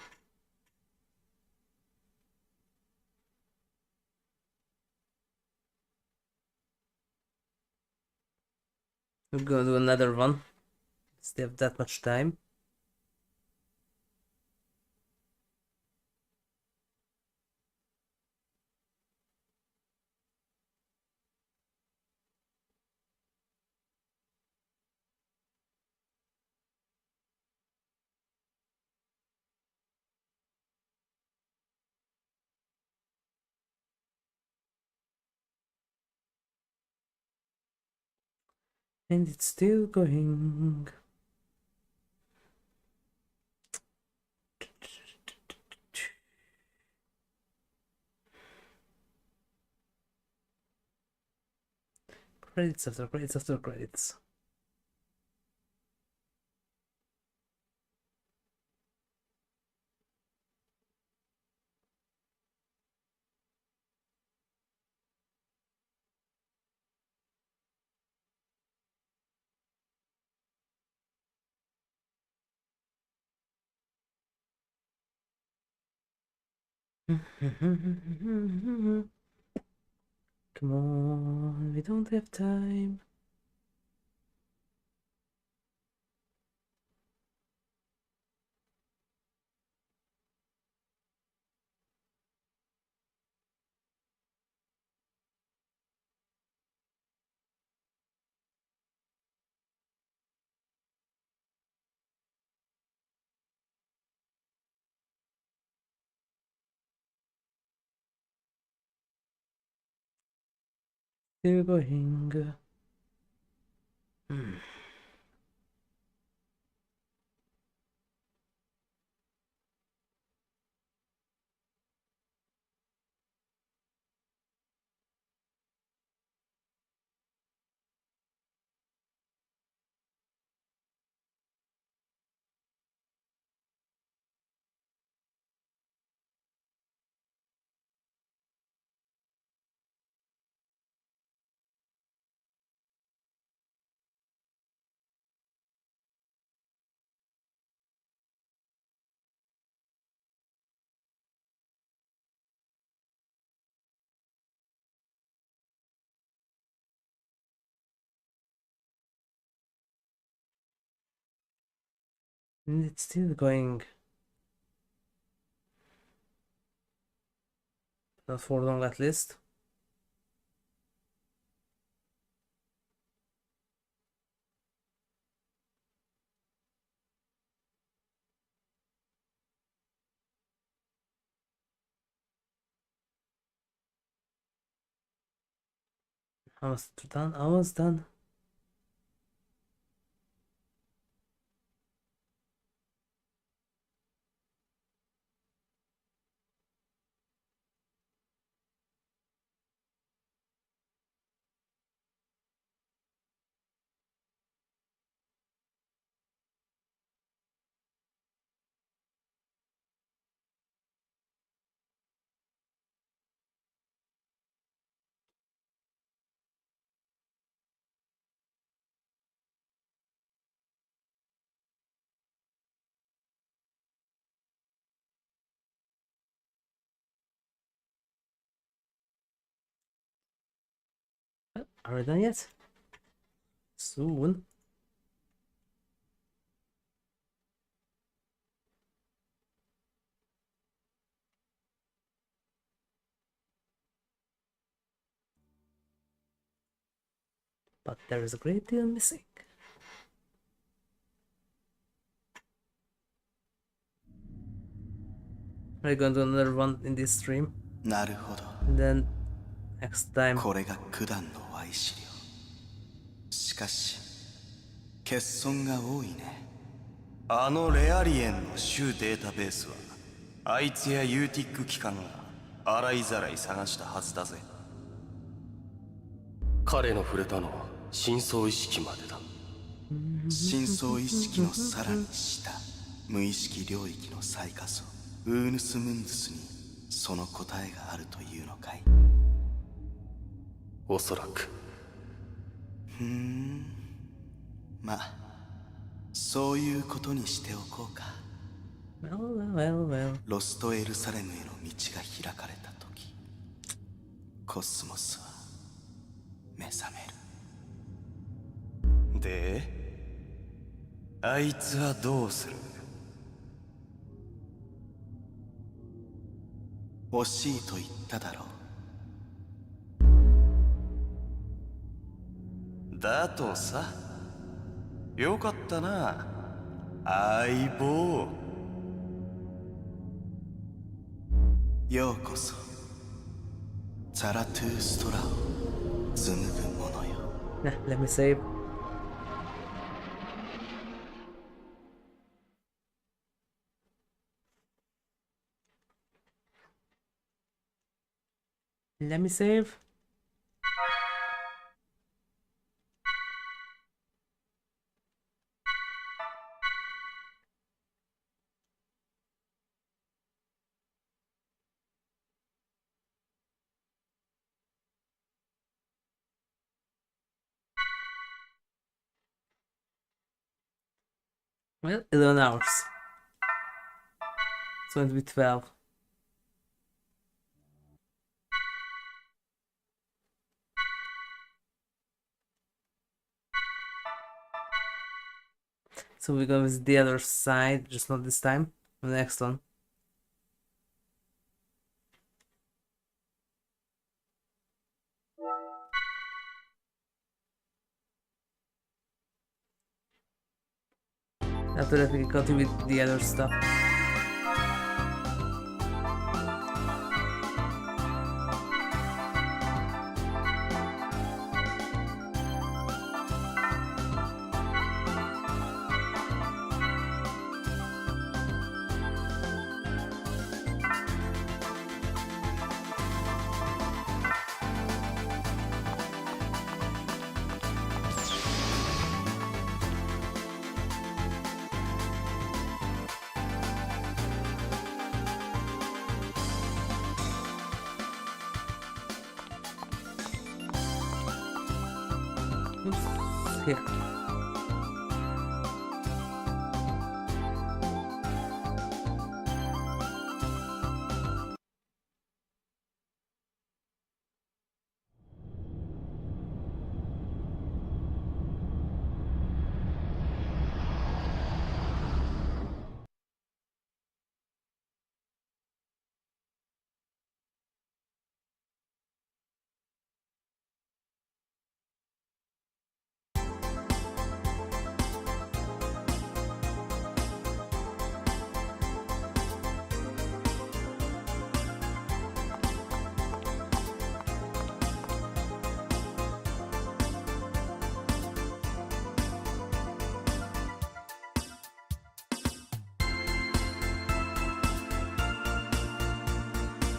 We're gonna do another one. Still have that much time. And it's still going. Credits after credits after credits. Come on, we don't have time. Still going. And it's still going. Not for long at least. I was done. I was done. Are we done yet? Soon. But there is a great deal missing. Are you going to do another one in this stream? なるほど And then next time. これが九段の Y 資料しかし欠損が多いねあのレアリエンの主データベースはあいつやユーティック機関が洗いざらい探したはずだぜ彼の触れたのは深層意識までだ深層意識のさらに下無意識領域の最下層ウーヌスムンドゥスにその答えがあるというのかいおそらくまあそういうことにしておこうか Well. ロストエルサレムへの道が開かれた時コスモスは目覚めるであいつはどうする惜しいと言っただろうだとさよかったな相棒ようこそザラトゥーストラを紡ぐものよ Let me save. Let me save. Well, 11 hours. It's going to be 12. So we go with the other side, just not this time. The next one. After that we can continue with the other stuff. Oops, here.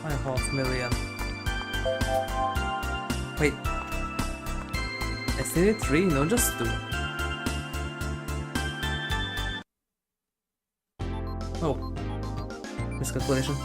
$500,000. Wait. I still need 3, not just 2. Oh. Miscalculation.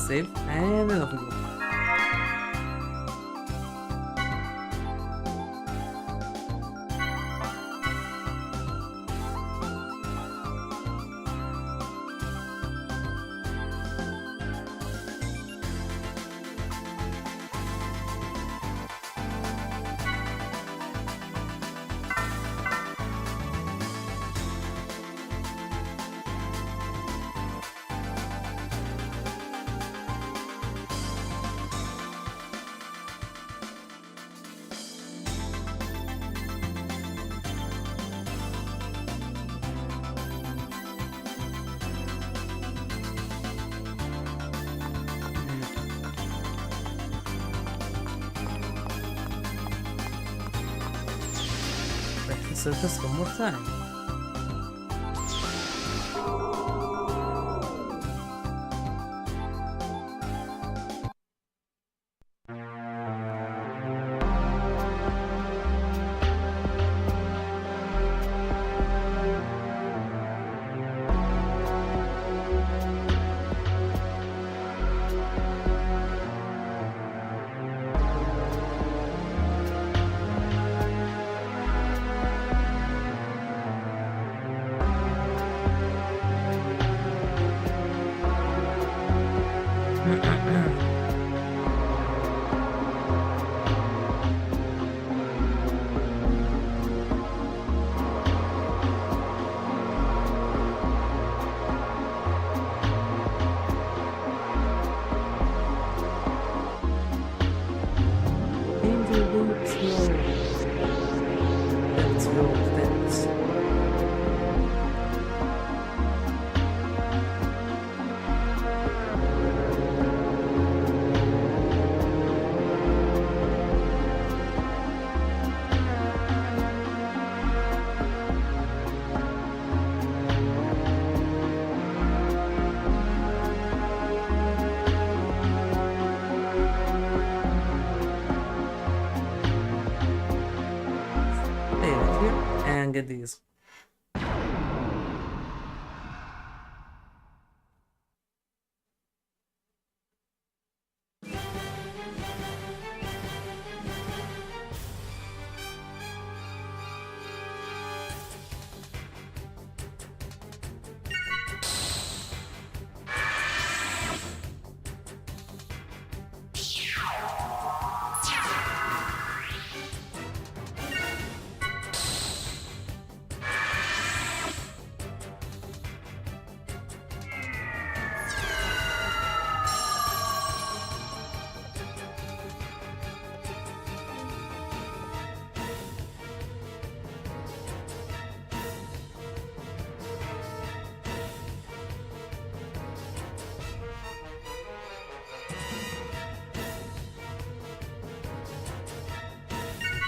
Save, and then off we go. Surface one more time. get these.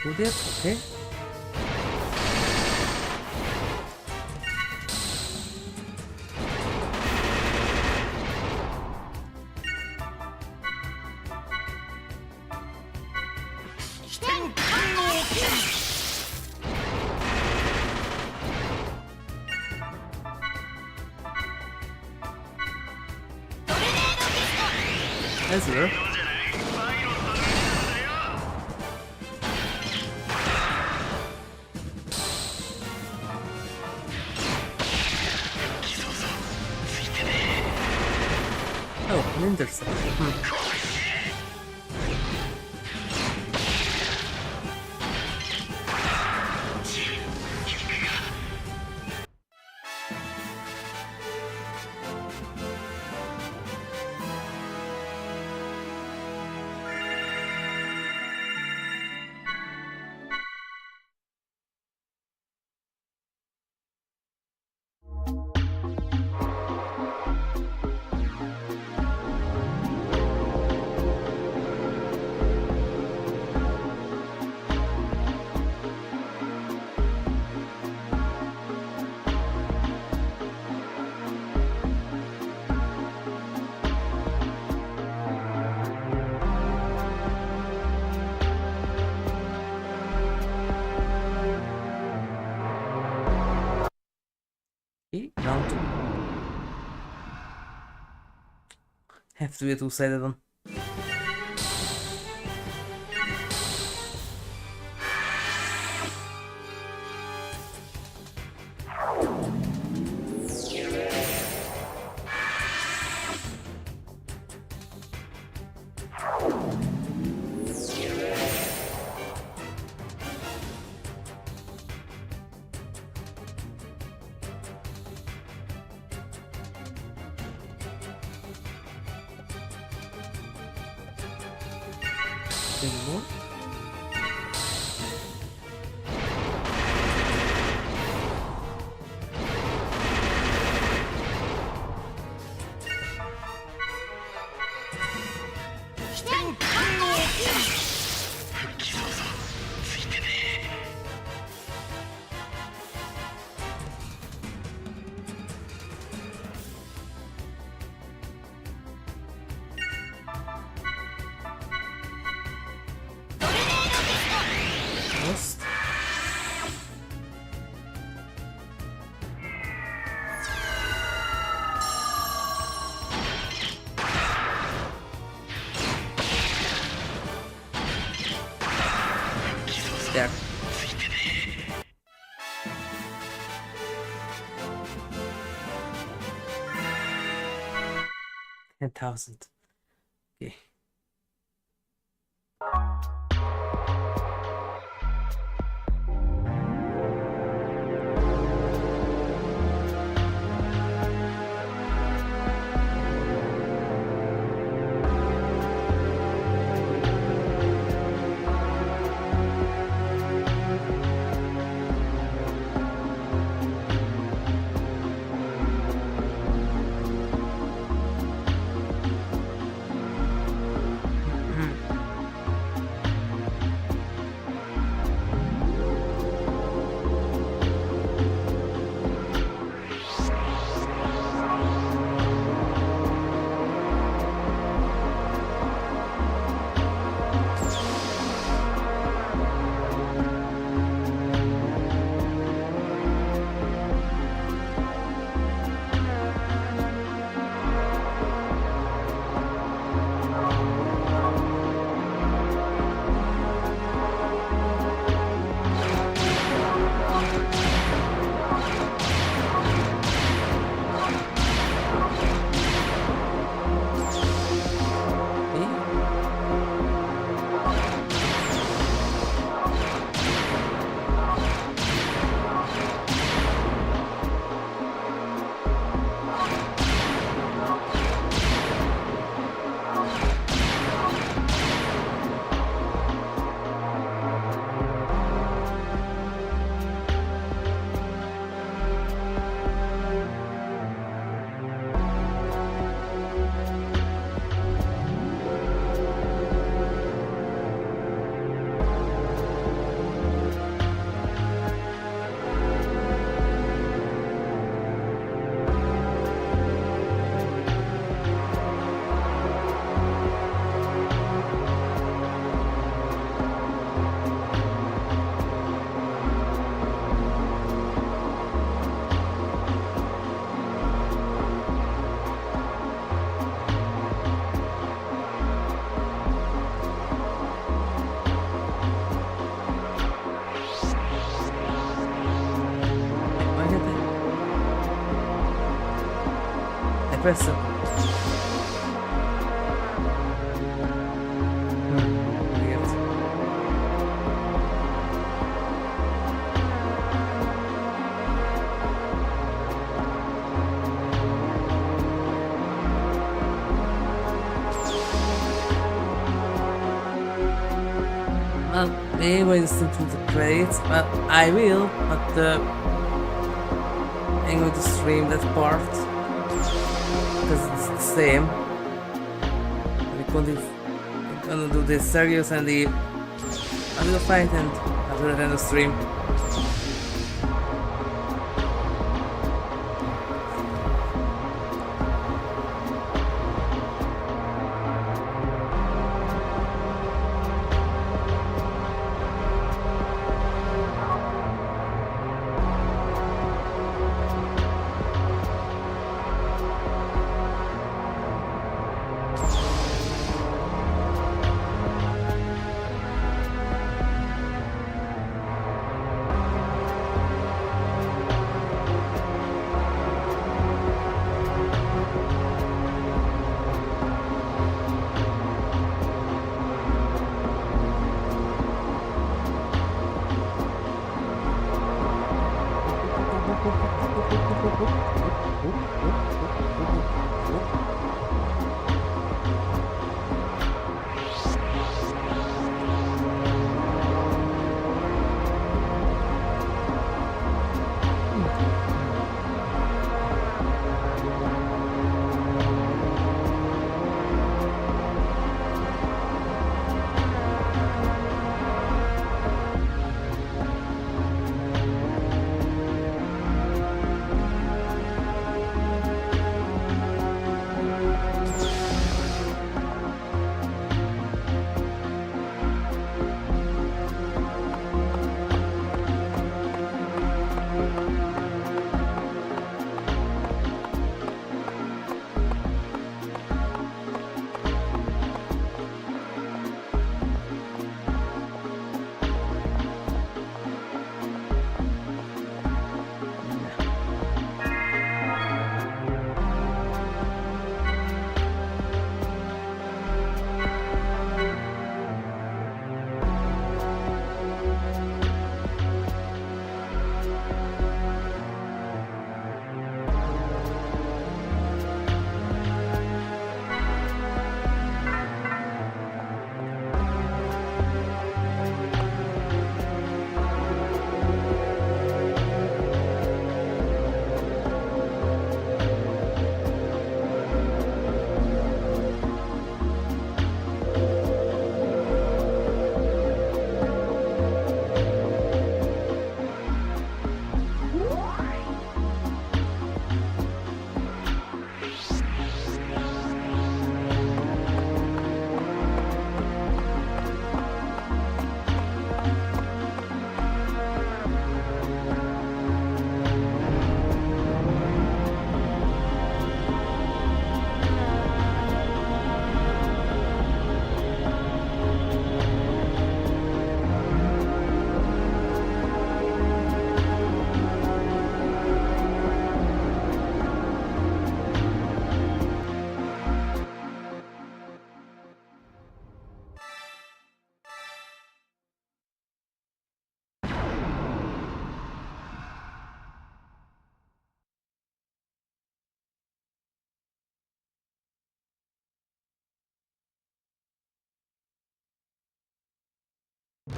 Do this, okay? Ezra. Oh, an intercept. Okay, round 2. Have to be a two-sided one. More. Lost. There. 10,000. Okay. press up. Weird. Well, maybe I just into the credits, but I will, but I'm going to stream that part because it's the same. We're gonna do the Sergius and the other fight, and after that end the stream.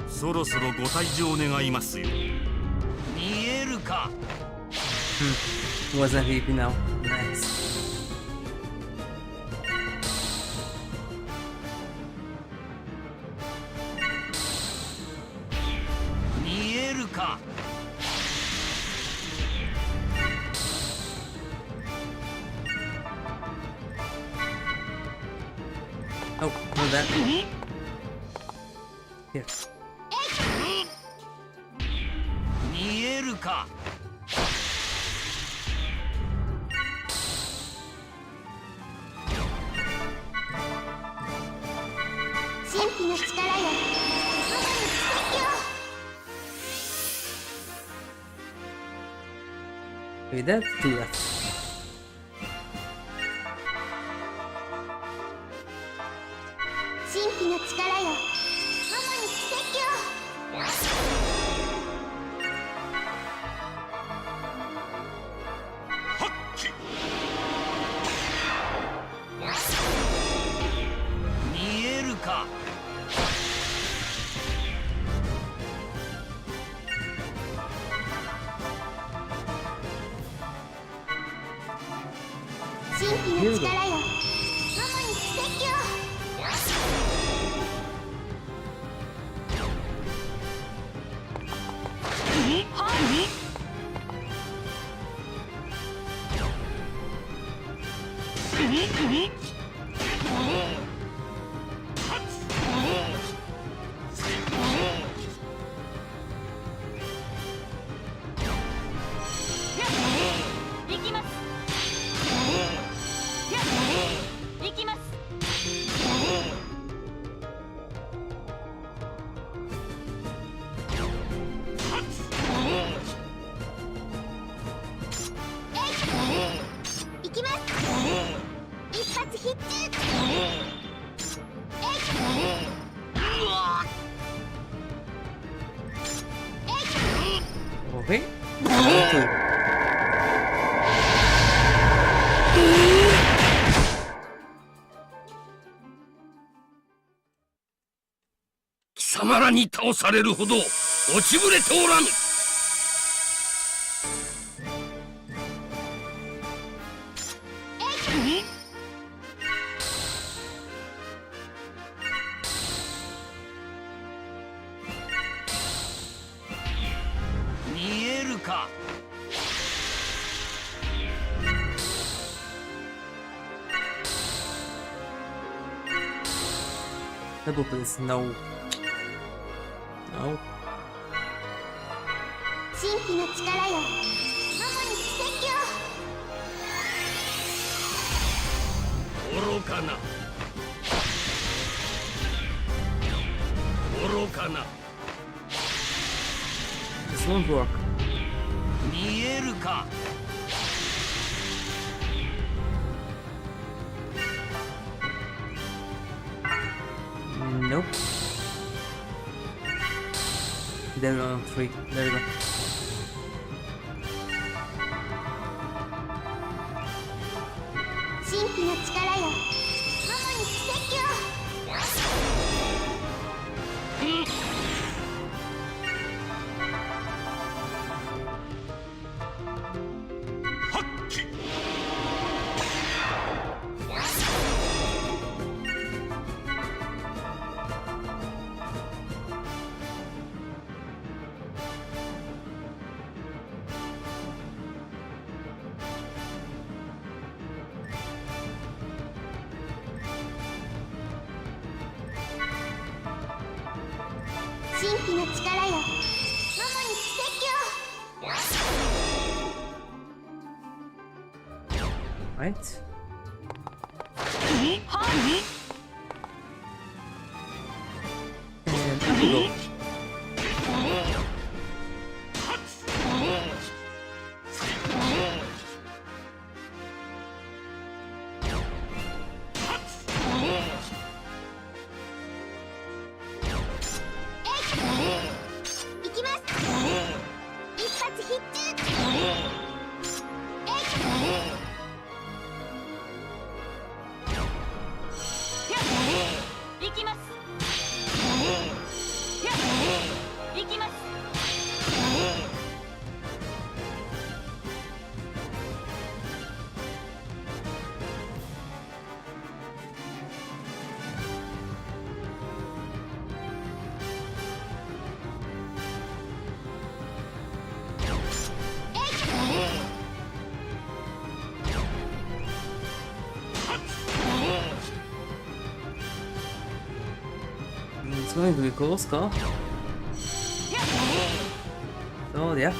そろそろご退場願いますよ。見えるか。Wasn't happy now. Nice. 見えるか。Oh, not that. Here. 見えるか。神秘の力よ、ママに奇跡を。 With that, do that. 神秘の力よ、ママに奇跡を。はっき見えるか。神秘の力よ、ママに奇跡を。行きます。行きます。行きます。一発必中。Okay. 貴様らに倒されるほど落ちぶれておらぬ。見えるか。Double please. No. No. 神秘の力よ、ママに奇跡を。愚かな。愚かな。 This won't work. 見えるか。Nope. There we go on 3. There we go. 神秘の力よ、ママに奇跡を。はっき神秘の力よ、ママに奇跡を。Right? And up we go. It's going to be close call. So yeah.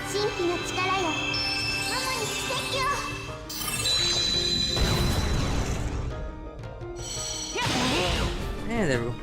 神秘の力よ、ママに奇跡を。And there we go.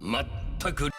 まったく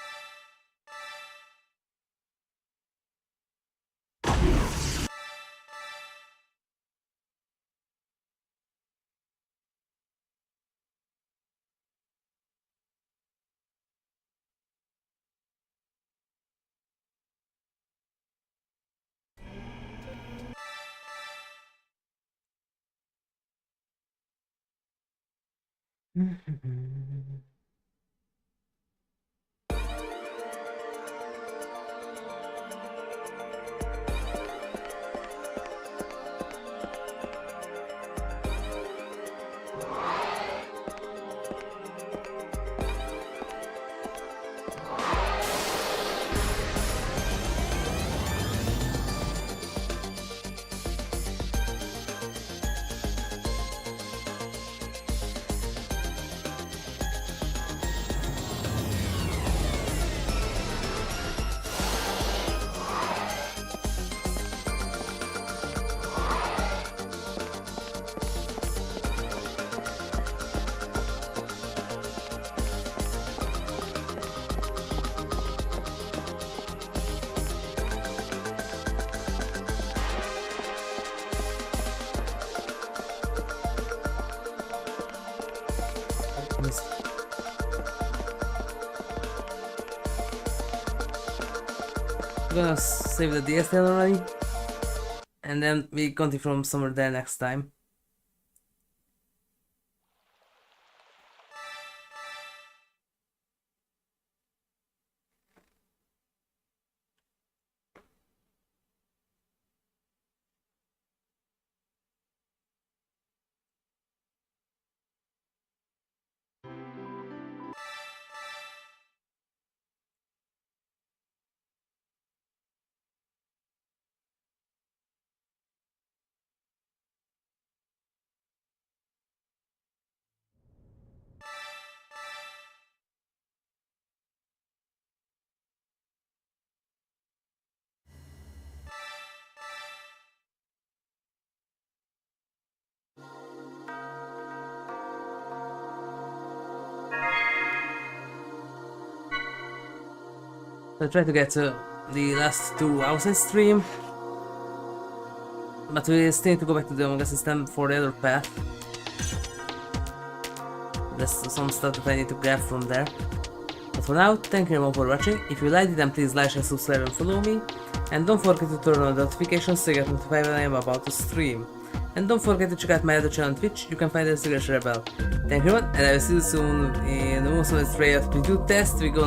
Gonna save the DSL already, and then we continue from somewhere there next time. So I try to get to the last 2 hours in stream, but we still need to go back to the Omega system for the other path. There's some stuff that I need to grab from there. But for now, thank you everyone for watching. If you liked it, then please like, share, subscribe and follow me. And don't forget to turn on the notifications so you get notified when I am about to stream. And don't forget to check out my other channel on Twitch, you can find it as HigurashiRebel. Thank you everyone, and I will see you soon in the MOMO Let's Play EP II test. We go